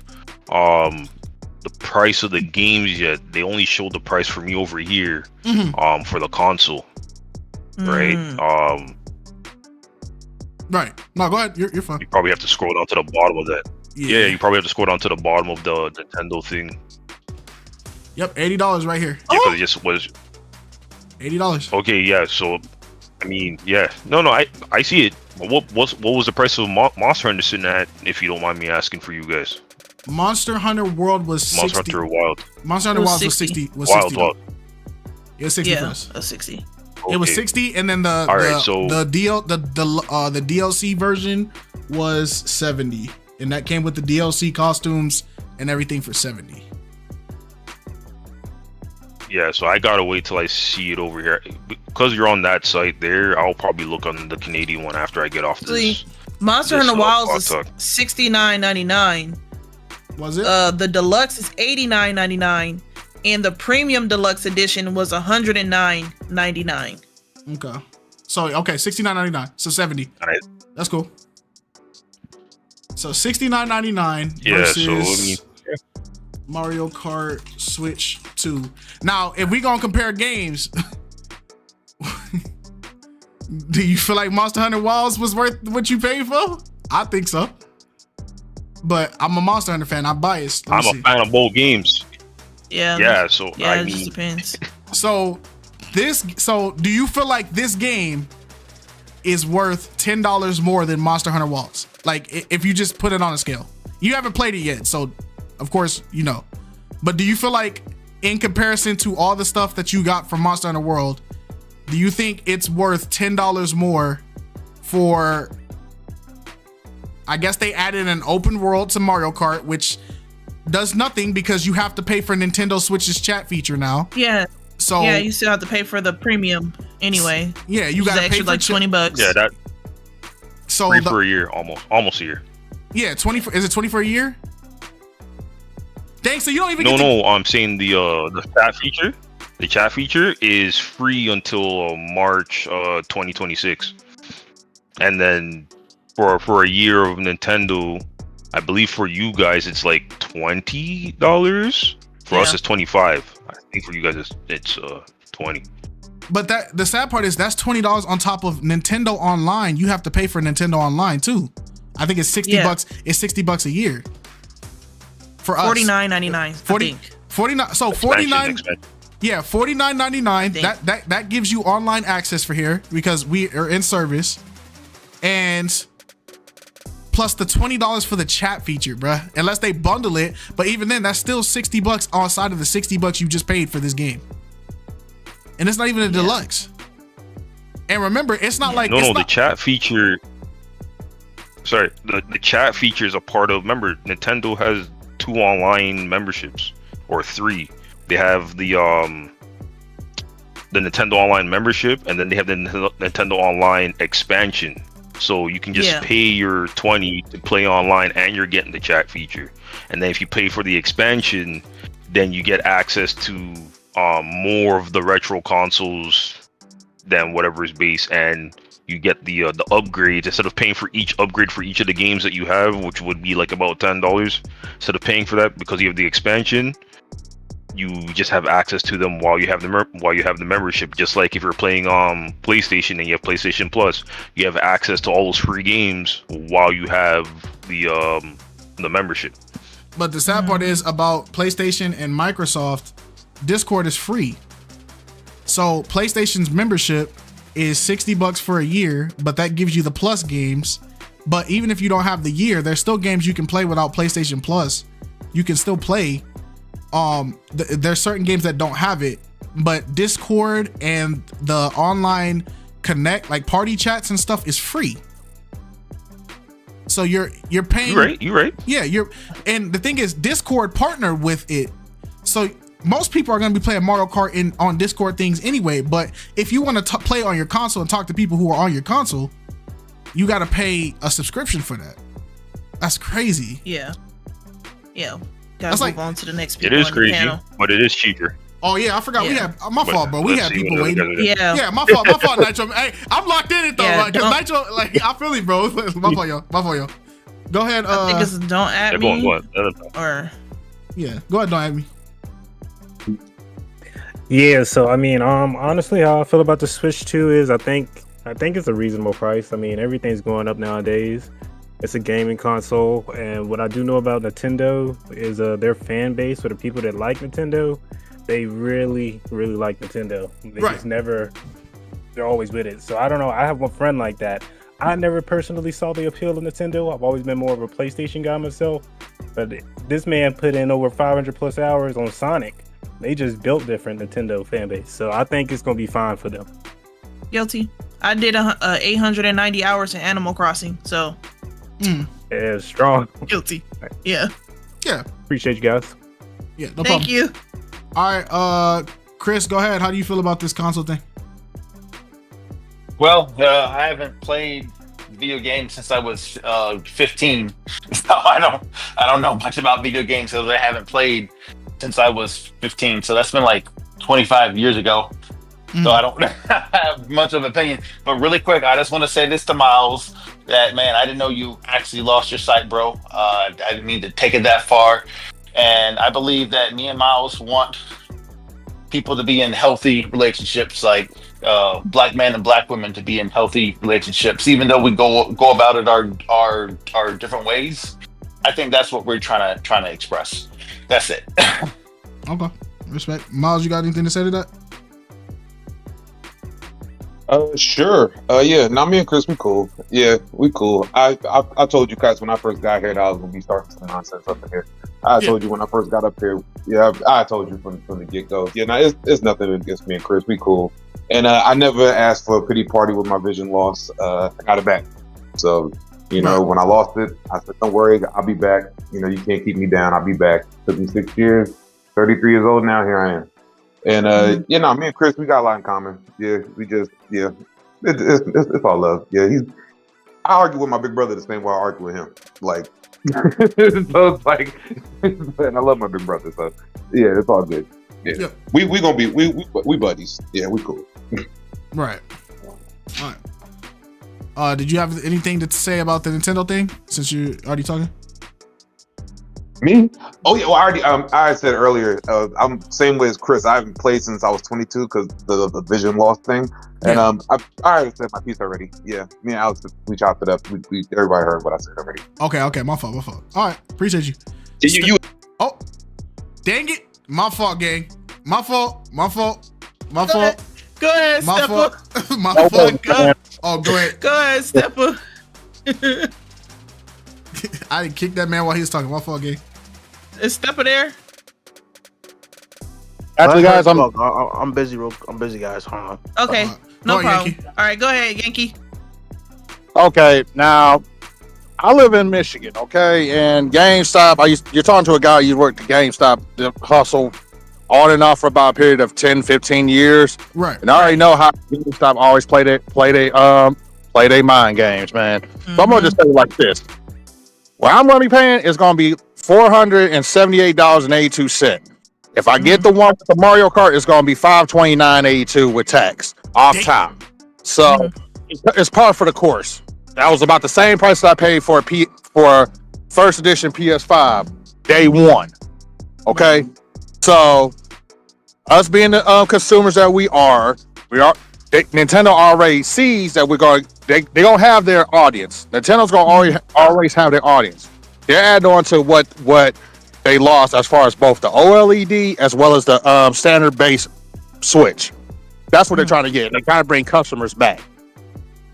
the price of the games yet. They only showed the price for me over here for the console. Right? Right. No, go ahead. You're fine. You probably have to scroll down to the bottom of that. Yeah, you probably have to scroll down to the bottom of the Nintendo thing. Yep, $80 right here. Yeah, because it just was $80. Okay, yeah. So, I mean, yeah. No, I see it. What was the price of Monster Hunter sitting at, if you don't mind me asking for you guys? Monster Hunter World was 60. Monster Hunter Wild. Monster Hunter Wild was 60. Wild. It was 60 yeah, for us. It was 60. Okay. It was 60, and then the DLC version was 70, and that came with the DLC costumes and everything for 70. Yeah, so I gotta wait till I see it over here because you're on that site there. I'll probably look on the Canadian one after I get off this. Monster Hunter Wilds is $69.99. Was it? The deluxe is $89.99, and the premium deluxe edition was $109.99. Okay, so $69.99, so 70. That's cool. So $69.99 versus Mario Kart Switch 2. Now, if we gonna compare games, do you feel like Monster Hunter Wilds was worth what you paid for? I think so. But I'm a Monster Hunter fan. I'm biased. I'm a fan of both games. Yeah. Yeah. So yeah, I it mean, just depends. So do you feel like this game is worth $10 more than Monster Hunter Wilds? Like, if you just put it on a scale, you haven't played it yet, so of course you know. But do you feel like, in comparison to all the stuff that you got from Monster Hunter World, do you think it's worth $10 more for? I guess they added an open world to Mario Kart, which does nothing because you have to pay for Nintendo Switch's chat feature now. Yeah. So yeah, you still have to pay for the premium anyway. Yeah, you got to pay for like $20. Yeah, that. So free for a year, almost a year. Yeah, 20. Is it 20 for a year? Dang, so you don't even. No, I'm saying the chat feature. The chat feature is free until March 2026, and then for a year of Nintendo, I believe for you guys it's like $20. For us, it's $25. I think for you guys it's 20. But the sad part is that's $20 on top of Nintendo Online. You have to pay for Nintendo Online too. I think it's $60. It's $60 a year for us. $49.99. 49. So $49. Yeah, $49.99. That gives you online access for here because we are in service, and plus the $20 for the chat feature, bruh. Unless they bundle it, but even then, that's still $60 on side of the $60 you just paid for this game, and it's not even a deluxe. And remember, it's not like the chat feature. Sorry, the chat feature is a part of. Remember, Nintendo has 2 online memberships or 3. They have the Nintendo Online membership, and then they have the Nintendo Online expansion. So you can just pay your $20 to play online, and you're getting the chat feature. And then if you pay for the expansion, then you get access to more of the retro consoles than whatever is base, and you get the upgrades instead of paying for each upgrade for each of the games that you have, which would be like about $10. Instead of paying for that, because you have the expansion, you just have access to them while you have the membership. Just like if you're playing on PlayStation and you have PlayStation Plus, you have access to all those free games while you have the membership. But the sad part is about PlayStation and Microsoft, Discord is free. So PlayStation's membership is $60 for a year, but that gives you the Plus games. But even if you don't have the year, there's still games you can play without PlayStation Plus. You can still play. There's certain games that don't have it, but Discord and the online connect, like party chats and stuff, is free. So you're paying. You're right. Yeah, and the thing is, Discord partnered with it, so most people are going to be playing Mario Kart on Discord things anyway. But if you want to play on your console and talk to people who are on your console, you got to pay a subscription for that. That's crazy. Yeah. Gotta move on to the next people. It is crazy, but it is cheaper. Oh yeah, I forgot. We had my fault, bro. We had people waiting. Yeah, my fault, Nitro. Hey, I'm locked in it though, right? Because Nitro, like, I feel it, bro. My fault, y'all. Go ahead. I think it's don't add me. Go on. Or yeah, go ahead. Don't add me. Yeah, so I mean, honestly, how I feel about the Switch 2 is I think it's a reasonable price. I mean, everything's going up nowadays. It's a gaming console, and what I do know about Nintendo is their fan base, or the people that like Nintendo, they really, really like Nintendo. They just never, they're always with it. So I don't know. I have one friend like that. I never personally saw the appeal of Nintendo. I've always been more of a PlayStation guy myself. But this man put in over 500 plus hours on Sonic. They just built different Nintendo fan base. So I think it's going to be fine for them. Guilty. I did 890 hours in Animal Crossing, so. Yeah, strong. Guilty. Yeah. Appreciate you guys. Yeah, no problem. Thank you. All right, Chris, go ahead. How do you feel about this console thing? Well, I haven't played video games since I was 15, so I don't know much about video games because I haven't played since I was 15. So that's been like 25 years ago. So I don't have much of an opinion. But really quick, I just want to say this to Miles, that, man, I didn't know you actually lost your sight, bro. I didn't need to take it that far. And I believe that me and Miles want people to be in healthy relationships, like black men and black women to be in healthy relationships, even though we go about it our different ways. I think that's what we're trying to express. That's it. Okay, respect. Miles, you got anything to say to that? Sure. Yeah. Now me and Chris, we cool. Yeah, we cool. I told you guys when I first got here that I was gonna be starting some nonsense up in here. I told you when I first got up here. Yeah, I told you from the get go. Yeah, now it's nothing against me and Chris. We cool. And I never asked for a pity party with my vision loss. I got it back. So, when I lost it, I said, don't worry, I'll be back. You can't keep me down. I'll be back. Took me 6 years, 33 years old now, here I am. And, me and Chris, we got a lot in common. Yeah, we just, it's all love. Yeah, I argue with my big brother the same way I argue with him. Like, so it's like, and I love my big brother, so yeah, it's all good. Yeah, yep. we gonna be we buddies. Yeah, we cool. Right. All right. Did you have anything to say about the Nintendo thing since you already talking? Me? Oh yeah. Well, I said earlier. I'm same way as Chris. I haven't played since I was 22 because the vision loss thing. And I already said my piece already. Yeah, me and Alex, we chopped it up. We everybody heard what I said already. Okay. My fault. All right. Appreciate you. You. Oh, dang it. My fault, gang. My fault. Go ahead, My Stepper. fault. My fault. Go ahead. Go ahead, Stepper. I didn't kick that man while he was talking. My fault, gang. Is Stepper there? Actually, guys, I'm busy. I'm busy, guys. Hold on. Okay, no problem. Yankee. All right, go ahead, Yankee. Okay, now I live in Michigan. Okay, and GameStop. You're talking to a guy you worked at GameStop, the hustle on and off for about a period of 10, 15 years. Right. And I already know how GameStop always play their mind games, man. So I'm gonna just tell you like this. What I'm gonna be paying is gonna be $478.82. If I get the one with the Mario Kart, it's gonna be $529.82 with tax off top. So it's par for the course. That was about the same price that I paid for first edition PS5 day one. Okay, so us being the consumers that we are, Nintendo already sees that they gonna have their audience. Nintendo's gonna always have their audience. They're adding on to what they lost as far as both the OLED as well as the standard base Switch. That's what they're trying to get. They're trying to bring customers back.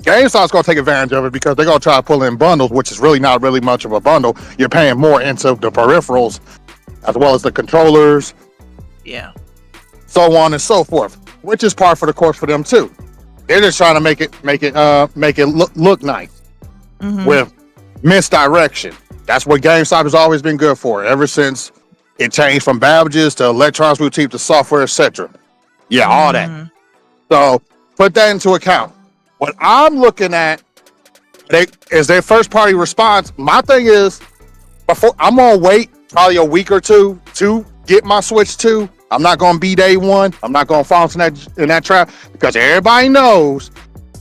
GameStop's gonna take advantage of it because they're gonna try to pull in bundles, which is really not really much of a bundle. You're paying more into the peripherals as well as the controllers. Yeah. So on and so forth, which is par for the course for them too. They're just trying to make it look nice with misdirection. That's what GameStop has always been good for, ever since it changed from Babbage's to Electronics Boutique to software, etc. Yeah, all that. So put that into account. What I'm looking at is their first party response. My thing is, I'm gonna wait probably a week or two to get my Switch 2. I'm not gonna be day one. I'm not gonna fall in that trap because everybody knows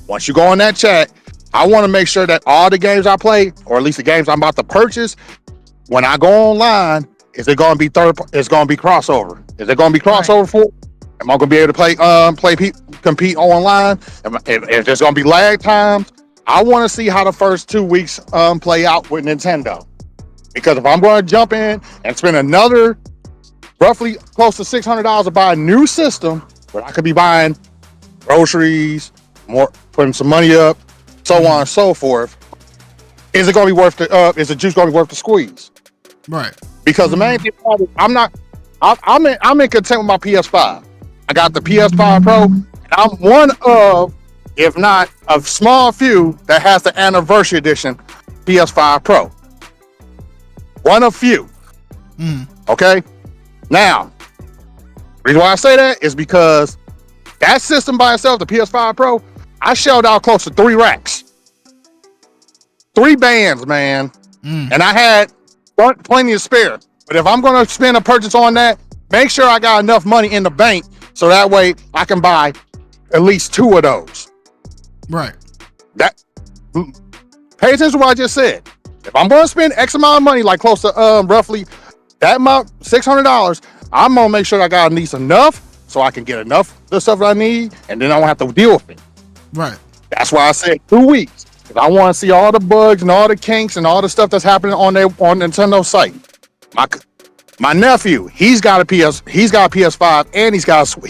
once you go in that chat, I want to make sure that all the games I play, or at least the games I'm about to purchase, when I go online, is it going to be it's going to be crossover? Is it going to be crossover for? Am I going to be able to compete online? If there's going to be lag times, I want to see how the first 2 weeks play out with Nintendo. Because if I'm going to jump in and spend another roughly close to $600 to buy a new system, where I could be buying groceries, putting some money up, so on and so forth, is it going to be worth is the juice going to be worth the squeeze? Right. Because the main thing, I'm in content with my PS5. I got the PS5 Pro, and I'm one of, if not a small few, that has the anniversary edition PS5 Pro. One of few. Okay? Now, the reason why I say that is because that system by itself, the PS5 Pro, I shelled out close to 3 racks. 3 bands, man. And I had plenty to spare. But if I'm going to spend a purchase on that, make sure I got enough money in the bank so that way I can buy at least 2 of those. Right. Pay attention to what I just said. If I'm going to spend X amount of money, like close to roughly that amount, $600, I'm going to make sure I got at least enough so I can get enough of the stuff that I need, and then I won't have to deal with it. Right. That's why I said 2 weeks. Because I want to see all the bugs and all the kinks and all the stuff that's happening on Nintendo site. My nephew, he's got a PS5 and he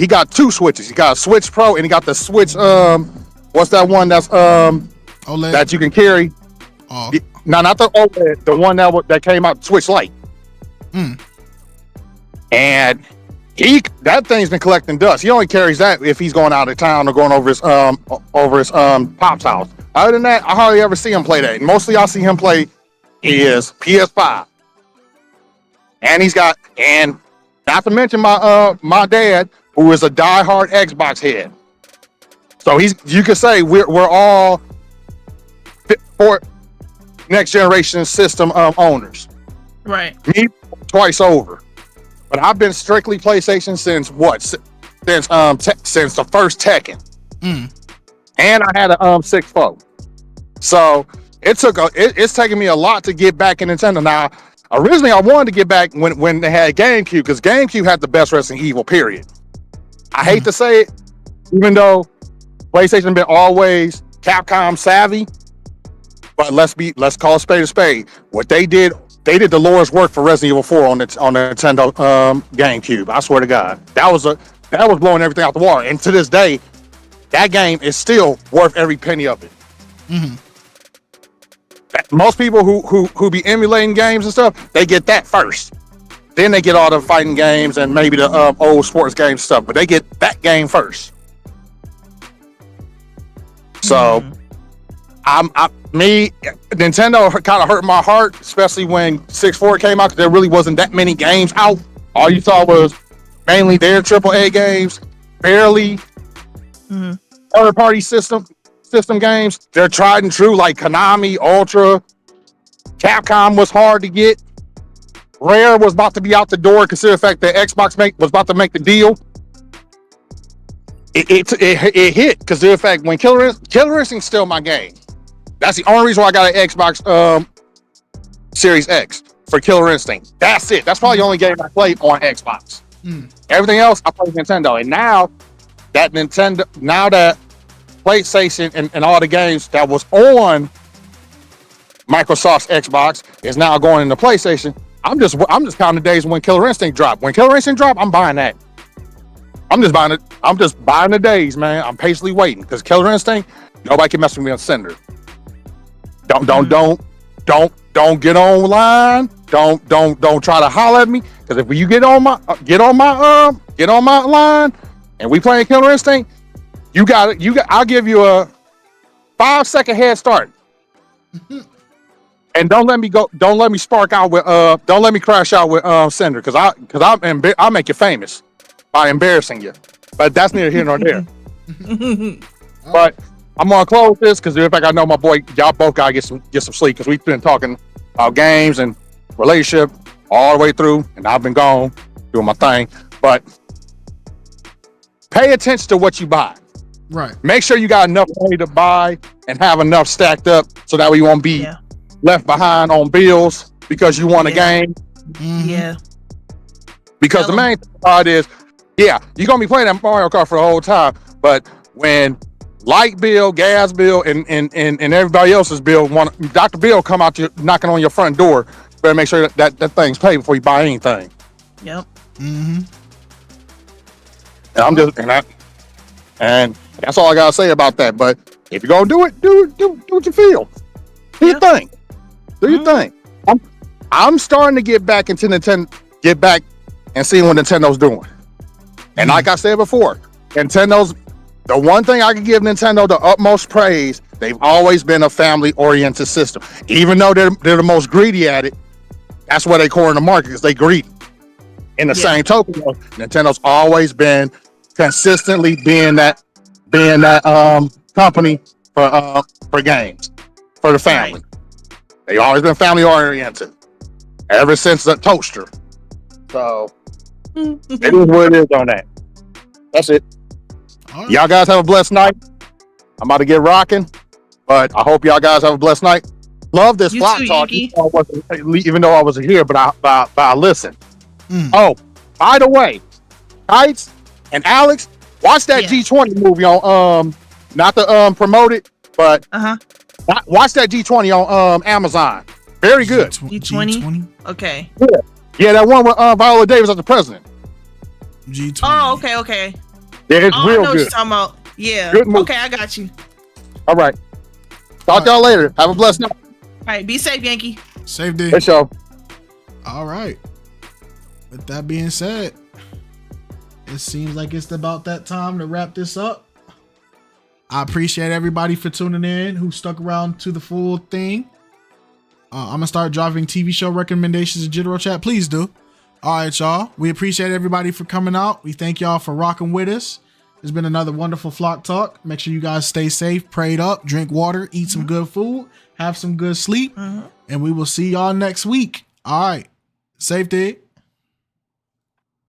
got 2 Switches. He got a Switch Pro and he got the Switch what's that one that's OLED that you can carry? Oh. No, not the OLED, the one that came out, Switch Lite. And that thing's been collecting dust. He only carries that if he's going out of town or going over his pop's house. Other than that, I hardly ever see him play that. Mostly I see him play is PS5. And not to mention my dad, who is a diehard Xbox head. So you could say we're all for next generation system owners. Right. Me twice over. But I've been strictly PlayStation since what? Since the first Tekken. And I had a 6-4. So it's taken me a lot to get back in Nintendo. Now, originally I wanted to get back when they had GameCube, because GameCube had the best Resident Evil, period. I hate to say it, even though PlayStation been always Capcom savvy, but let's call a spade. What they did the Lord's work for Resident Evil 4 on the Nintendo GameCube. I swear to God, that was blowing everything out the water. And to this day, that game is still worth every penny of it. Most people who be emulating games and stuff, they get that first. Then they get all the fighting games and maybe the old sports game stuff, but they get that game first. So, Nintendo kind of hurt my heart, especially when 6-4 came out, because there really wasn't that many games out. All you saw was mainly their AAA games, barely third-party system games. They're tried and true, like Konami, Ultra, Capcom was hard to get. Rare was about to be out the door, consider the fact that Xbox was about to make the deal. It hit, because the fact when Killer Instinct's still my game. That's the only reason why I got an Xbox Series X, for Killer Instinct. That's it. That's probably the only game I played on Xbox. Everything else I played Nintendo. And now that PlayStation and all the games that was on Microsoft's Xbox is now going into PlayStation. I'm just counting the days when Killer Instinct dropped. When Killer Instinct dropped, I'm buying that. I'm just buying it. I'm just buying the days, man. I'm patiently waiting, because Killer Instinct, nobody can mess with me on Cinder. Don't get online. Don't try to holler at me, because if you get on my line and we playing Killer Instinct, I'll give you a 5-second head start. And don't let me spark out with don't let me crash out with Cinder, because I'll make you famous by embarrassing you. But that's neither here nor there. But I'm gonna close this, because in fact I know my boy, y'all both gotta get some sleep, because we've been talking about games and relationship all the way through, and I've been gone doing my thing. But pay attention to what you buy. Right. Make sure you got enough money to buy and have enough stacked up, so that way you won't be left behind on bills because you want a game. Because the main thing about it is, you're gonna be playing that Mario Kart for the whole time, but when light bill, gas bill, and everybody else's bill, Dr. Bill come out to knocking on your front door, you better make sure that thing's paid before you buy anything. Yep. And and that's all I gotta say about that. But if you're gonna do it, do what you feel. Do your thing. Do your thing. I'm starting to get back into Nintendo, get back and see what Nintendo's doing. And like I said before, the one thing I can give Nintendo the utmost praise, they've always been a family-oriented system. Even though they're the most greedy at it, that's where they corner the market, because they greedy. In the same token, Nintendo's always been consistently being that company for games, for the family. They've always been family-oriented ever since the toaster. So it is what it is on that. That's it. Right. Y'all guys have a blessed night. I'm about to get rocking, but I hope y'all guys have a blessed night. Love this flop talk, even though I wasn't here, but I listened. Oh, by the way, KiteZz and Alex, watch that G20 movie on not to promote it, but watch that G20 on Amazon. Very good. G20? Okay. Yeah, that one with Viola Davis as the president. G20. Oh, okay. Yeah, it's real I know good. what you're talking about. Yeah. Good movie. Okay, I got you. All right. Talk to y'all later. Have a blessed night. All right, be safe, Yankee. Safe day. Hey, show. All right. With that being said, it seems like it's about that time to wrap this up. I appreciate everybody for tuning in who stuck around to the full thing. I'm gonna start dropping TV show recommendations in general chat. Please do. All right, y'all. We appreciate everybody for coming out. We thank y'all for rocking with us. It's been another wonderful Flock Talk. Make sure you guys stay safe, prayed up, drink water, eat some good food, have some good sleep, and we will see y'all next week. All right. Safety.